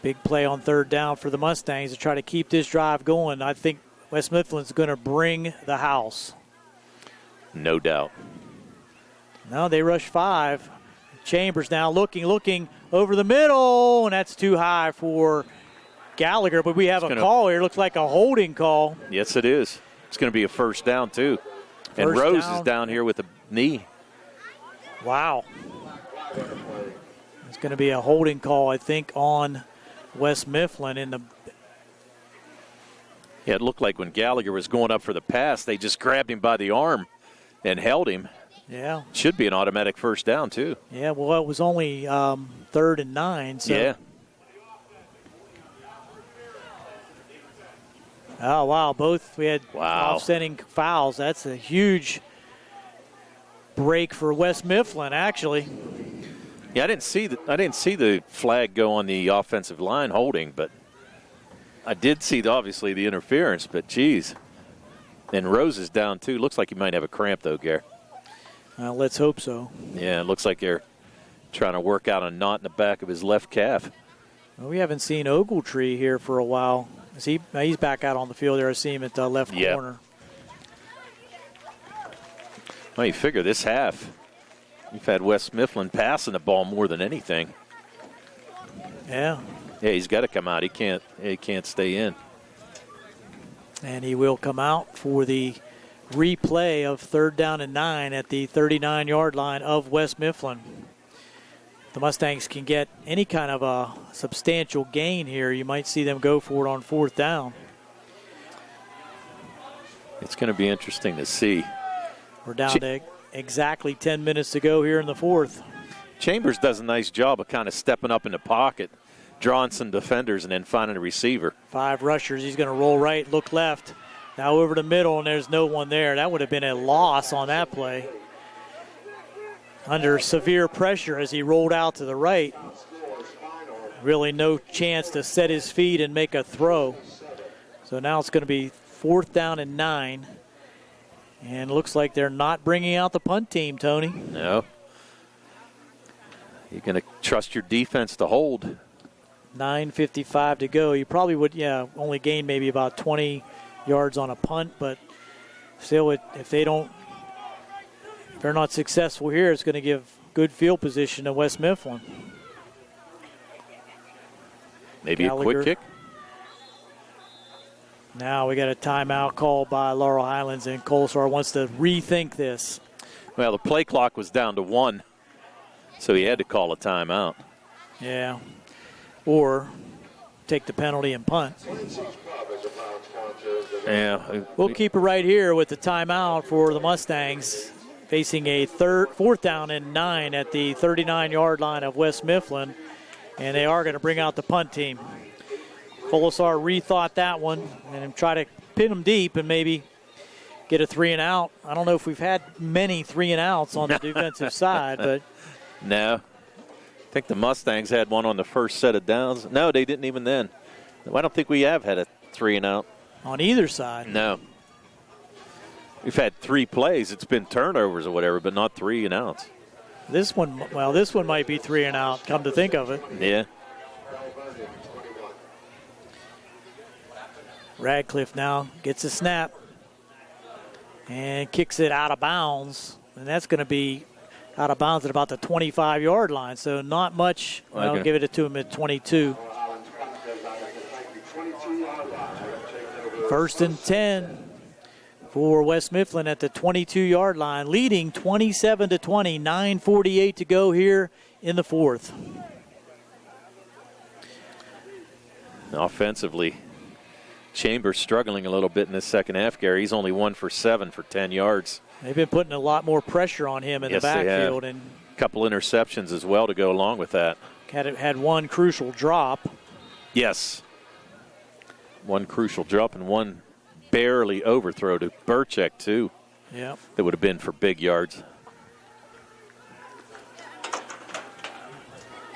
Big play on 3rd down for the Mustangs to try to keep this drive going. I think West Mifflin's going to bring the house. No doubt. No, they rush 5. Chambers now looking over the middle, and that's too high for Gallagher. But we have a call here. Looks like a holding call. Yes, it is. It's going to be a 1st down, too. And Rose is down here with a knee. Wow. It's going to be a holding call, I think, on West Mifflin in the. Yeah, it looked like when Gallagher was going up for the pass, they just grabbed him by the arm and held him. Yeah. Should be an automatic 1st down, too. Yeah, well, it was only 3rd and 9. So. Yeah. Oh, wow. We had offsetting fouls. That's a huge break for West Mifflin, actually. Yeah, I didn't see the flag go on the offensive line holding, but I did see, obviously, the interference. But, geez. And Rose is down, too. Looks like he might have a cramp, though, Gare. Let's hope so. Yeah, it looks like they're trying to work out a knot in the back of his left calf. Well, we haven't seen Ogletree here for a while. He's back out on the field there. I see him at the left corner. Well, you figure this half, you've had West Mifflin passing the ball more than anything. Yeah. Yeah, he's got to come out. He can't stay in. And he will come out for the replay of 3rd down and 9 at the 39-yard line of West Mifflin. The Mustangs can get any kind of a substantial gain here. You might see them go for it on 4th down. It's going to be interesting to see. We're down to exactly 10 minutes to go here in the 4th. Chambers does a nice job of kind of stepping up in the pocket, drawing some defenders, and then finding a receiver. 5 rushers. He's going to roll right, look left. Now over the middle, and there's no one there. That would have been a loss on that play. Under severe pressure as he rolled out to the right. Really no chance to set his feet and make a throw. So now it's going to be 4th down and 9. And it looks like they're not bringing out the punt team, Tony. No. You're going to trust your defense to hold. 9:55 to go. You probably would, only gain maybe about 20 yards on a punt, but still, if they're not successful here, it's going to give good field position to West Mifflin. Maybe Gallagher. A quick kick. Now we got a timeout called by Laurel Highlands, and Colesar wants to rethink this. Well, the play clock was down to 1, so he had to call a timeout. Yeah, or take the penalty and punt. Yeah, we'll keep it right here with the timeout for the Mustangs, facing a 4th down and 9 at the 39-yard line of West Mifflin, and they are going to bring out the punt team. Colesar rethought that one and try to pin them deep and maybe get a 3-and-out. I don't know if we've had many 3-and-outs on the defensive side, but no. I think the Mustangs had one on the first set of downs. No, they didn't even then. I don't think we have had a 3-and-out. On either side? No. We've had 3 plays. It's been turnovers or whatever, but not 3-and-outs. This one might be 3-and-out, come to think of it. Yeah. Radcliffe now gets a snap and kicks it out of bounds. And that's going to be out of bounds at about the 25-yard line. So not much. I'll give it to him at 22. 1st and 10 for West Mifflin at the 22-yard line, leading 27-20, 9:48 to go here in the fourth. Offensively, Chambers struggling a little bit in this second half, Gary. He's only 1 for 7 for 10 yards. They've been putting a lot more pressure on him in the backfield. And a couple interceptions as well to go along with that. Had one crucial drop. Yes. One crucial drop and one barely overthrow to Burchek, too. Yep. That would have been for big yards.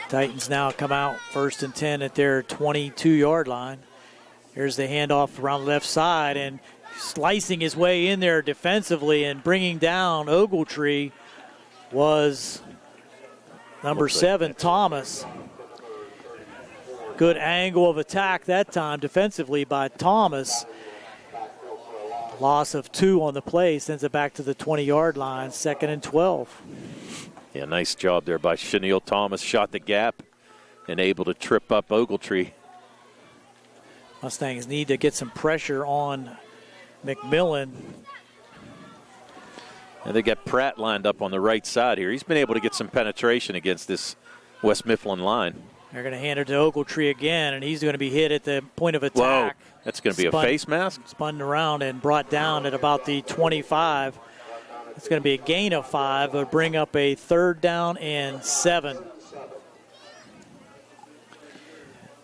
Titans now come out 1st and 10 at their 22-yard line. Here's the handoff around the left side, and slicing his way in there defensively and bringing down Ogletree was number 7, Thomas. Good angle of attack that time defensively by Thomas. Loss of 2 on the play sends it back to the 20-yard line, 2nd and 12. Yeah, nice job there by Chenille Thomas. Shot the gap and able to trip up Ogletree. Mustangs need to get some pressure on McMillan. And they got Pratt lined up on the right side here. He's been able to get some penetration against this West Mifflin line. They're going to hand it to Ogletree again, and he's going to be hit at the point of attack. Whoa, that's going to be a face mask? Spun around and brought down at about the 25. It's going to be a gain of 5, but bring up a 3rd down and 7.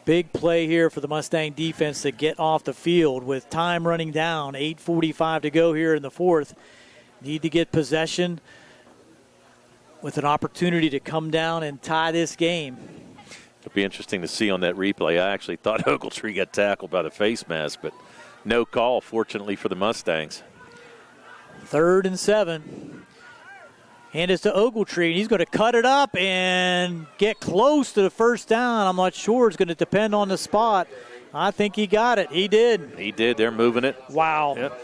Big play here for the Mustang defense to get off the field with time running down. 8:45 to go here in the fourth. Need to get possession with an opportunity to come down and tie this game. It'll be interesting to see on that replay. I actually thought Ogletree got tackled by the face mask, but no call, fortunately, for the Mustangs. 3rd and 7. Hand it to Ogletree, and he's going to cut it up and get close to the first down. I'm not sure. It's going to depend on the spot. I think he got it. He did. He did. They're moving it. Wow. Yep.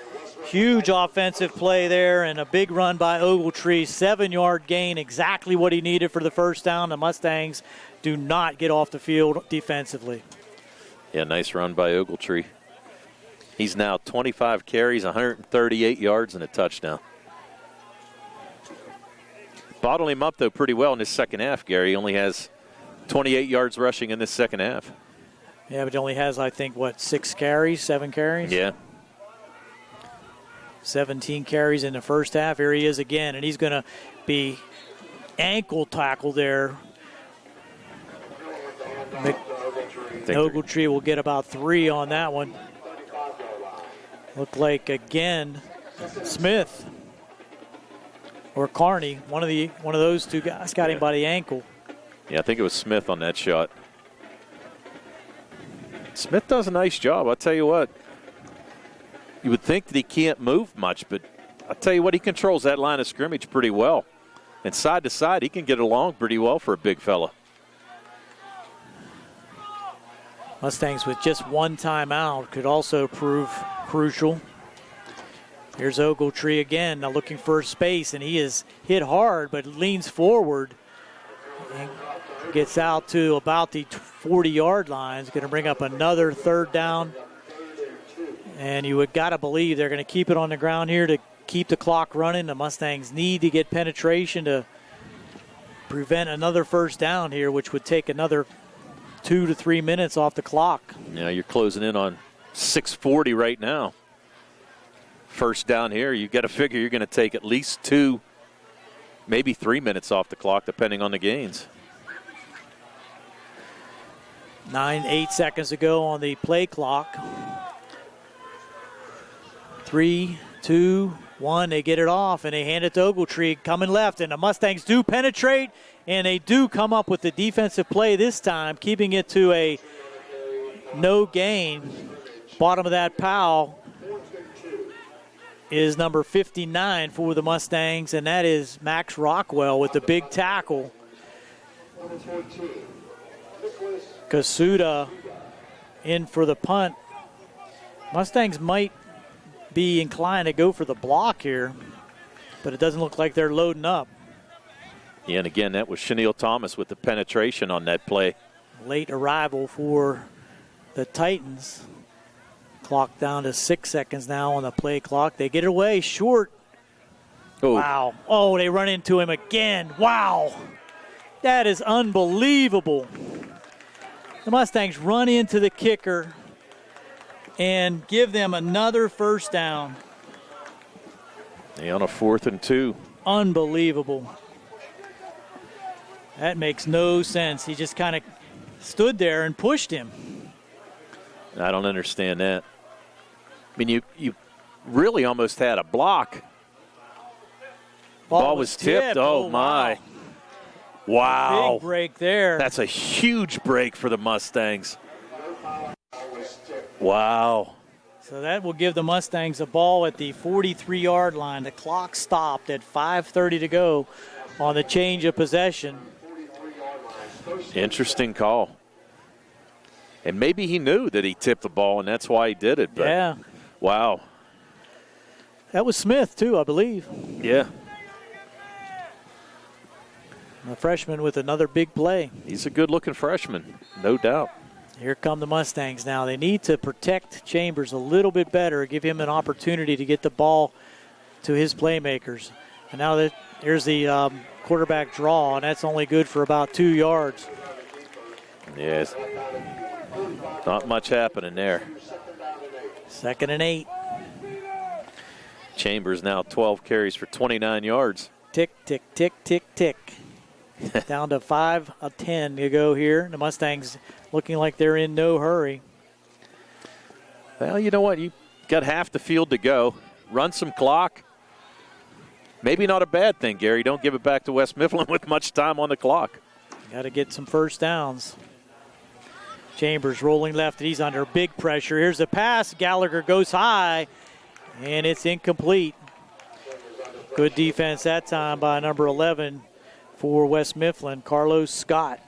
Huge offensive play there and a big run by Ogletree. 7-yard gain, exactly what he needed for the first down. The Mustangs do not get off the field defensively. Yeah, nice run by Ogletree. He's now 25 carries, 138 yards, and a touchdown. Bottled him up, though, pretty well in this second half, Gary. He only has 28 yards rushing in this second half. Yeah, but he only has, I think, 6 carries, 7 carries? Yeah. 17 carries in the first half. Here he is again, and he's going to be ankle tackle there. Ogletree will get about 3 on that one. Look like, again, Smith or Carney, one of those two guys got him by the ankle. Yeah, I think it was Smith on that shot. Smith does a nice job, I'll tell you what. You would think that he can't move much, but I'll tell you what, he controls that line of scrimmage pretty well. And side to side, he can get along pretty well for a big fella. Mustangs with just 1 timeout could also prove crucial. Here's Ogletree again, now looking for space, and he is hit hard, but leans forward and gets out to about the 40-yard line. It's going to bring up another 3rd down. And you would got to believe they're going to keep it on the ground here to keep the clock running. The Mustangs need to get penetration to prevent another first down here, which would take another 2 to 3 minutes off the clock. Yeah, you're closing in on 6:40 right now. First down here, you've got to figure you're going to take at least 2, maybe 3 minutes off the clock, depending on the gains. 8 seconds to go on the play clock. 3, 2, 1, they get it off, and they hand it to Ogletree coming left, and the Mustangs do penetrate, and they do come up with the defensive play this time, keeping it to a no gain. Bottom of that pile is number 59 for the Mustangs, and that is Max Rockwell with the big tackle. Kasuda in for the punt. Mustangs might be inclined to go for the block here, but it doesn't look like they're loading up. Yeah, and again, that was Chenille Thomas with the penetration on that play. Late arrival for the Titans. Clock down to 6 seconds now on the play clock. They get it away short. Oh. Wow. Oh, they run into him again. Wow. That is unbelievable. The Mustangs run into the kicker and give them another first down. Yeah, on a 4th and 2. Unbelievable. That makes no sense. He just kind of stood there and pushed him. I don't understand that. I mean, you really almost had a block. Ball was tipped. Oh, my. Wow. Big break there. That's a huge break for the Mustangs. Wow. So that will give the Mustangs a ball at the 43-yard line. The clock stopped at 5:30 to go on the change of possession. Interesting call. And maybe he knew that he tipped the ball, and that's why he did it. But yeah. Wow. That was Smith, too, I believe. Yeah. A freshman with another big play. He's a good-looking freshman, no doubt. Here come the Mustangs now. They need to protect Chambers a little bit better, give him an opportunity to get the ball to his playmakers. And now here's the quarterback draw, and that's only good for about 2 yards. Yes. Not much happening there. 2nd and 8. Chambers now 12 carries for 29 yards. Tick, tick, tick, tick, tick. Down to 5 of 10 to go here. The Mustangs looking like they're in no hurry. Well, you know what? You got half the field to go. Run some clock. Maybe not a bad thing, Gary. Don't give it back to West Mifflin with much time on the clock. Got to get some first downs. Chambers rolling left, and he's under big pressure. Here's the pass. Gallagher goes high, and it's incomplete. Good defense that time by number 11 for West Mifflin, Carlos Scott.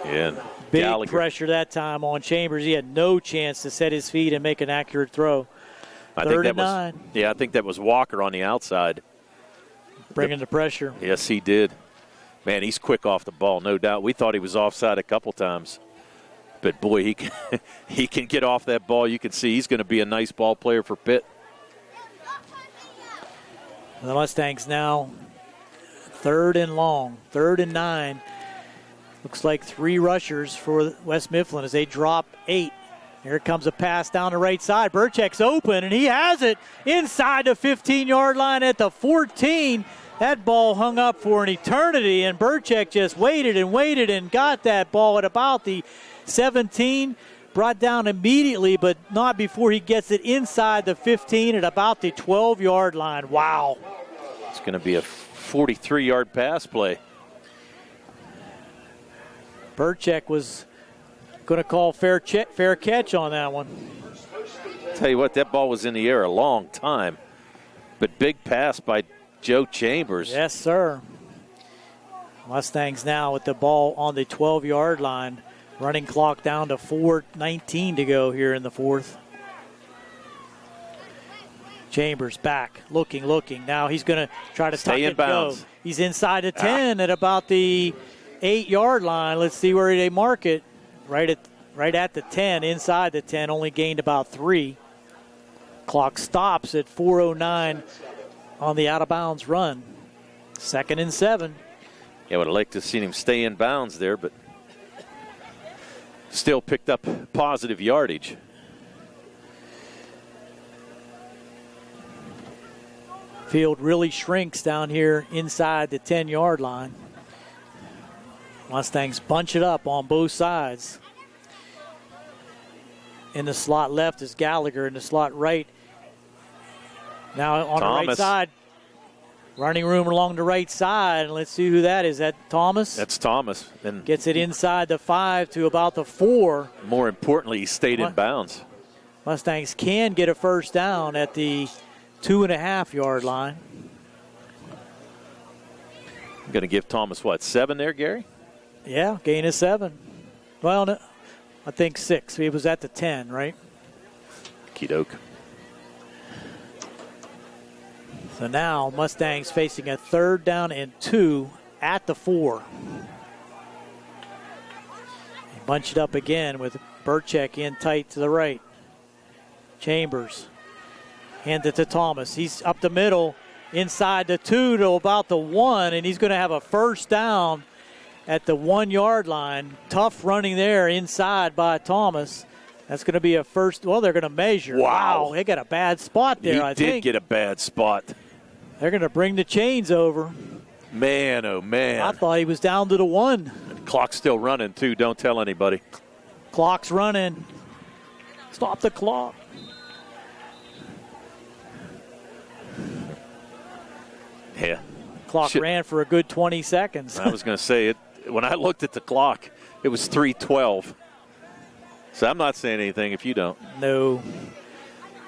Yeah, big Gallagher. Pressure that time on Chambers. He had no chance to set his feet and make an accurate throw. I think that was Walker on the outside. Bringing the pressure. Yes, he did. Man, he's quick off the ball, no doubt. We thought he was offside a couple times. But, boy, he can get off that ball. You can see he's going to be a nice ball player for Pitt. The Mustangs now 3rd and long, 3rd and 9. Looks like 3 rushers for West Mifflin as they drop 8. Here comes a pass down the right side. Burchek's open, and he has it inside the 15-yard line at the 14. That ball hung up for an eternity, and Burchek just waited and got that ball at about the 17. Brought down immediately, but not before he gets it inside the 15 at about the 12-yard line. Wow. It's going to be a 43-yard pass play. Burchek was going to call fair catch on that one. Tell you what, that ball was in the air a long time. But big pass by Joe Chambers. Yes, sir. Mustangs now with the ball on the 12-yard line. Running clock down to 4:19 to go here in the 4th. Chambers back, looking. Now he's going to try to tuck it go. He's inside the 10 at about the 8-yard line. Let's see where they mark it. Right at the 10, inside the 10, only gained about 3. Clock stops at 4:09 on the out-of-bounds run. 2nd and 7. Yeah, would have liked to have seen him stay in bounds there, but still picked up positive yardage. Field really shrinks down here inside the 10-yard line. Mustangs bunch it up on both sides. In the slot left is Gallagher. In the slot right. Now on the right side. Running room along the right side. And let's see who that is. Is that Thomas? That's Thomas. And gets it inside the 5 to about the 4. More importantly, he stayed in bounds. Mustangs can get a first down at the 2.5-yard line. I'm going to give Thomas, 7 there, Gary? Yeah, gain of 7. Well, no, I think 6. He was at the 10, right? Okey-doke. So now Mustangs facing a 3rd down and 2 at the 4. They bunch it up again with Burchek in tight to the right. Chambers. Hand it to Thomas. He's up the middle, inside the 2 to about the 1, and he's going to have a first down at the 1-yard line. Tough running there inside by Thomas. That's going to be a first. Well, they're going to measure. Wow. They got a bad spot there, I think. He did get a bad spot. They're going to bring the chains over. Man, oh, man. I thought he was down to the 1. Clock's still running, too. Don't tell anybody. Clock's running. Stop the clock. Yeah. Clock ran for a good 20 seconds. I was going to say, when I looked at the clock, it was 3:12. So I'm not saying anything if you don't. No.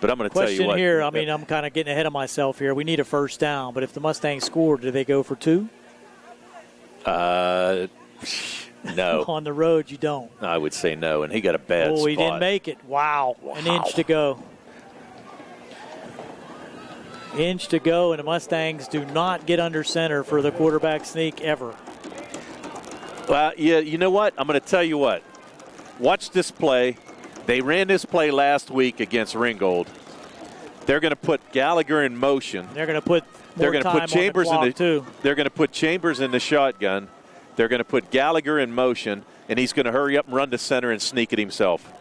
But I'm going to tell you what. Question here, I'm kind of getting ahead of myself here. We need a first down, but if the Mustangs score, do they go for 2? No. On the road, you don't. I would say no, and he got a bad spot. He didn't make it. Wow. An inch to go. Inch to go, and the Mustangs do not get under center for the quarterback sneak ever. Well, yeah, you know what? I'm going to tell you what. Watch this play. They ran this play last week against Ringgold. They're going to put Gallagher in motion. They're going to put Chambers in the too. They're going to put Chambers in the shotgun. They're going to put Gallagher in motion, and he's going to hurry up and run to center and sneak it himself.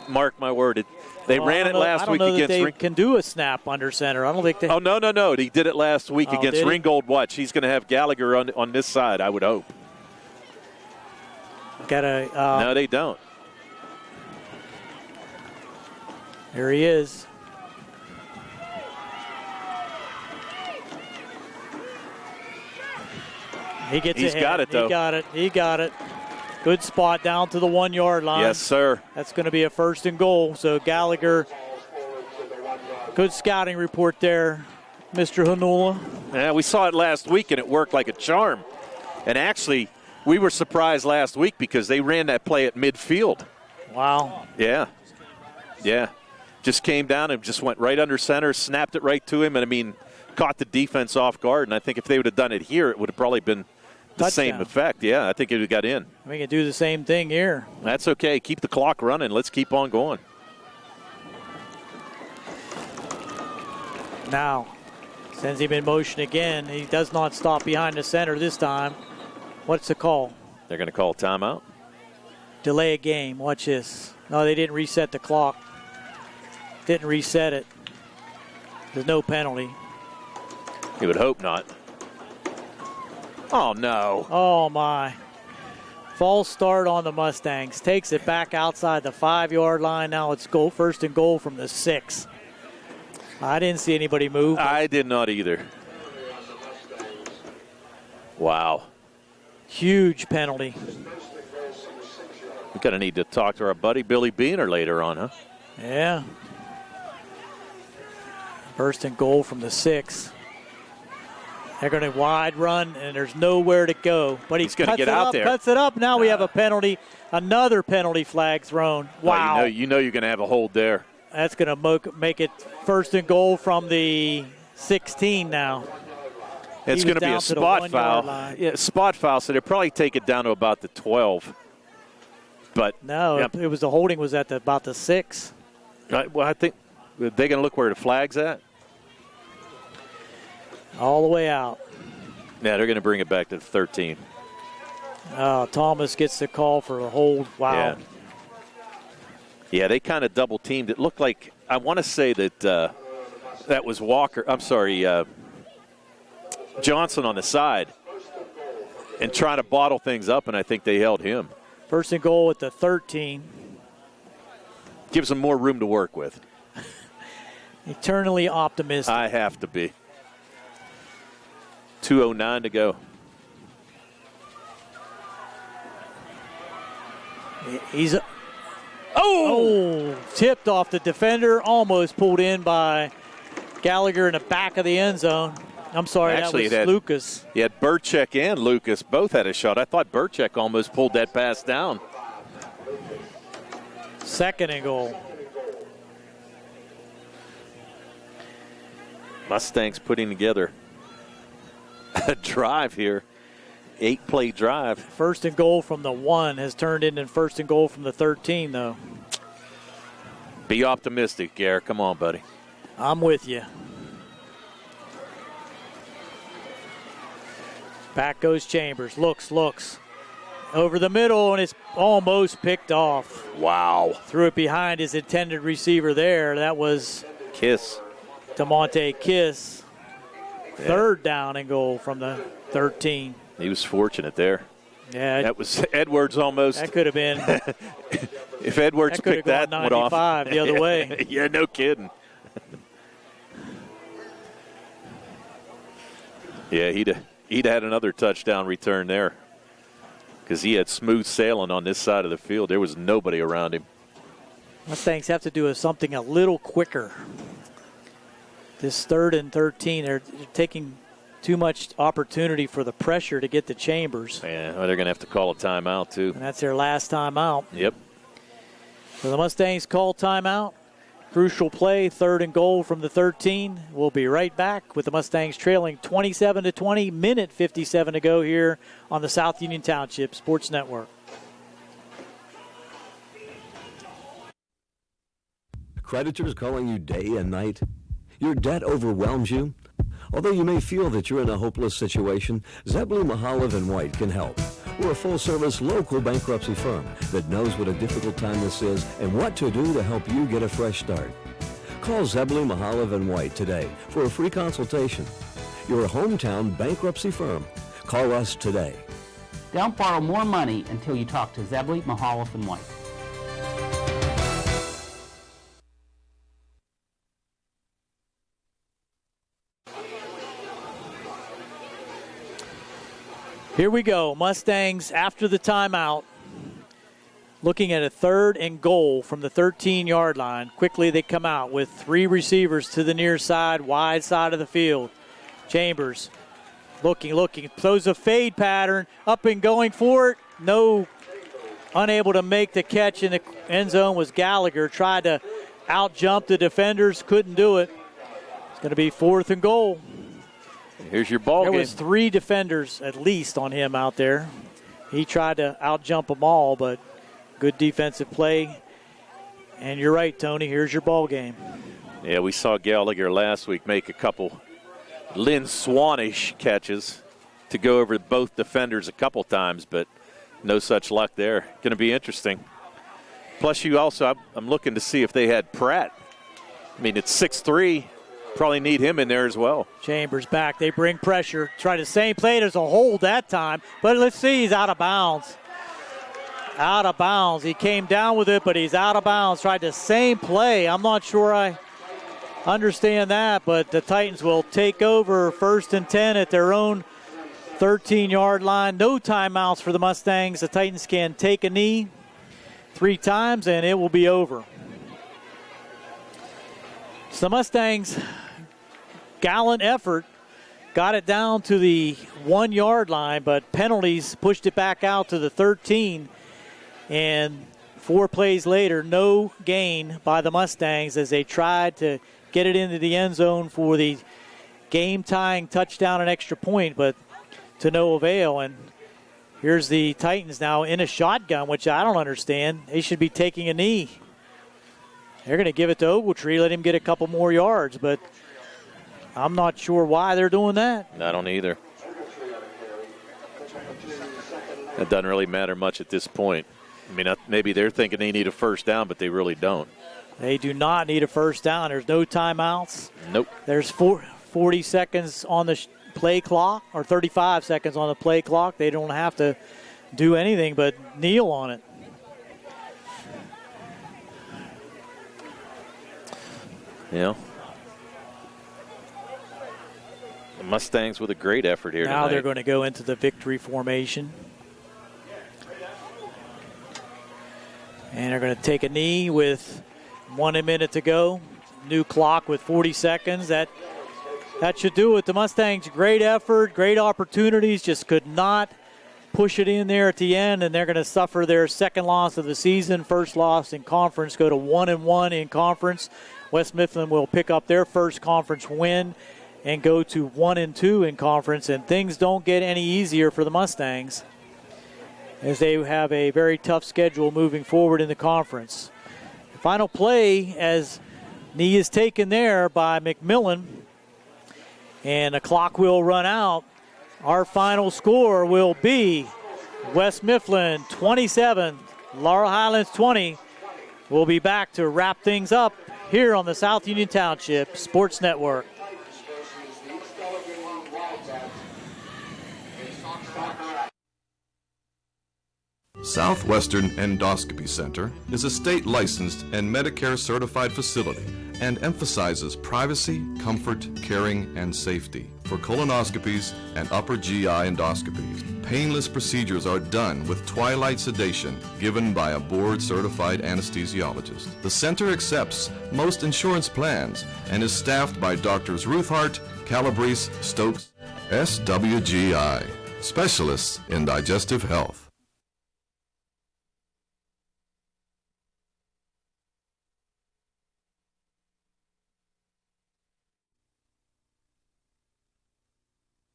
Mark my word. They ran it last week against Ringgold. They can do a snap under center. I don't think they. Oh, no. He did it last week against Ringgold. Watch. He's going to have Gallagher on this side, I would hope. No, they don't. There he is. He's got it, though. He got it. Good spot down to the 1-yard line. Yes, sir. That's going to be a 1st and goal. So Gallagher, good scouting report there, Mr. Hanula. Yeah, we saw it last week, and it worked like a charm. And actually, we were surprised last week because they ran that play at midfield. Wow. Yeah. Just came down and just went right under center, snapped it right to him, and, caught the defense off guard. And I think if they would have done it here, it would have probably been the same effect. Yeah, I think it would have got in. We can do the same thing here. That's okay. Keep the clock running. Let's keep on going. Now, sends him in motion again. He does not stop behind the center this time. What's the call? They're going to call timeout. Delay a game. Watch this. No, they didn't reset the clock. Didn't reset it. There's no penalty. You would hope not. Oh, no. Oh, my. False start on the Mustangs. Takes it back outside the 5-yard line. Now it's 1st and goal from the 6. I didn't see anybody move. I did not either. Wow. Huge penalty. We're going to need to talk to our buddy Billy Beaner later on, huh? Yeah. 1st and goal from the 6. They're going to wide run, and there's nowhere to go. But he's going to get out there. Cuts it up. Now we have a penalty. Another penalty flag thrown. Wow. Well, you know you're going to have a hold there. That's going to make it 1st and goal from the 16 now. It's going to be a spot foul. Yeah, spot foul, so they'll probably take it down to about the 12. But no, it was the holding was at about the 6. Well, I think they're going to look where the flag's at. All the way out. Yeah, they're going to bring it back to the 13. Thomas gets the call for a hold. Wow. Yeah, they kind of double teamed. It looked like, I want to say that that was Walker. I'm sorry, Johnson on the side and trying to bottle things up, and I think they held him. 1st and goal at the 13. Gives them more room to work with. Eternally optimistic. I have to be. 2:09 to go. He's tipped off the defender, almost pulled in by Gallagher in the back of the end zone. I'm sorry, actually, that was Lucas. Yeah, Burchek and Lucas both had a shot. I thought Burchek almost pulled that pass down. 2nd and goal. Mustangs putting together a drive here. 8-play drive. 1st and goal from the 1 has turned into 1st and goal from the 13, though. Be optimistic, Garrett. Come on, buddy. I'm with you. Back goes Chambers. Looks. Over the middle, and it's almost picked off. Wow. Threw it behind his intended receiver there. That was Kiss. DeMonte Kiss. Yeah. 3rd down and goal from the 13. He was fortunate there. Yeah. That was Edwards almost. That could have been. If Edwards picked that one off. 95 the other way. Yeah, no kidding. Yeah, he'd had another touchdown return there because he had smooth sailing on this side of the field. There was nobody around him. Mustangs have to do something a little quicker. This 3rd and 13, they're taking too much opportunity for the pressure to get to Chambers. Yeah, well, they're going to have to call a timeout, too. And that's their last timeout. Yep. So the Mustangs call timeout. Crucial play, 3rd and goal from the 13. We'll be right back with the Mustangs trailing 27-20, minute 57 to go here on the South Union Township Sports Network. Creditors calling you day and night? Your debt overwhelms you? Although you may feel that you're in a hopeless situation, Zebley, Mahalev & White can help. We're a full-service local bankruptcy firm that knows what a difficult time this is and what to do to help you get a fresh start. Call Zebley, Mahalev & White today for a free consultation. You're a hometown bankruptcy firm. Call us today. Don't borrow more money until you talk to Zebley, Mahalev & White. Here we go. Mustangs after the timeout. Looking at a 3rd and goal from the 13-yard line. Quickly they come out with 3 receivers to the near side, wide side of the field. Chambers looking, throws a fade pattern, up and going for it. No, unable to make the catch in the end zone was Gallagher. Tried to out-jump the defenders, couldn't do it. It's going to be 4th and goal. Here's your ball game. There was 3 defenders at least on him out there. He tried to out-jump them all, but good defensive play. And you're right, Tony. Here's your ball game. Yeah, we saw Gallagher last week make a couple Lynn Swanish catches to go over both defenders a couple times, but no such luck there. Going to be interesting. Plus, I'm looking to see if they had Pratt. I mean, it's 6'3". Probably need him in there as well. Chambers back. They bring pressure. Try the same play. There's a hold that time. But let's see. He's out of bounds. Out of bounds. He came down with it, but he's out of bounds. Tried the same play. I'm not sure I understand that, but the Titans will take over 1st and 10 at their own 13-yard line. No timeouts for the Mustangs. The Titans can take a knee 3 times, and it will be over. So the Mustangs, gallant effort, got it down to the 1-yard line, but penalties pushed it back out to the 13. And 4 plays later, no gain by the Mustangs as they tried to get it into the end zone for the game-tying touchdown and extra point, but to no avail. And here's the Titans now in a shotgun, which I don't understand. They should be taking a knee. They're going to give it to Ogletree, let him get a couple more yards, but I'm not sure why they're doing that. I don't either. That doesn't really matter much at this point. I mean, maybe they're thinking they need a 1st down, but they really don't. They do not need a 1st down. There's no timeouts. Nope. There's 40 seconds on the play clock, or 35 seconds on the play clock. They don't have to do anything but kneel on it. Yeah. The Mustangs with a great effort here now tonight. They're going to go into the victory formation. And they're going to take a knee with 1 minute to go. New clock with 40 seconds. That should do it. The Mustangs, great effort, great opportunities, just could not push it in there at the end, and they're going to suffer their 2nd loss of the season, 1st loss in conference, go to 1-1 in conference. West Mifflin will pick up their 1st conference win and go to 1-2 in conference, and things don't get any easier for the Mustangs as they have a very tough schedule moving forward in the conference. Final play as knee is taken there by McMillan. And the clock will run out. Our final score will be West Mifflin 27, Laurel Highlands 20. We'll be back to wrap things up here on the South Union Township Sports Network. Southwestern Endoscopy Center is a state-licensed and Medicare-certified facility and emphasizes privacy, comfort, caring, and safety for colonoscopies and upper GI endoscopies. Painless procedures are done with twilight sedation given by a board-certified anesthesiologist. The center accepts most insurance plans and is staffed by Doctors Ruthhart, Calabrese, Stokes, SWGI, specialists in digestive health.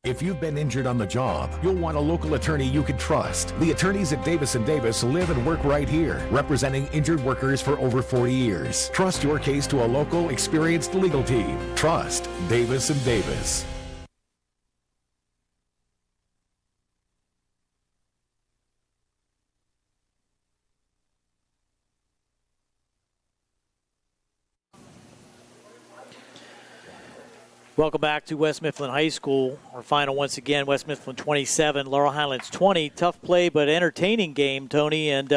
If you've been injured on the job, you'll want a local attorney you can trust. The attorneys at Davis & Davis live and work right here, representing injured workers for over 40 years. Trust your case to a local, experienced legal team. Trust Davis & Davis. Welcome back to West Mifflin High School. Our final once again, West Mifflin 27, Laurel Highlands 20. Tough play but entertaining game, Tony. And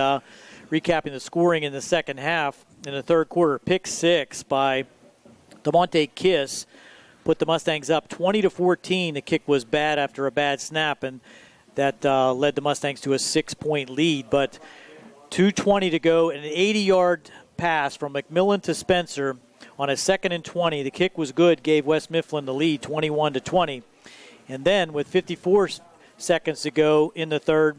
recapping the scoring in the second half. In the third quarter, pick 6 by DeMonte Kiss put the Mustangs up 20-14. The kick was bad after a bad snap, and that led the Mustangs to a 6-point lead. But 2:20 to go, and an 80-yard pass from McMillan to Spencer on a 2nd and 20. The kick was good, gave West Mifflin the lead, 21-20. And then with 54 seconds to go in the third,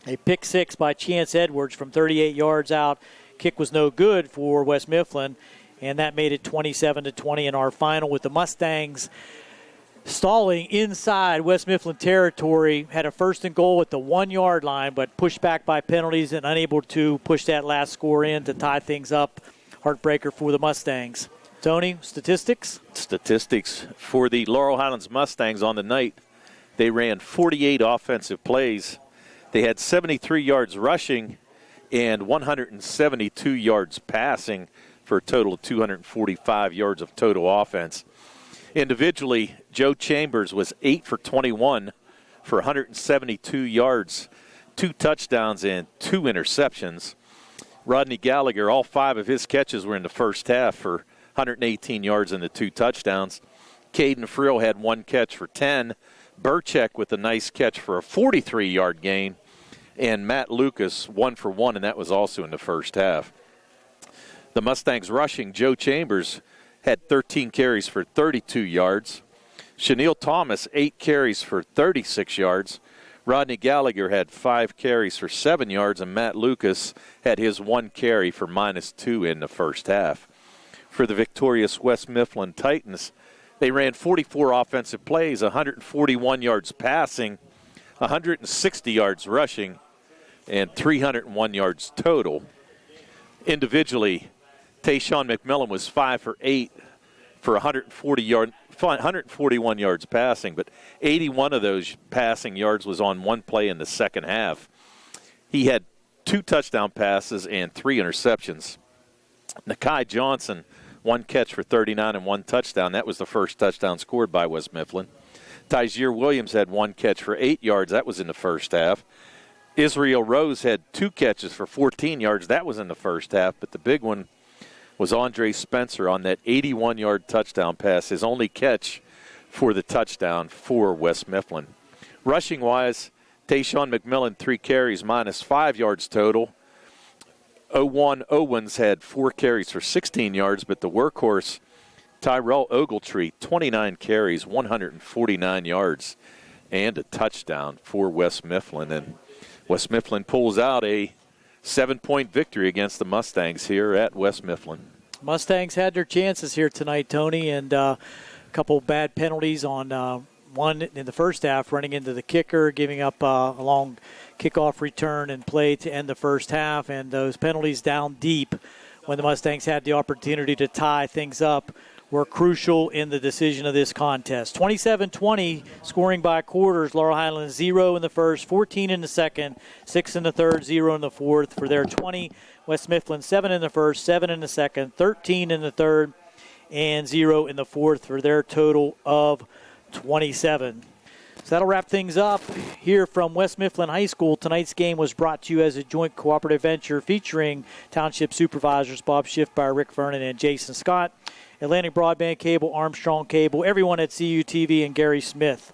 a pick 6 by Chance Edwards from 38 yards out. Kick was no good for West Mifflin, and that made it 27-20 in our final, with the Mustangs stalling inside West Mifflin territory. Had a 1st and goal at the 1-yard line, but pushed back by penalties and unable to push that last score in to tie things up. Heartbreaker for the Mustangs. Tony, statistics? Statistics for the Laurel Highlands Mustangs on the night. They ran 48 offensive plays. They had 73 yards rushing and 172 yards passing for a total of 245 yards of total offense. Individually, Joe Chambers was 8 for 21 for 172 yards, 2 touchdowns and 2 interceptions. Rodney Gallagher, all 5 of his catches were in the first half for 118 yards and the 2 touchdowns. Caden Frill had 1 catch for 10. Burchek with a nice catch for a 43-yard gain. And Matt Lucas 1 for 1, and that was also in the first half. The Mustangs rushing, Joe Chambers had 13 carries for 32 yards. Chenille Thomas, 8 carries for 36 yards. Rodney Gallagher had 5 carries for 7 yards, and Matt Lucas had his 1 carry for -2 in the first half. For the victorious West Mifflin Titans, they ran 44 offensive plays, 141 yards passing, 160 yards rushing, and 301 yards total. Individually, Tayshawn McMillan was 5 for 8 for 141 yards passing, but 81 of those passing yards was on 1 play in the second half. He had 2 touchdown passes and 3 interceptions. Nakai Johnson, 1 catch for 39 and 1 touchdown. That was the first touchdown scored by West Mifflin. Tyzier Williams had 1 catch for 8 yards. That was in the first half. Israel Rose had 2 catches for 14 yards. That was in the first half, but the big one was Andre Spencer on that 81-yard touchdown pass, his only catch for the touchdown for West Mifflin. Rushing-wise, Tayshawn McMillan, 3 carries, -5 yards total. Owen Owens had 4 carries for 16 yards, but the workhorse, Tyrell Ogletree, 29 carries, 149 yards, and a touchdown for West Mifflin. And West Mifflin pulls out a 7-point victory against the Mustangs here at West Mifflin. Mustangs had their chances here tonight, Tony, and a couple bad penalties on one in the first half, running into the kicker, giving up a long kickoff return and play to end the first half, and those penalties down deep when the Mustangs had the opportunity to tie things up, were crucial in the decision of this contest. 27-20, scoring by quarters. Laurel Highlands 0 in the first, 14 in the second, 6 in the third, 0 in the fourth for their 20. West Mifflin 7 in the first, 7 in the second, 13 in the third, and 0 in the fourth for their total of 27. So that'll wrap things up here from West Mifflin High School. Tonight's game was brought to you as a joint cooperative venture featuring Township Supervisors Bob Schiffmeyer, Rick Vernon, and Jason Scott, Atlantic Broadband Cable, Armstrong Cable, everyone at CUTV, and Gary Smith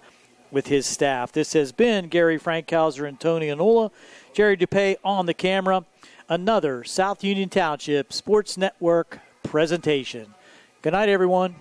with his staff. This has been Gary Frankhauser and Tony Anola, Jerry DuPay on the camera. Another South Union Township Sports Network presentation. Good night, everyone.